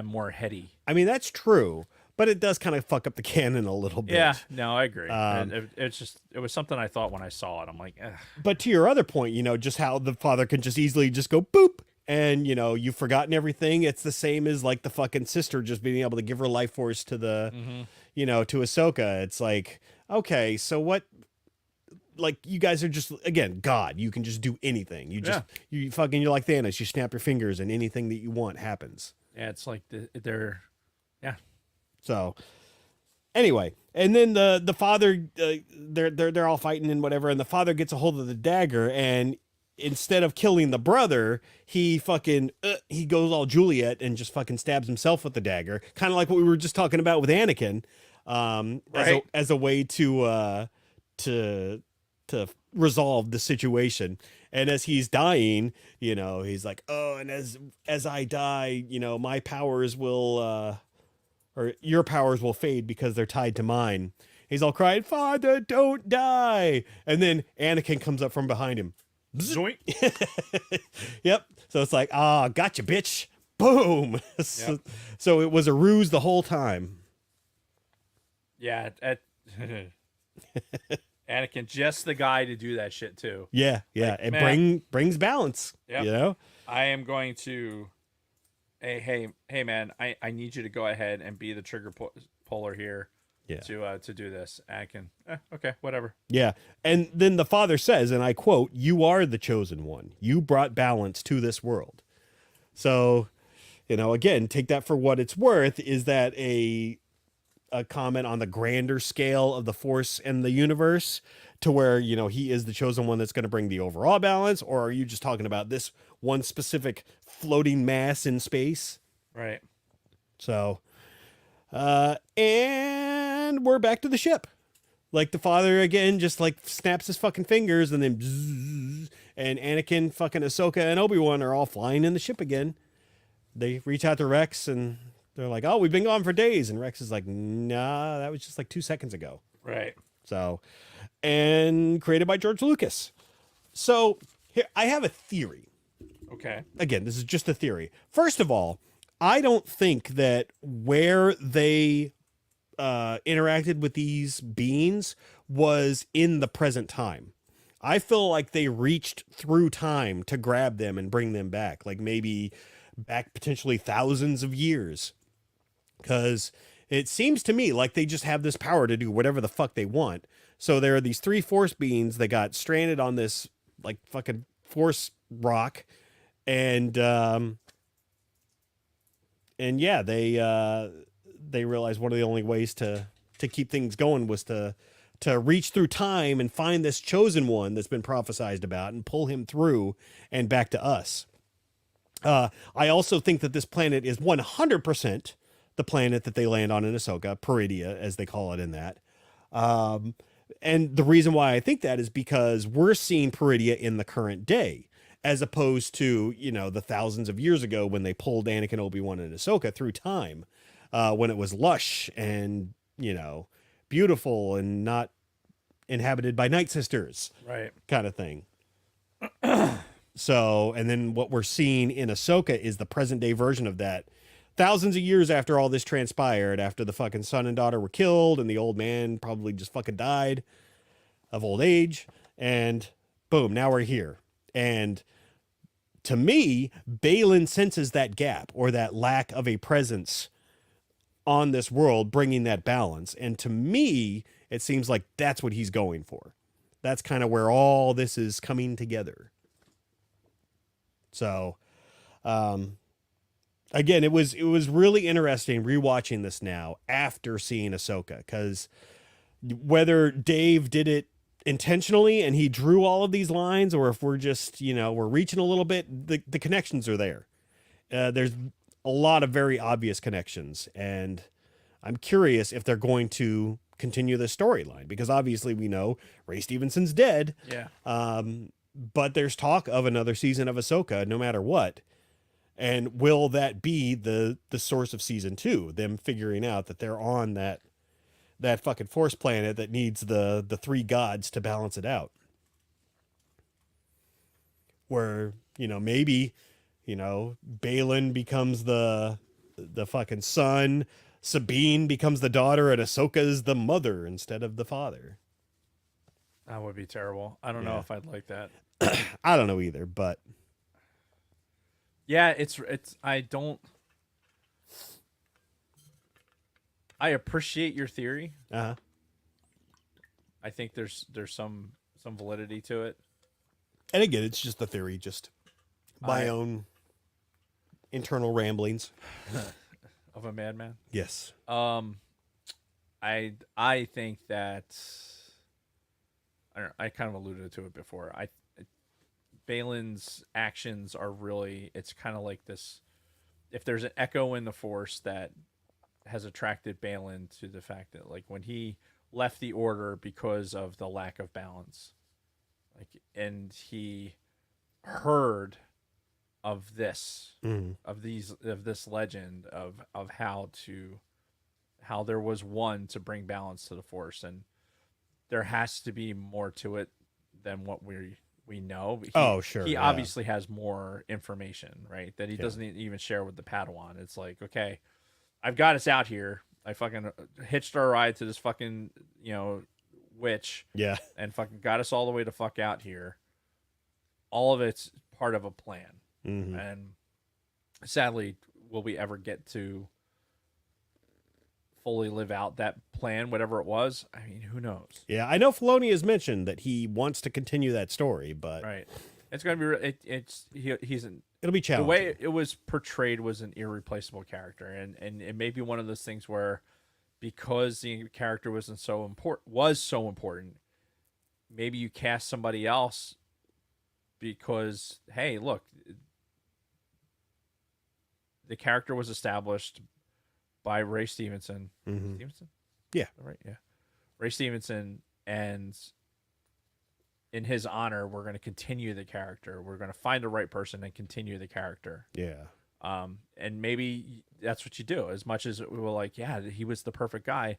more heady. I mean, that's true, but it does kind of fuck up the canon a little bit. Yeah, no, I agree. It was something I thought when I saw it. I'm like, ugh. But to your other point, just how the father can just easily just go boop, and you've forgotten everything. It's the same as like the fucking sister just being able to give her life force to the, to Ahsoka. It's like, okay, so what? Like, you guys are just, again, God. You can just do anything. You're like Thanos. You snap your fingers and anything that you want happens. Yeah, it's like So, anyway, and then the father, they're all fighting and whatever, and the father gets a hold of the dagger, and instead of killing the brother, he he goes all Juliet and just fucking stabs himself with the dagger, kind of like what we were just talking about with Anakin, right. as a way to resolve the situation. And as he's dying, he's like, oh, and as I die, my powers will, or your powers will fade because they're tied to mine. He's all crying, Father, don't die. And then Anakin comes up from behind him. Zoink. Yep. So it's like, gotcha, bitch. Boom. Yep. So it was a ruse the whole time. Yeah. Anakin, just the guy to do that shit too. Yeah. Yeah. Like, it brings balance. Yep. I am going to, hey, man, I need you to go ahead and be the trigger puller here. Yeah. To do this. Anakin, okay, whatever. Yeah. And then the father says, and I quote, "You are the chosen one. You brought balance to this world." So, again, take that for what it's worth. Is that a comment on the grander scale of the Force and the universe, to where, he is the chosen one that's going to bring the overall balance? Or are you just talking about this one specific floating mass in space? Right. So, and we're back to the ship. Like, the father again just like snaps his fucking fingers, and then bzzz, and Anakin, fucking Ahsoka, and Obi-Wan are all flying in the ship again. They reach out to Rex and they're like, "Oh, we've been gone for days." And Rex is like, "Nah, that was just like 2 seconds ago." Right. So, and created by George Lucas. So here, I have a theory. Okay. Again, this is just a theory. First of all, I don't think that where they interacted with these beings was in the present time. I feel like they reached through time to grab them and bring them back, like maybe back potentially thousands of years. Because it seems to me like they just have this power to do whatever the fuck they want. So there are these 3 Force beings that got stranded on this like fucking Force rock, and yeah, they realized one of the only ways to keep things going was to reach through time and find this chosen one that's been prophesized about and pull him through and back to us. I also think that this planet is 100% the planet that they land on in Ahsoka, Peridia, as they call it in that. And the reason why I think that is because we're seeing Peridia in the current day, as opposed to, the thousands of years ago when they pulled Anakin, Obi-Wan, and Ahsoka through time, when it was lush and, beautiful and not inhabited by Night Sisters. Right. Kind of thing. So, and then what we're seeing in Ahsoka is the present day version of that. Thousands of years after all this transpired, after the fucking son and daughter were killed and the old man probably just fucking died of old age, and boom, now we're here. And to me, Balin senses that gap or that lack of a presence on this world, bringing that balance. And to me, it seems like that's what he's going for. That's kind of where all this is coming together. So, again, it was really interesting rewatching this now after seeing Ahsoka, because whether Dave did it intentionally and he drew all of these lines, or if we're just, we're reaching a little bit, the connections are there. There's a lot of very obvious connections, and I'm curious if they're going to continue the storyline, because obviously we know Ray Stevenson's dead. Yeah. But there's talk of another season of Ahsoka no matter what. And will that be the source of season 2? Them figuring out that they're on that fucking force planet that needs the three gods to balance it out. Where, maybe, Balin becomes the fucking son, Sabine becomes the daughter, and Ahsoka's the mother instead of the father. That would be terrible. I don't know if I'd like that. I don't know either, but yeah, I appreciate your theory. uh-huh. I think there's some validity to it. And again, it's just the theory, just my own internal ramblings Of a madman. Yes. I think that I kind of alluded to it before. Balin's actions are really, it's kind of like this, if there's an echo in the Force that has attracted Balin to the fact that, like, when he left the Order because of the lack of balance, like, and he heard of this, of this legend of how there was one to bring balance to the Force, and there has to be more to it than what we know. He obviously has more information, right? That he doesn't even share with the Padawan. It's like, okay, I've got us out here. I fucking hitched our ride to this fucking, witch. Yeah. And fucking got us all the way to fuck out here. All of it's part of a plan. Mm-hmm. And sadly, will we ever get to fully live out that plan, whatever it was? I mean, who knows? Yeah, I know Filoni has mentioned that he wants to continue that story, but Right. It's going to be, it'll be challenging. The way it was portrayed was an irreplaceable character, and it may be one of those things where, because the character was so important, maybe you cast somebody else because, hey, look, the character was established by Ray Stevenson. Mm-hmm. Stevenson? Yeah. Right. Yeah. Ray Stevenson, and in his honor, we're going to continue the character. We're going to find the right person and continue the character. Yeah. And maybe that's what you do. As much as we were like, yeah, he was the perfect guy.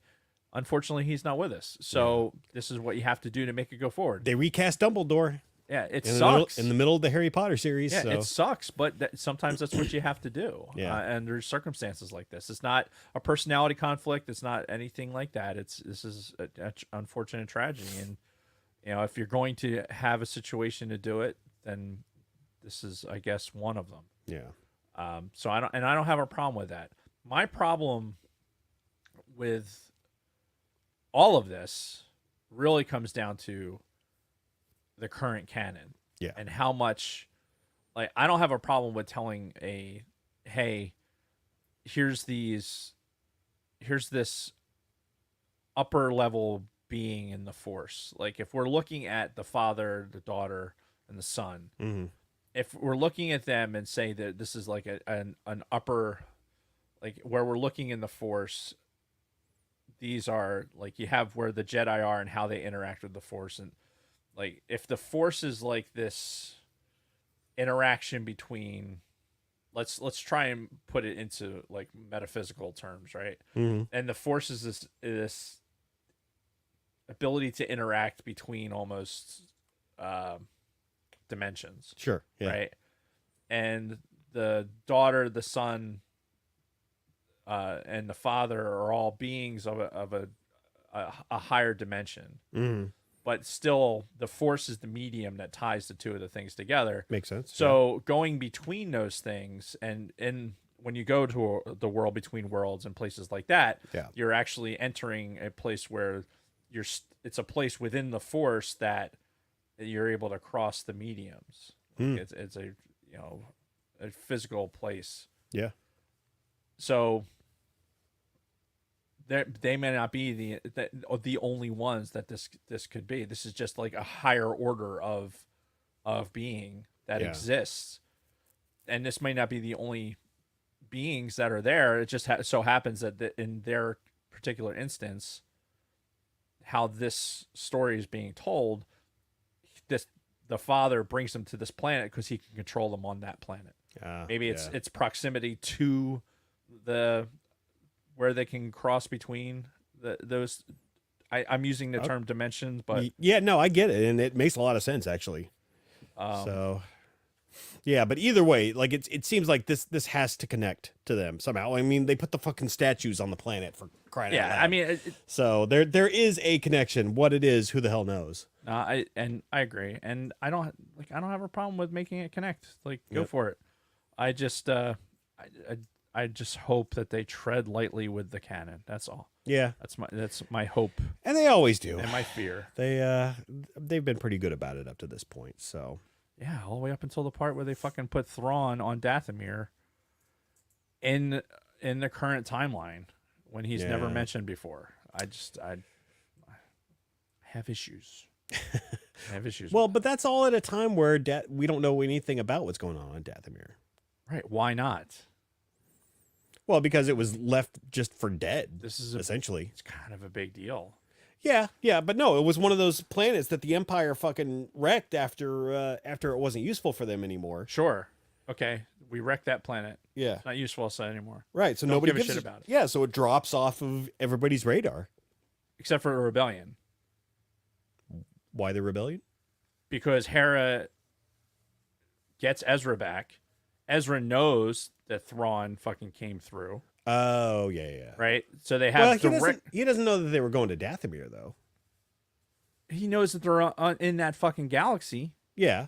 Unfortunately, he's not with us. So this is what you have to do to make it go forward. They recast Dumbledore. Yeah, it sucks. In the middle of the Harry Potter series. Yeah, so. it sucks, but sometimes that's what you have to do. Yeah. And there's circumstances like this. It's not a personality conflict. It's not anything like that. This is an unfortunate tragedy. And, if you're going to have a situation to do it, then this is, I guess, one of them. Yeah. So I don't have a problem with that. My problem with all of this really comes down to the current canon. Yeah. And how much, like, I don't have a problem with telling hey, here's this upper level being in the Force. Like, if we're looking at the father, the daughter, and the son, Mm-hmm. if we're looking at them and say that this is like an upper, like, where we're looking in the Force, these are, like, you have where the Jedi are and how they interact with the Force. And, like, if the Force is like this interaction between, let's try and put it into, like, metaphysical terms, right? Mm-hmm. And the Force is this ability to interact between almost dimensions. Sure. Yeah. Right. And the daughter, the son, and the father are all beings of a higher dimension. Mm-hmm. But still, the Force is the medium that ties the two of the things together. Makes sense. So going between those things, and when you go to the world between worlds and places like that, you're actually entering a place where it's a place within the Force that you're able to cross the mediums. It's a, a physical place. Yeah. So they may not be the only ones that this could be. This is just like a higher order of being that exists, and this may not be the only beings that are there. It just so happens that in their particular instance, how this story is being told, the father brings them to this planet because he can control them on that planet. Maybe it's proximity to where they can cross between those. I'm using the term dimensions, but yeah, no, I get it, and it makes a lot of sense actually. So, yeah, but either way, like it seems like this has to connect to them somehow. I mean, they put the fucking statues on the planet for crying out loud. I mean, so there is a connection. What it is, who the hell knows? I agree, and I don't have a problem with making it connect. Like, go for it. I just I just hope that they tread lightly with the canon. That's all. Yeah, that's my hope, and they always do, and my fear. They've been pretty good about it up to this point. So yeah, all the way up until the part where they fucking put Thrawn on Dathomir in the current timeline when he's never mentioned before. I have issues. I have issues. Well, but that's all at a time where we don't know anything about what's going on Dathomir. Right? Why not? Well, because it was left just for dead. This is essentially. It's kind of a big deal. Yeah, but no, it was one of those planets that the Empire fucking wrecked after it wasn't useful for them anymore. Sure. Okay, we wrecked that planet. Yeah, it's not useful anymore. Right. So Don't nobody give a gives shit about it. Yeah, so it drops off of everybody's radar. Except for a rebellion. Why the rebellion? Because Hera gets Ezra back. Ezra knows that Thrawn fucking came through. Oh, yeah. Right? So they have he doesn't know that they were going to Dathomir, though. He knows that they're in that fucking galaxy. Yeah.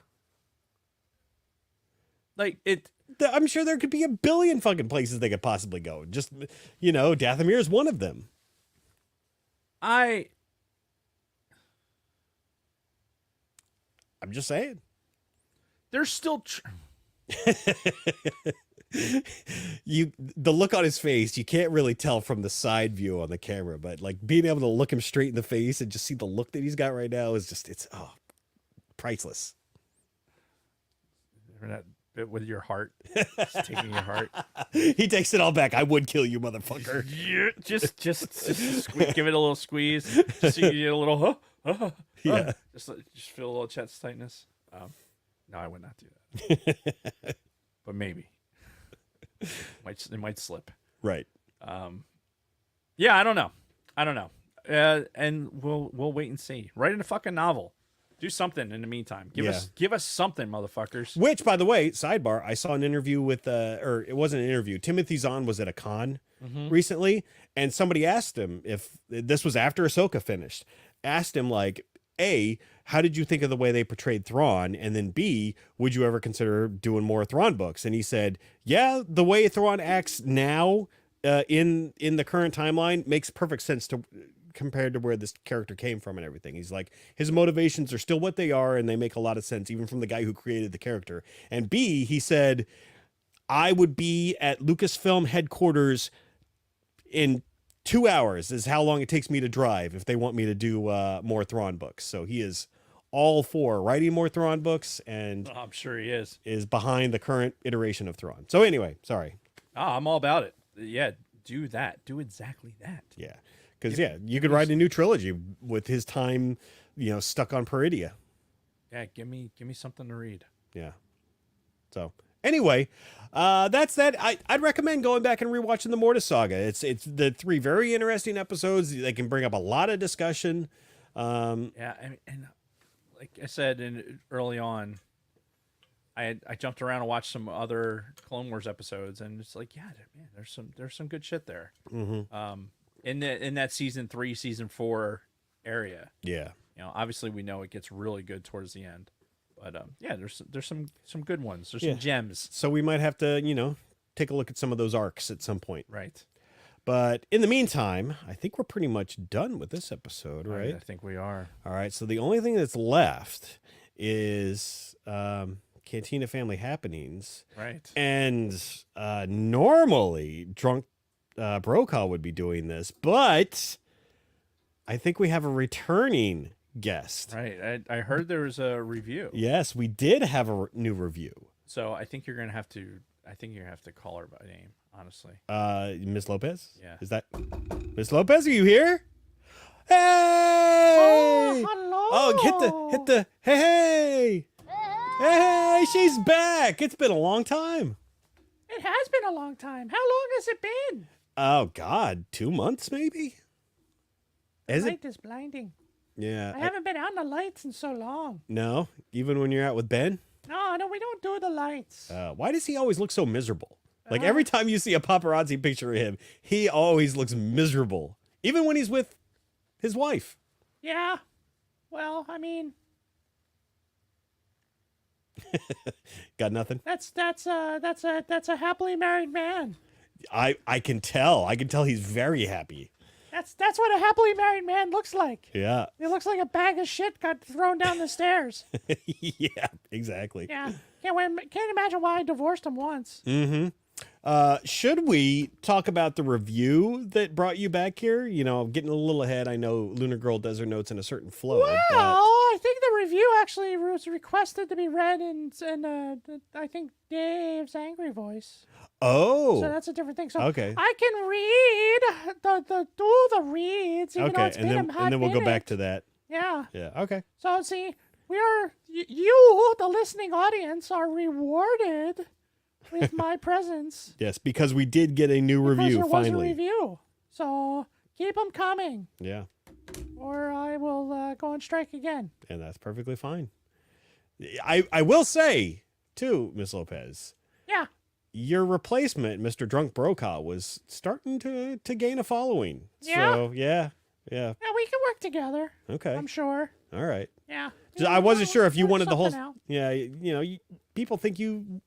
Like, I'm sure there could be a billion fucking places they could possibly go. Just, Dathomir is one of them. I'm just saying. There's still... The look on his face, you can't really tell from the side view on the camera, but like being able to look him straight in the face and just see the look that he's got right now is just, it's priceless. That bit with your heart, just taking your heart. He takes it all back. I would kill you, motherfucker. Yeah, just give it a little squeeze, just so you get a little yeah, just feel a little chest tightness. No, I would not do that, but maybe. It might slip. Right. Yeah, I don't know. And we'll wait and see. Write in a fucking novel. Do something in the meantime. Give us something, motherfuckers. Which, by the way, sidebar, I saw an interview with or it wasn't an interview. Timothy Zahn was at a con recently, and somebody asked him if this was after Ahsoka finished. Asked him like, A, how did you think of the way they portrayed Thrawn? And then B, would you ever consider doing more Thrawn books? And he said, yeah, the way Thrawn acts now in the current timeline makes perfect sense compared to where this character came from and everything. He's like, his motivations are still what they are, and they make a lot of sense, even from the guy who created the character. And B, he said, I would be at Lucasfilm headquarters in 2 hours is how long it takes me to drive if they want me to do more Thrawn books. So he is all for writing more Thrawn books, and I'm sure he is behind the current iteration of Thrawn. So anyway, sorry. I'm all about it. Yeah, do that. Do exactly that. Yeah, because you could write a new trilogy with his time, stuck on Peridia. Yeah, give me something to read. Yeah. So anyway, that's that. I'd recommend going back and rewatching the Mortis Saga. It's the 3 very interesting episodes. They can bring up a lot of discussion. Yeah, and like I said early on, I jumped around and watched some other Clone Wars episodes, and it's like, man, there's some good shit there. Mm-hmm. In that season 3, season 4 area. Yeah. Obviously we know it gets really good towards the end. But there's some good ones. There's some gems. So we might have to, take a look at some of those arcs at some point. Right. But in the meantime, I think we're pretty much done with this episode, right? I think we are. All right. So the only thing that's left is, can Cantina Family Happenings. Right. And normally, Drunk Brokaw would be doing this, but I think we have a returning guest. Right. I heard there was a review. Yes, we did have a new review. So I think you're gonna have to. I think you have to call her by name. Honestly. Miss Lopez? Yeah. Is that Miss Lopez? Are you here? Hey! hello. Oh, hit the hey! Hey, she's back. It's been a long time. It has been a long time. How long has it been? Oh God, 2 months maybe? Is it? Light is blinding. Yeah. I haven't been out in the lights in so long. No, even when you're out with Ben? No, we don't do the lights. Why does he always look so miserable? Like every time you see a paparazzi picture of him, he always looks miserable. Even when he's with his wife. Yeah. Well, I mean, Got nothing? that's a happily married man. I can tell. I can tell he's very happy. That's what a happily married man looks like. Yeah. It looks like a bag of shit got thrown down the stairs. Yeah, exactly. Yeah. Can't imagine why I divorced him once. Should we talk about the review that brought you back here? You know, I'm getting a little ahead. I know Lunar Girl does her notes in a certain flow. Well, but I think the review actually was requested to be read in I think Dave's angry voice. oh, So that's a different thing. So Okay. I can read the reads, even though okay, it's been a hot and then we'll go back minute. to that. Yeah. Yeah, okay. So see, you, the listening audience, are rewarded with my presence. Yes, because we did get a new Because review there was finally. a review. So keep them coming, Yeah, or I will go on strike again. and that's perfectly fine. I will say too, Miss Lopez, Yeah. your replacement, Mr. Drunk Brokaw, was starting to gain a following. Yeah? So yeah. Yeah, we can work together. Okay. I'm sure. All right. Yeah. Just- I wasn't sure if you Work wanted the whole. something out. Yeah, people think you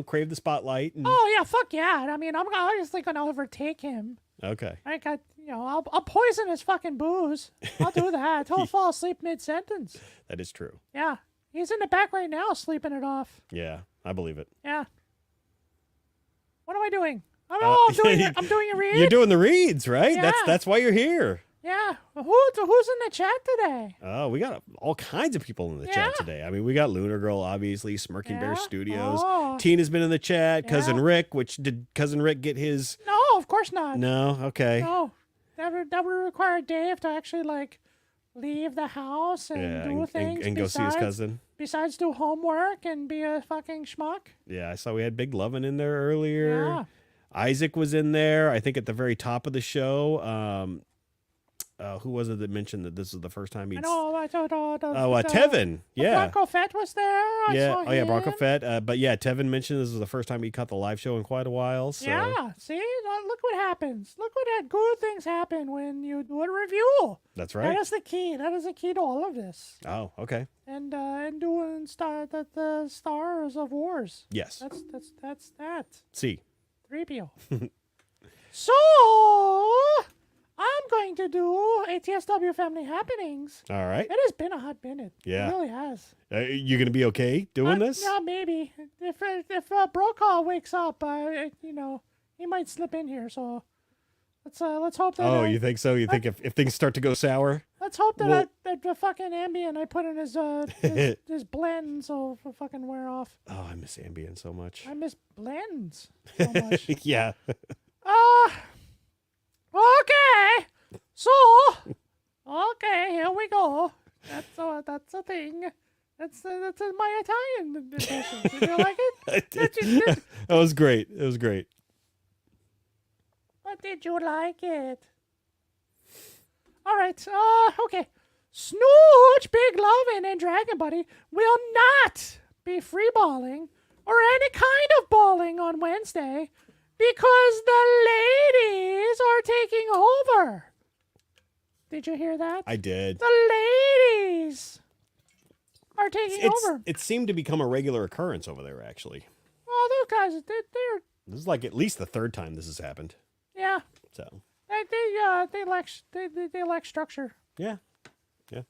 crave the spotlight. And, Oh yeah, fuck yeah. I mean, I'm obviously gonna overtake him. Okay. I got, I'll poison his fucking booze. I'll do that. He'll fall asleep mid-sentence. That is true. Yeah. He's in the back right now sleeping it off. Yeah, I believe it. Yeah. What am I doing? I'm doing a read? You're doing the reads, right? Yeah. That's why you're here. Yeah. Who's in the chat today? Oh, we got all kinds of people in the Yeah. chat today. I mean, we got Lunar Girl, obviously, Smirking Bear Yeah. Studios. Oh. Tina's been in the chat. Cousin Yeah. Rick, which did Cousin Rick get his? No, of course not. No, okay. No. That would require Dave to actually leave the house and Yeah, do things and go see his cousin. Besides do homework and be a fucking schmuck. Yeah, I saw we had Big Lovin' in there earlier. Yeah. Isaac was in there. I think at the very top of the show. Who was it that mentioned that this is the first time he's? I know. Tevin. Yeah. Bronco Fett was there. I Yeah. saw Oh, yeah. Bronco him. Fett. But yeah, Tevin mentioned this is the first time he caught the live show in quite a while. So. Yeah. See, look what happens. Look what good things happen when you do a review. That's That right. is the key. That is the key to all of this. Oh, okay. And doing the Stars of Wars. Yes. That's that. See. 3PO. So I'm going to do ATSW Family Happenings. All right. It has been a hot minute. Yeah. It really has. You gonna be okay doing this? Yeah, maybe. If Brokaw wakes up, he might slip in here. So let's hope that. Oh, you think so? You think if things start to go sour? Let's hope that Well- that the fucking Ambien I put in his his blends will fucking wear off. Oh, I miss Ambien so much. I miss blends so much. Yeah. Okay. So, okay, here we go. That's a thing. That's my Italian impression. Did you like it? That was great. It was great. But did you like it? All right. Okay. Snooch, Big Lovin', and Dragon Buddy will not be free balling or any kind of balling on Wednesday because the ladies are taking over. Did you hear that? I did. The ladies are taking over. It seemed to become a regular occurrence over there, actually. Oh, those guys, they're This is like at least the third time this has happened. yeah. So, They lack structure. yeah. Yeah.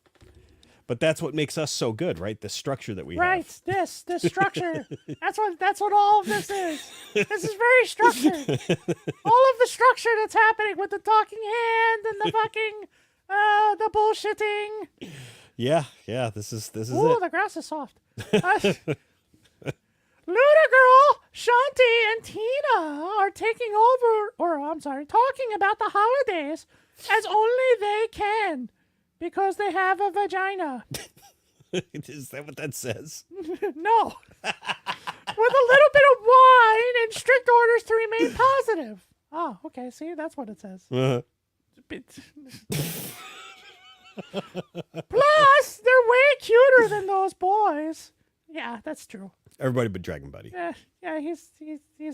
But that's what makes us so good, right? The structure that we Right, have. this structure. That's what all of this is. This is very structured. All of the structure that's happening with the talking hand and the fucking the bullshitting. Yeah. This is Ooh, it. the grass is soft. Luna Girl, Shanti, and Tina are taking over, talking about the holidays as only they can because they have a vagina. Is that what that says? No. With a little bit of wine and strict orders to remain positive. Oh, okay. See, that's what it says. Plus, they're way cuter than those boys. Yeah, that's true. Everybody but Dragon Buddy. Yeah, he's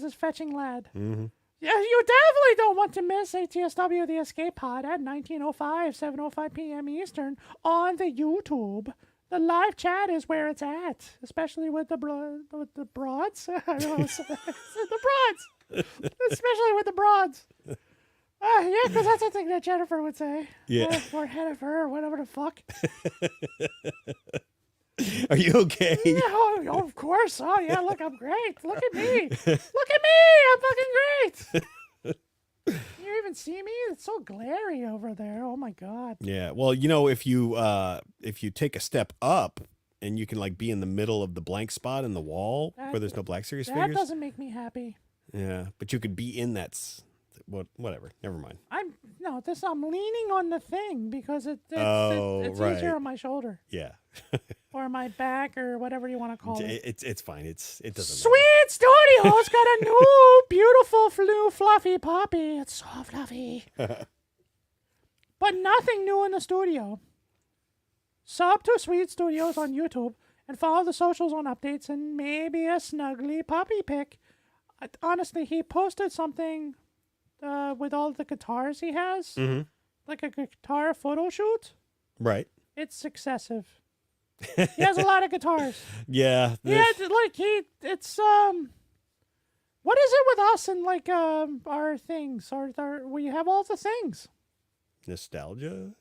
a fetching lad. Mm-hmm. Yeah, you definitely don't want to miss ATSW The Escape Pod at 19:05, 7:05 p.m. Eastern on the YouTube. The live chat is where it's at, especially with the broads. I don't know, the broads. Especially with the broads. Yeah, because that's the thing that Jennifer would say. Yeah. Or head of her, or whatever the fuck. Are you okay? Yeah, oh, of course. Oh, yeah, look, I'm great. Look at me. Look at me. I'm fucking great. You even see me? It's so glary over there. Oh, my God. Yeah. Well, if you take a step up and you can like be in the middle of the blank spot in the wall where there's no Black Series That figures. doesn't make me happy. Yeah, but you could be in that. Whatever. Never mind. I'm leaning on the thing because it's right. easier on my shoulder Yeah. or my back or whatever you want to call it. It's fine. It doesn't matter. Sweet Studio's got a new beautiful fluffy puppy. It's so fluffy. But nothing new in the studio. Sub to Sweet Studios on YouTube and follow the socials on updates and maybe a snuggly puppy pic. Honestly, he posted something with all the guitars he has, like a guitar photo shoot. Right. It's excessive. He has a lot of guitars. Yeah. Yeah, it's what is it with us and like our things? We have all the things. Nostalgia.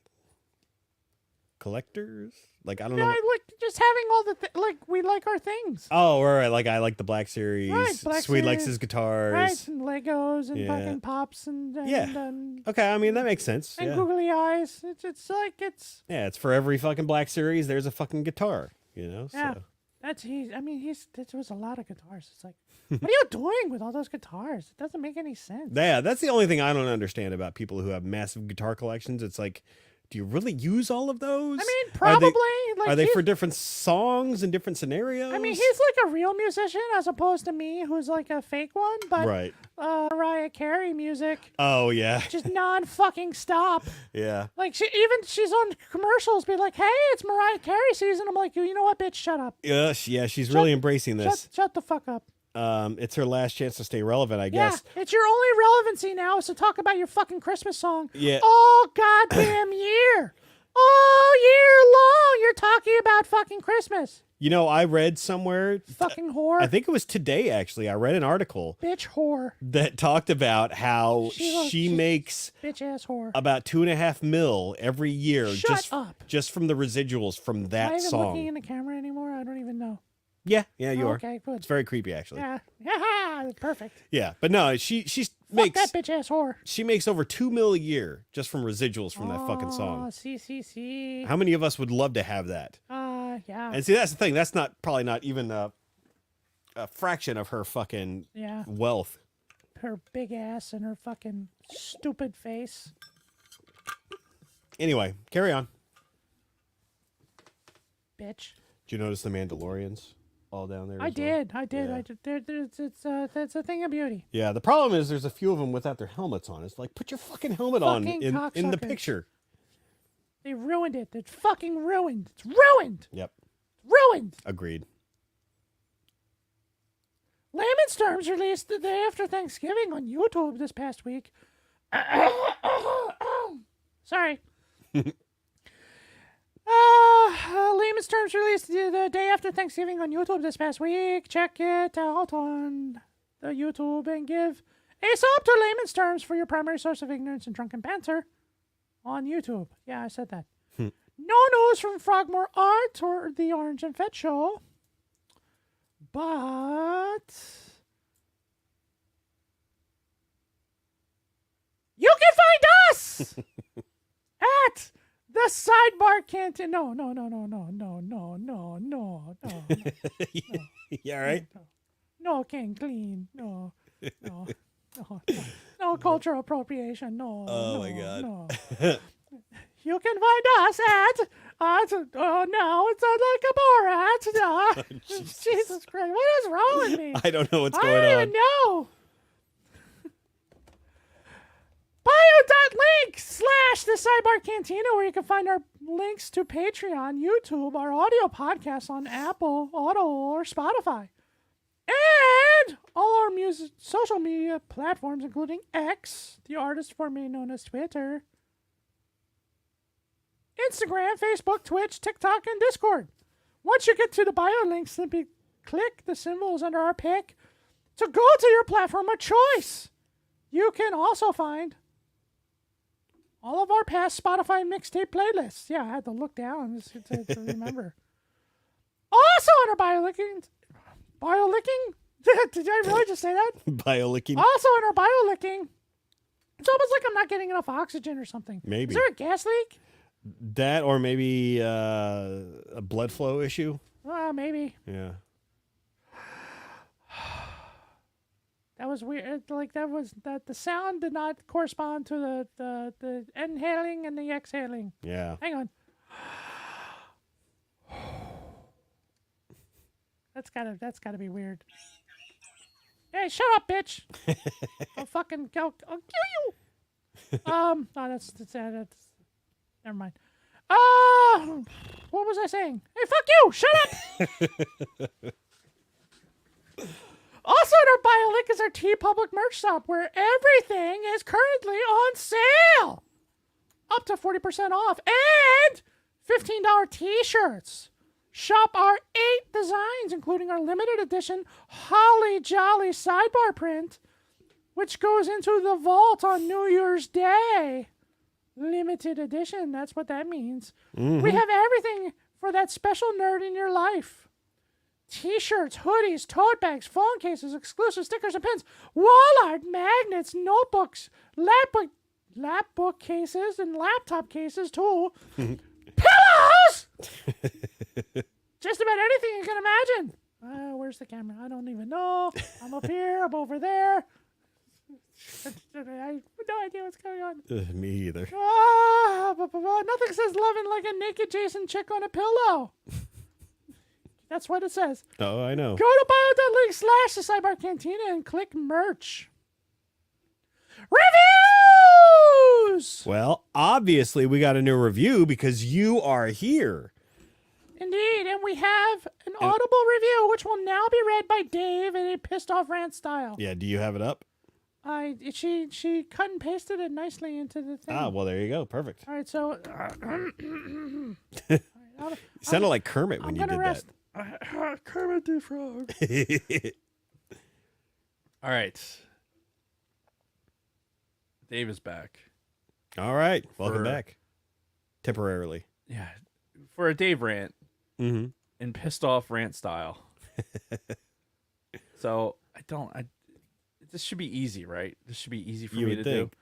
Collectors. Like I don't Yeah, know. like just having all the we like our things. Oh, right. Like I like the Black Series. Right, Black Sweet likes Series. his guitars. Right, and Legos and Yeah. fucking pops and Yeah. Okay, I mean that makes sense. and Yeah. googly eyes. It's Yeah, it's for every fucking Black Series. There's a fucking guitar. yeah. So. There was a lot of guitars. It's like, what are you doing with all those guitars? It doesn't make any sense. Yeah, that's the only thing I don't understand about people who have massive guitar collections. It's like, do you really use all of those? I mean, probably. Are they for different songs and different scenarios? I mean, he's like a real musician as opposed to me, who's like a fake one. But right. Mariah Carey music, Oh yeah, just non-fucking stop. yeah. Like she's on commercials, be like, "Hey, it's Mariah Carey season." I'm like, you know what, bitch, shut up. Yeah, she's really embracing this. Shut the fuck up. It's her last chance to stay relevant, I guess. Yeah, it's your only relevancy now is to talk about your fucking Christmas song. Yeah. All goddamn year. All year long, you're talking about fucking Christmas. I read somewhere. Fucking whore. I think it was today, actually. I read an article Bitch whore. that talked about how She she makes Bitch ass whore. about $2.5 million every year Shut up. just from the residuals from Am I that even song. looking in the camera anymore? I don't even know. Yeah, you are. Okay, good. It's very creepy, actually. Yeah. Yeah, perfect. Yeah, but no, she Fuck makes that bitch ass whore. she makes over $2 million a year just from residuals from that fucking Oh, song. see. How many of us would love to have that? Yeah. And see, that's the thing. That's probably not even a fraction of her fucking Yeah. wealth. Her big ass and her fucking stupid face. Anyway, carry on. Bitch. Did you notice the Mandalorians all down there? I as well? did. Yeah. It's a thing of beauty. Yeah, the problem is there's a few of them without their helmets on. It's like, put your fucking helmet on Fucking in the cocksuckers. picture. They ruined it. It's fucking ruined. It's ruined. Yep, Ruined. agreed. Layman's Terms released the day after Thanksgiving on YouTube this past week. Sorry. Layman's Terms released the day after Thanksgiving on YouTube this past week. Check it out on the YouTube and give a sub to Layman's Terms for your primary source of ignorance and drunken banter on YouTube. Yeah, I said that. No news from Frogmore Art or the Orange and Fett Show. But you can find us at the Sidebar Cantina. No. Yeah, right? No, King Clean. No. No cultural appropriation. No. Oh, no, my God. No. You can find us at oh no, it's like a Borat. Jesus Christ, what is wrong with me? I don't know what's I going don't on. even know. Bio.link/the Sidebar Cantina, where you can find our links to Patreon, YouTube, our audio podcasts on Apple, Auto, or Spotify. And all our social media platforms, including X, the artist formerly known as Twitter, Instagram, Facebook, Twitch, TikTok, and Discord. Once you get to the bio link, simply click the symbols under our pic to go to your platform of choice. You can also find all of our past Spotify mixtape playlists. Yeah, I had to look down to remember. Also on our bio-licking? Did I really just say that? Biolicking. Also in our bio-licking, it's almost like I'm not getting enough oxygen or something. Maybe. Is there a gas leak? That or maybe a blood flow issue. Maybe. Yeah. That was weird. Like that the sound did not correspond to the inhaling and the exhaling. Yeah. Hang on. That's gotta be weird. Hey, shut up, bitch! I'll fucking I'll kill you. No, that's never mind. What was I saying? Hey, fuck you! Shut up. Also, in our bio link is our TeePublic merch shop, where everything is currently on sale, up to 40% off, and $15 T-shirts. Shop our 8 designs, including our limited edition Holly Jolly sidebar print, which goes into the vault on New Year's Day. Limited edition, that's what that means. Mm-hmm. We have everything for that special nerd in your life. T-shirts, hoodies, tote bags, phone cases, exclusive stickers and pins, wall art, magnets, notebooks, lap book cases, and laptop cases too. Pillows! Just about anything you can imagine. Where's the camera? I don't even know. I'm up here. I'm over there. I have no idea what's going on. Me either. Nothing says loving like a naked Jason chick on a pillow. That's what it says. Oh, I know. Go to bio.link/the Sidebar Cantina and click merch. Reviews! Well, obviously we got a new review because you are here. Indeed, and we have an audible review, which will now be read by Dave in a pissed off rant style. Yeah, do you have it up? She cut and pasted it nicely into the thing. Ah, well, there you go. Perfect. All right, so Sounded like Kermit when you did rest. Kermit the Frog. that. All right. Dave is back. All right. Welcome For- back. Temporarily. Yeah. For a Dave rant Mm-hmm. in pissed off rant style. So this should be easy, right? This should be easy for You me would to think.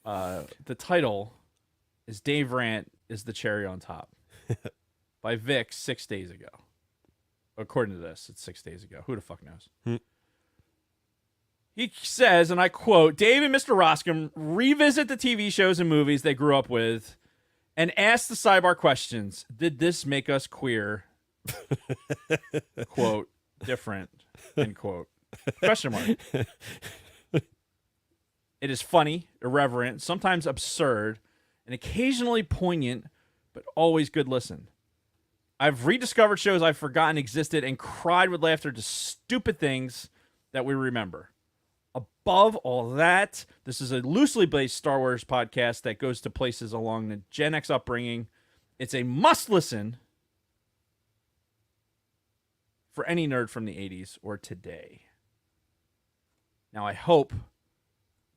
do. The title is Dave Rant is the Cherry on Top by Vic 6 days ago. According to this, it's 6 days ago. Who the fuck knows? He says, and I quote, Dave and Mr. Roscom revisit the TV shows and movies they grew up with and ask the sidebar questions. Did this make us queer? Quote, different, end quote. Question mark. It is funny, irreverent, sometimes absurd, and occasionally poignant, but always good listen. I've rediscovered shows I've forgotten existed and cried with laughter to stupid things that we remember. Above all that, this is a loosely based Star Wars podcast that goes to places along the Gen X upbringing. It's a must listen for any nerd from the 80s or today. Now, I hope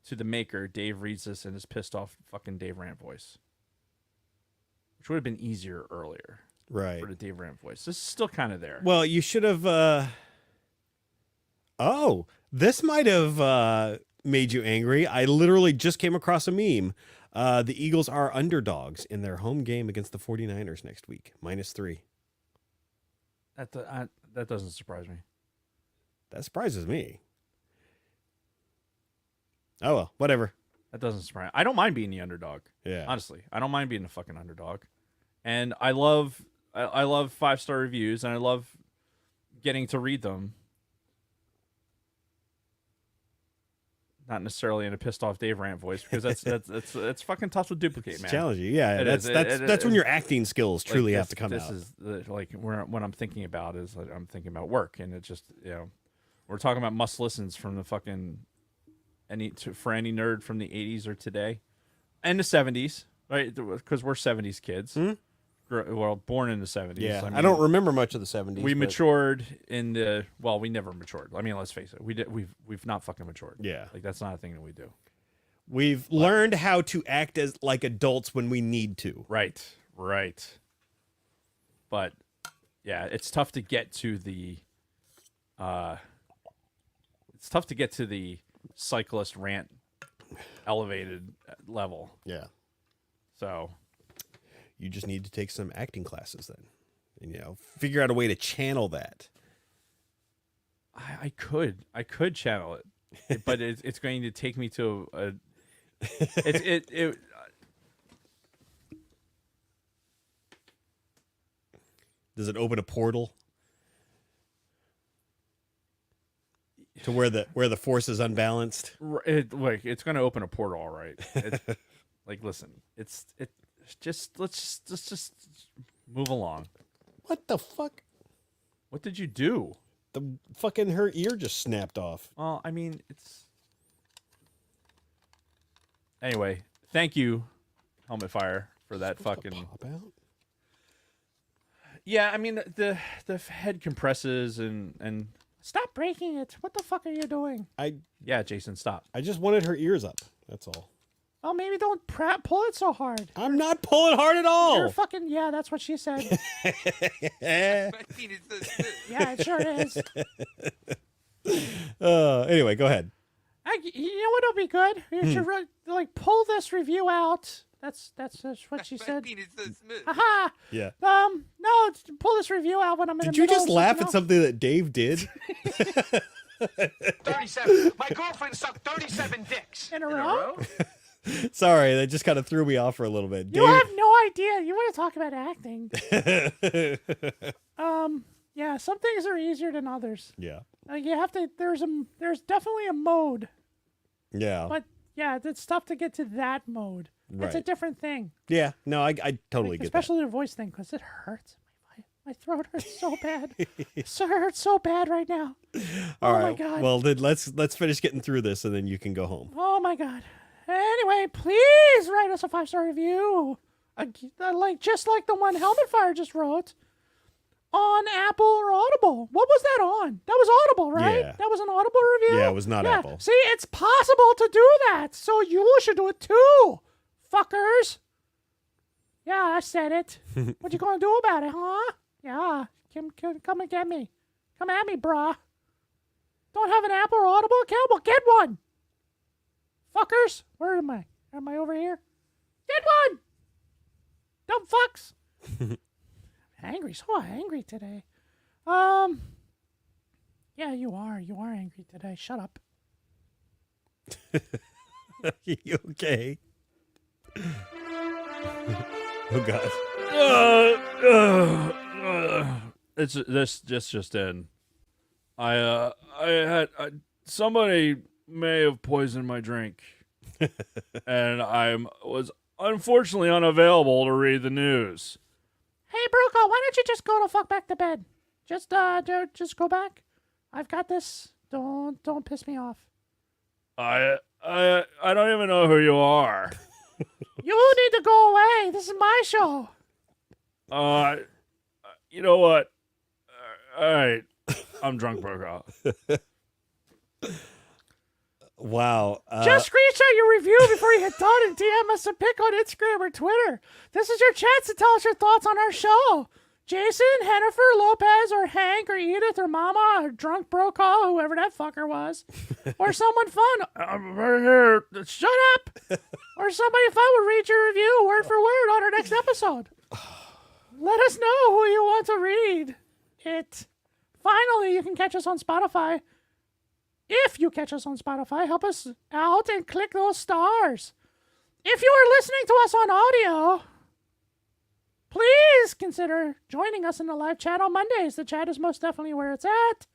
to the maker, Dave reads this in his pissed off fucking Dave Rant voice. which would have been easier earlier Right. for the Dave Ramp voice. This is still kind of there. Well, you should have. Oh, this might have made you angry. I literally just came across a meme. The Eagles are underdogs in their home game against the 49ers next week, -3. That doesn't surprise me. That surprises me. Oh, well, whatever. That doesn't surprise. I don't mind being the underdog. Yeah. Honestly, I don't mind being the fucking underdog, and I love 5-star reviews, and I love getting to read them. Not necessarily in a pissed off Dave Rant voice, because that's fucking tough to duplicate, man. It's challenging. Yeah, It that's is. that's when your acting skills truly have to come this out. This is what I'm thinking about is I'm thinking about work, and it just we're talking about must listens from the fucking for any nerd from the 80s or today, and the 70s, right? Because we're 70s kids. Well, born in the 70s. Yeah, I mean, I don't remember much of the 70s. we but- matured in the we never matured. I mean, let's face it, we've not fucking matured. Yeah. like that's not a thing that we do. We've learned how to act as like adults when we need to. Right. But yeah, it's tough to get to the cyclist rant elevated level. Yeah. So You just need to take some acting classes then. And, figure out a way to channel that. I could channel it, but it's going to take me to it. Does it open a portal to where the force is unbalanced? It's going to open a portal, all right. Listen, let's just move along. What the fuck? What did you do? Her ear just snapped off. Well, I mean, it's anyway. Thank you, Helmet Fire, for that fucking. Pop out? Yeah, I mean the head compresses and Stop breaking it. What the fuck are you doing? yeah, Jason, stop. I just wanted her ears up. That's all. Oh, maybe don't pull it so hard. I'm not pulling hard at all. You're fucking, yeah, that's what she said. My penis is smooth. Yeah, it sure is. Anyway, go ahead. You know what'll be good? You should pull this review out. That's what she My said. penis is smooth. Aha! Yeah. No, pull this review out when I'm in Did the you middle just of laugh something at something that Dave did? 37. My girlfriend sucked 37 dicks. in a row. Sorry, that just kind of threw me off for a little bit. You have no idea. You want to talk about acting? Yeah, some things are easier than others. Yeah. You have to. There's definitely a mode, Yeah. but yeah, it's tough to get to that mode. It's a Right. different thing. Yeah. No, I totally get that. Especially the voice thing, because it hurts. My throat hurts so bad. It hurts so bad right now. All oh right. my god. Well, then let's finish getting through this, and then you can go home. Oh my god. Anyway, please write us a 5-star review. Just like the one Helmet Fire just wrote on Apple or Audible. What was that on? That was Audible, right? Yeah. That was an Audible review? Yeah, it was not Apple. See, it's possible to do that. So you should do it too, fuckers. Yeah, I said it. What you gonna do about it, huh? Yeah, come and get me. Come at me, brah. Don't have an Apple or Audible account? Well, get one. Fuckers, where am I? Am I over here? Get one! Dumb fucks! So angry today. Yeah, you are. You are angry today. Shut up. You okay? Oh God. It's this just in. I had somebody may have poisoned my drink, and was unfortunately unavailable to read the news. Hey, Bruco, why don't you just go to fuck back to bed? Just go back. I've got this. Don't piss me off. I don't even know who you are. You need to go away. This is my show. You know what? All right, I'm drunk, Brokaw. Wow. Just screenshot your review before you hit done and DM us a pic on Instagram or Twitter. This is your chance to tell us your thoughts on our show. Jason, Hennifer, Lopez, or Hank, or Edith, or Mama, or Drunk Brokaw, whoever that fucker was, or someone fun. I'm right here. Shut up. Or somebody fun will read your review word for word on our next episode. Let us know who you want to read it. Finally, you can catch us on Spotify. If you catch us on Spotify, help us out and click those stars. If you are listening to us on audio, please consider joining us in the live chat on Mondays. The chat is most definitely where it's at.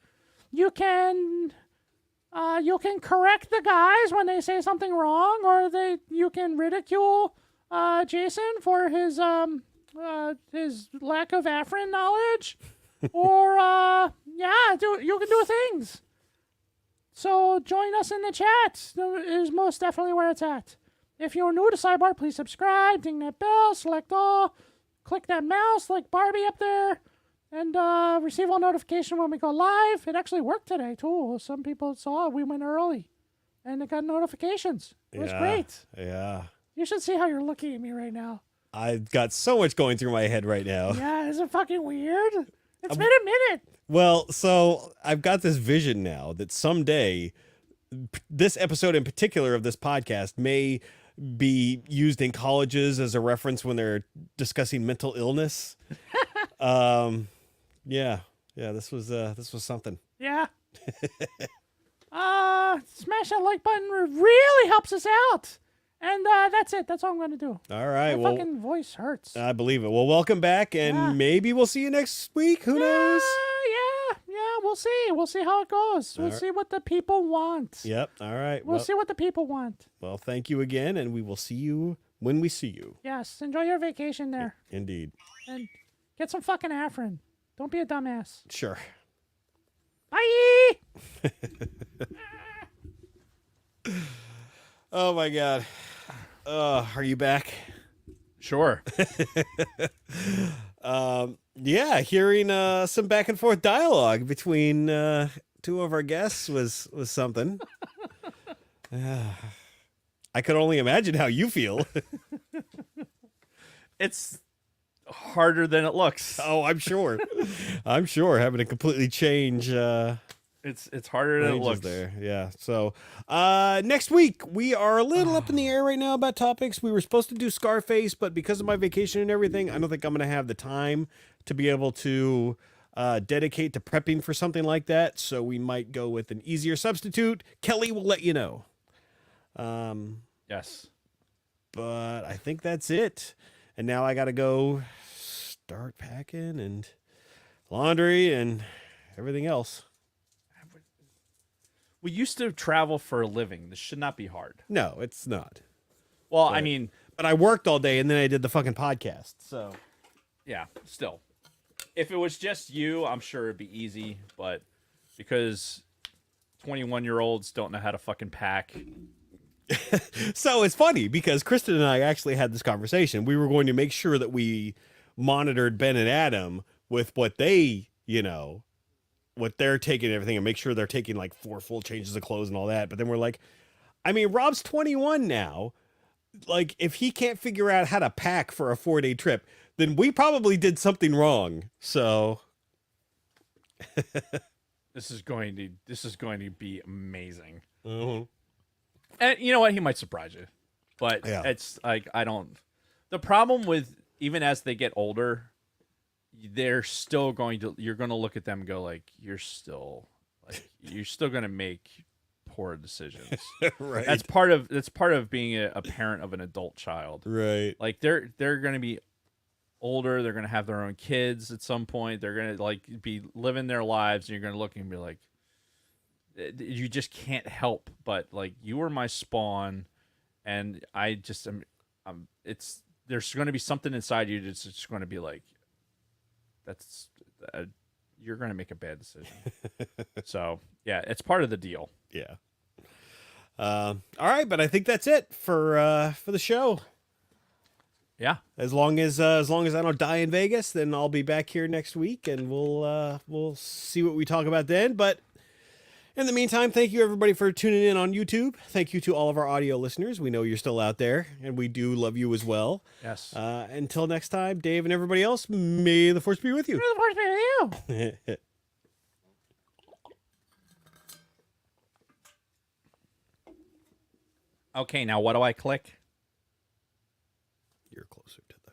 You can correct the guys when they say something wrong, or you can ridicule Jason for his lack of Afrin knowledge, or you can do things. So join us in the chat. It is most definitely where it's at. If you're new to Sidebar, please subscribe, ding that bell, select all. Click that mouse like Barbie up there, and receive all notification when we go live. It actually worked today, too. Some people saw we went early, and it got notifications. It was great. Yeah. You should see how you're looking at me right now. I've got so much going through my head right now. Yeah, is it fucking weird? It's been a minute. Well, so I've got this vision now that someday this episode in particular of this podcast may be used in colleges as a reference when they're discussing mental illness. Yeah, this was something. Yeah. Smash that like button. Really helps us out. And that's it. That's all I'm going to do. All right. My fucking voice hurts. I believe it. Well, welcome back, and maybe we'll see you next week. Who knows? Yeah, we'll see. We'll see how it goes. We'll see what the people want. Yep. All right. We'll see what the people want. Well, thank you again, and we will see you when we see you. Yes. Enjoy your vacation there. Indeed. And get some fucking Afrin. Don't be a dumbass. Sure. Bye! Oh, my God. Are you back? Sure. Yeah, hearing some back and forth dialogue between two of our guests was something. I could only imagine how you feel. It's harder than it looks. Oh, I'm sure. I'm sure having to completely change. It's harder than it looks. There, yeah. So next week we are a little up in the air right now about topics. We were supposed to do Scarface, but because of my vacation and everything, I don't think I'm going to have the time to be able to dedicate to prepping for something like that. So we might go with an easier substitute. Kelly will let you know. Yes. But I think that's it. And now I got to go start packing and laundry and everything else. We used to travel for a living. This should not be hard. No, it's not. Well, I mean, but I worked all day and then I did the fucking podcast. So, yeah, still. If it was just you, I'm sure it'd be easy. But because 21-year-olds don't know how to fucking pack. So it's funny because Kristen and I actually had this conversation. We were going to make sure that we monitored Ben and Adam with what they, what they're taking and everything, and make sure they're taking like 4 full changes of clothes and all that. But then we're like, I mean, Rob's 21 now. Like, if he can't figure out how to pack for a 4-day trip, then we probably did something wrong. So This is going to be amazing. Mm-hmm. And you know what? He might surprise you. But it's like, the problem with, even as they get older, they're still you're going to look at them and go like, you're still going to make poor decisions. Right. That's part of being a parent of an adult child. Right. Like they're going to be older. They're going to have their own kids at some point. They're going to like be living their lives, and you're going to look and be like, you just can't help but like, you were my spawn, and I just there's going to be something inside you that's just going to be like, you're going to make a bad decision. So yeah, it's part of the deal. Yeah. All right, but I think that's it for the show. Yeah. As long as I don't die in Vegas, then I'll be back here next week, and we'll see what we talk about then. But In the meantime, thank you everybody for tuning in on YouTube. Thank you to all of our audio listeners. We know you're still out there, and we do love you as well. Yes. Until next time, Dave and everybody else, may the force be with you. May the force be with you. Okay, now what do I click? You're closer to the...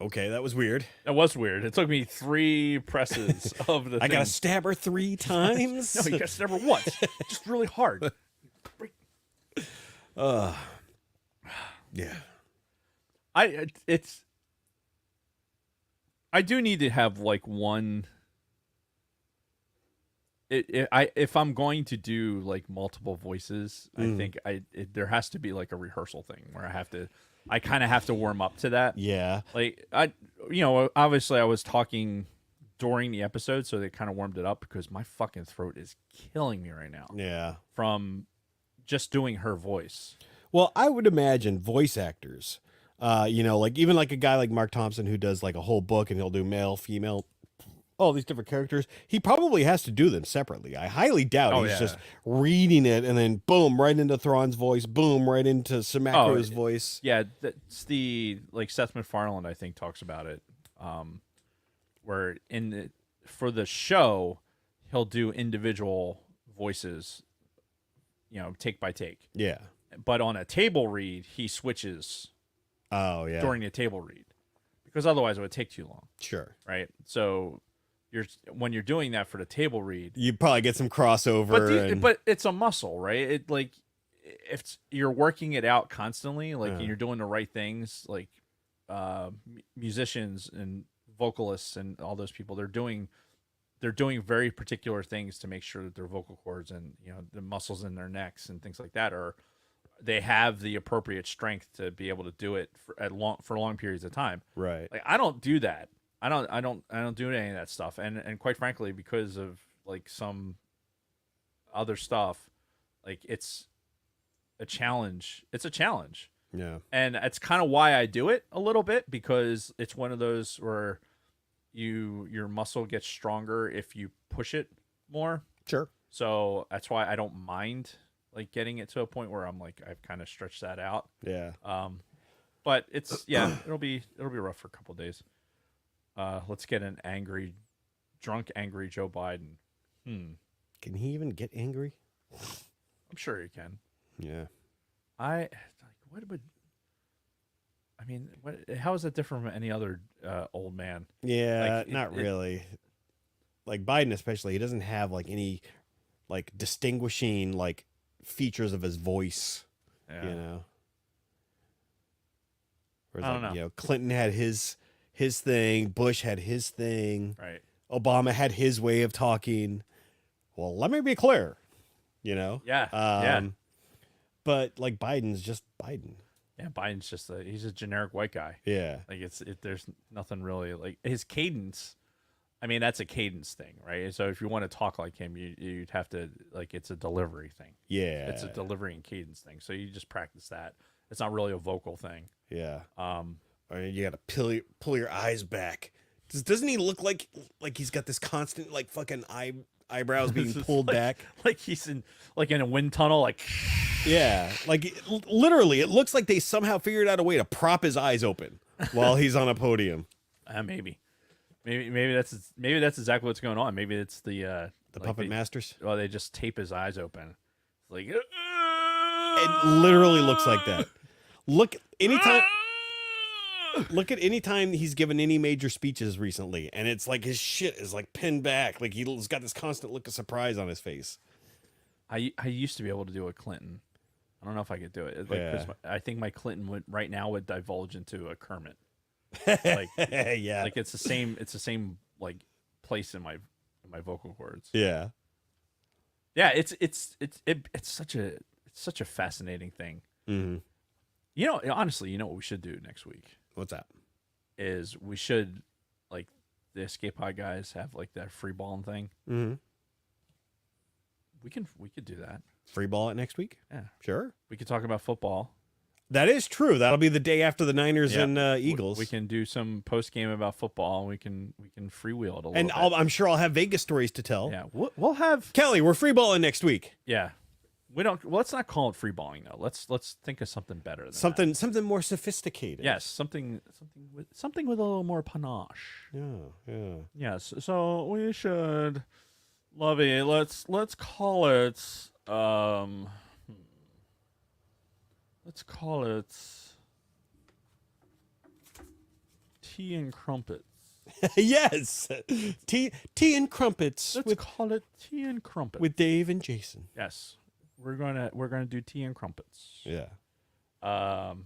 Okay, that was weird. That was weird. It took me 3 presses of the I thing. gotta stab her 3 times? No, you got to stab her once. Just really hard. Yeah. I do need to have like one. If I'm going to do like multiple voices, I think there has to be like a rehearsal thing where I kind of have to warm up to that. Yeah. Like obviously I was talking during the episode, so they kind of warmed it up because my fucking throat is killing me right now Yeah. from just doing her voice. Well, I would imagine voice actors, like even like a guy like Mark Thompson who does like a whole book and he'll do male, female, all these different characters. He probably has to do them separately. I highly doubt he's just reading it and then boom, right into Thrawn's voice, boom, right into Samakra's voice. Yeah, that's like Seth MacFarlane, I think, talks about it. Where for the show, he'll do individual voices, take by take. Yeah. But on a table read, he switches. Oh yeah. During the table read, because otherwise it would take too long. Sure. Right. So when you're doing that for the table read, you probably get some crossover. But it's a muscle, right? It like if you're working it out constantly, like and you're doing the right things, like musicians and vocalists and all those people, they're doing very particular things to make sure that their vocal cords and the muscles in their necks and things like that they have the appropriate strength to be able to do it for long periods of time. Right. Like I don't do that. I don't do any of that stuff. And quite frankly, because of like some other stuff, like it's a challenge. It's a challenge. Yeah. And that's kind of why I do it a little bit, because it's one of those where your muscle gets stronger if you push it more. Sure. So that's why I don't mind like getting it to a point where I'm like I've kind of stretched that out. Yeah. But it's it'll be rough for a couple of days. Let's get an drunk angry Joe Biden. Can he even get angry? I'm sure he can. Yeah. How is that different from any other old man? Yeah, not really. Like Biden especially, he doesn't have like any like distinguishing like features of his voice, Whereas I don't know. Clinton had his thing, Bush had his thing, Right. Obama had his way of talking. Well, let me be clear, Yeah. But like Biden's just Biden. Yeah, Biden's just he's a generic white guy. Yeah. Like there's nothing really like his cadence. I mean, that's a cadence thing, right? So if you want to talk like him, you'd have to like it's a delivery thing. Yeah. It's a delivery and cadence thing. So you just practice that. It's not really a vocal thing. Yeah. Or you got to pull your eyes back. Doesn't he look like he's got this constant like fucking eyebrows being pulled back? Like he's in a wind tunnel, like yeah, like literally, it looks like they somehow figured out a way to prop his eyes open while he's on a podium. Maybe that's exactly what's going on. Maybe it's the puppet masters. Well, they just tape his eyes open. It's like it literally looks like that. Look at any time he's given any major speeches recently, and it's like his shit is like pinned back, like he's got this constant look of surprise on his face. I used to be able to do a Clinton. I don't know if I could do it. I think my Clinton would divulge into a Kermit. Like yeah, like it's the same like place in my vocal cords. Yeah, it's such a fascinating thing. Mm-hmm. Honestly, what we should do next week? What's that? Is we should like the Escape Pod guys have like that free balling thing. Mm-hmm. We could do that. Free ball it next week. Yeah, sure. we could talk about football. That is true. That'll be the day after the Niners Yeah. and Eagles. We can do some post game about football. And we can freewheel it a little and bit. I'm sure I'll have Vegas stories to tell. Yeah, we'll have. Kelly, we're free balling next week. Yeah, we don't. Well, let's not call it free balling though. Let's think of something better than Something more sophisticated. that. Yes, something with a little more panache. Yeah. Yes, so we should, Lovey. Let's call it. Let's call it tea and crumpets. Yes. Tea and crumpets Let's call it tea and crumpets. with Dave and Jason. Yes, we're gonna do tea and crumpets. Yeah. Um,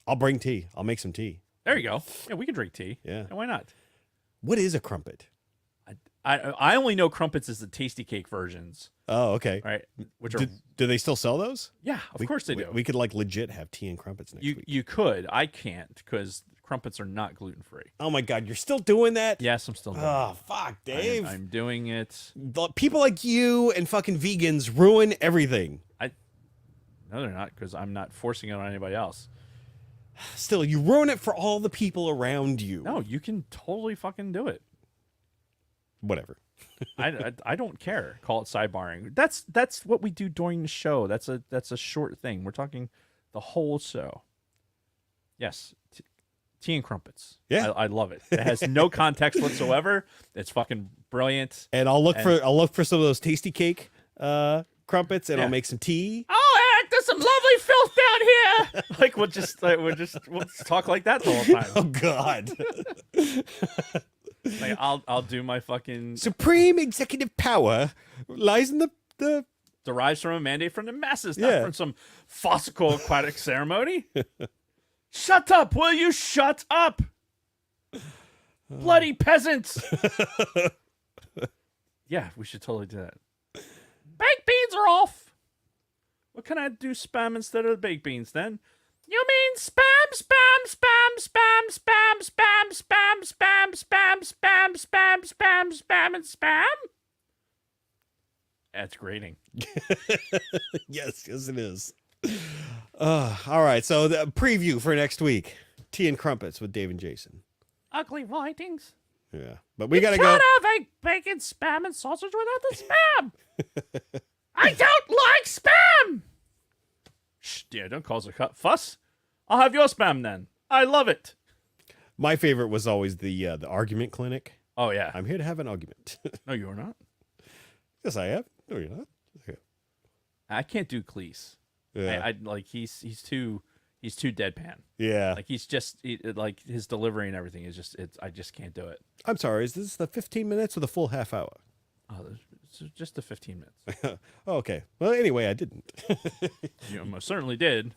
I'll bring tea. I'll make some tea. there you go. Yeah, we can drink tea. Yeah. And why not? What is a crumpet? I only know crumpets as the tasty cake versions, Oh, okay. right? Which are Do they still sell those? yeah, of course they do. We could like legit have tea and crumpets next week. You could. I can't because crumpets are not gluten free. Oh my God, you're still doing that? Yes, I'm still doing Oh, fuck, it. Dave. I'm doing it. People like you and fucking vegans ruin everything. No, they're not because I'm not forcing it on anybody else. Still, you ruin it for all the people around you. No, you can totally fucking do it. Whatever. I don't care. Call it sidebarring. That's what we do during the show. That's a short thing. We're talking the whole show. Yes, tea and crumpets. Yeah. I love it. It has no context whatsoever. It's fucking brilliant. And I'll look for some of those tasty cake crumpets, and Yeah. I'll make some tea. Oh, Eric, there's some lovely filth down here. Like we'll just talk like that the whole time. Oh God. Like I'll do my fucking Supreme executive power lies in the derives from a mandate from the masses, not Yeah. from some fossical aquatic ceremony. Shut up! Will you shut up? Bloody peasants! Yeah, we should totally do that. Baked beans are off. What can I do spam instead of the baked beans then? You mean spam, spam, spam, spam, spam, spam, spam, spam, spam, spam, spam, spam, spam, and spam? That's grating. Yes, it is. All right, so the preview for next week: tea and crumpets with Dave and Jason. Ugly writings. Yeah, but we gotta You go. can't have egg, bacon, spam, and sausage without the spam. I don't like spam. Shh, yeah, don't cause a fuss. I'll have your spam then. I love it. My favorite was always the argument clinic. Oh yeah. I'm here to have an argument. No, you're not. Yes, I am. No, you're not. Okay. I can't do Cleese. Yeah. I like he's too deadpan. Yeah. Like he's just like his delivery and everything is just I just can't do it. I'm sorry. Is this the 15 minutes or the full half hour? Oh, it's just the 15 minutes. Oh, okay. Well, anyway, I didn't. You most certainly did.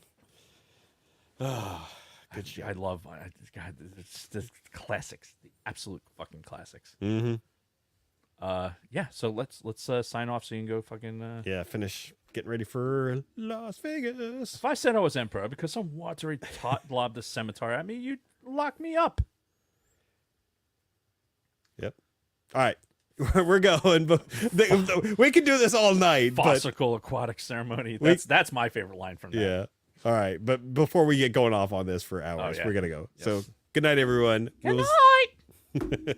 Good shit. I love God. It's the classics, the absolute fucking classics. Mm-hmm. Yeah. So let's sign off so you can go fucking. Yeah, finish getting ready for Las Vegas. If I said I was emperor because some watery tot lobbed a scimitar at me, you'd lock me up. Yep. All right. We're going. But we can do this all night. But Fossical aquatic ceremony. We- That's my favorite line from that. yeah. All right. But before we get going off on this for hours, yeah. we're going to go. Yes. So good night, everyone. Good We'll- night.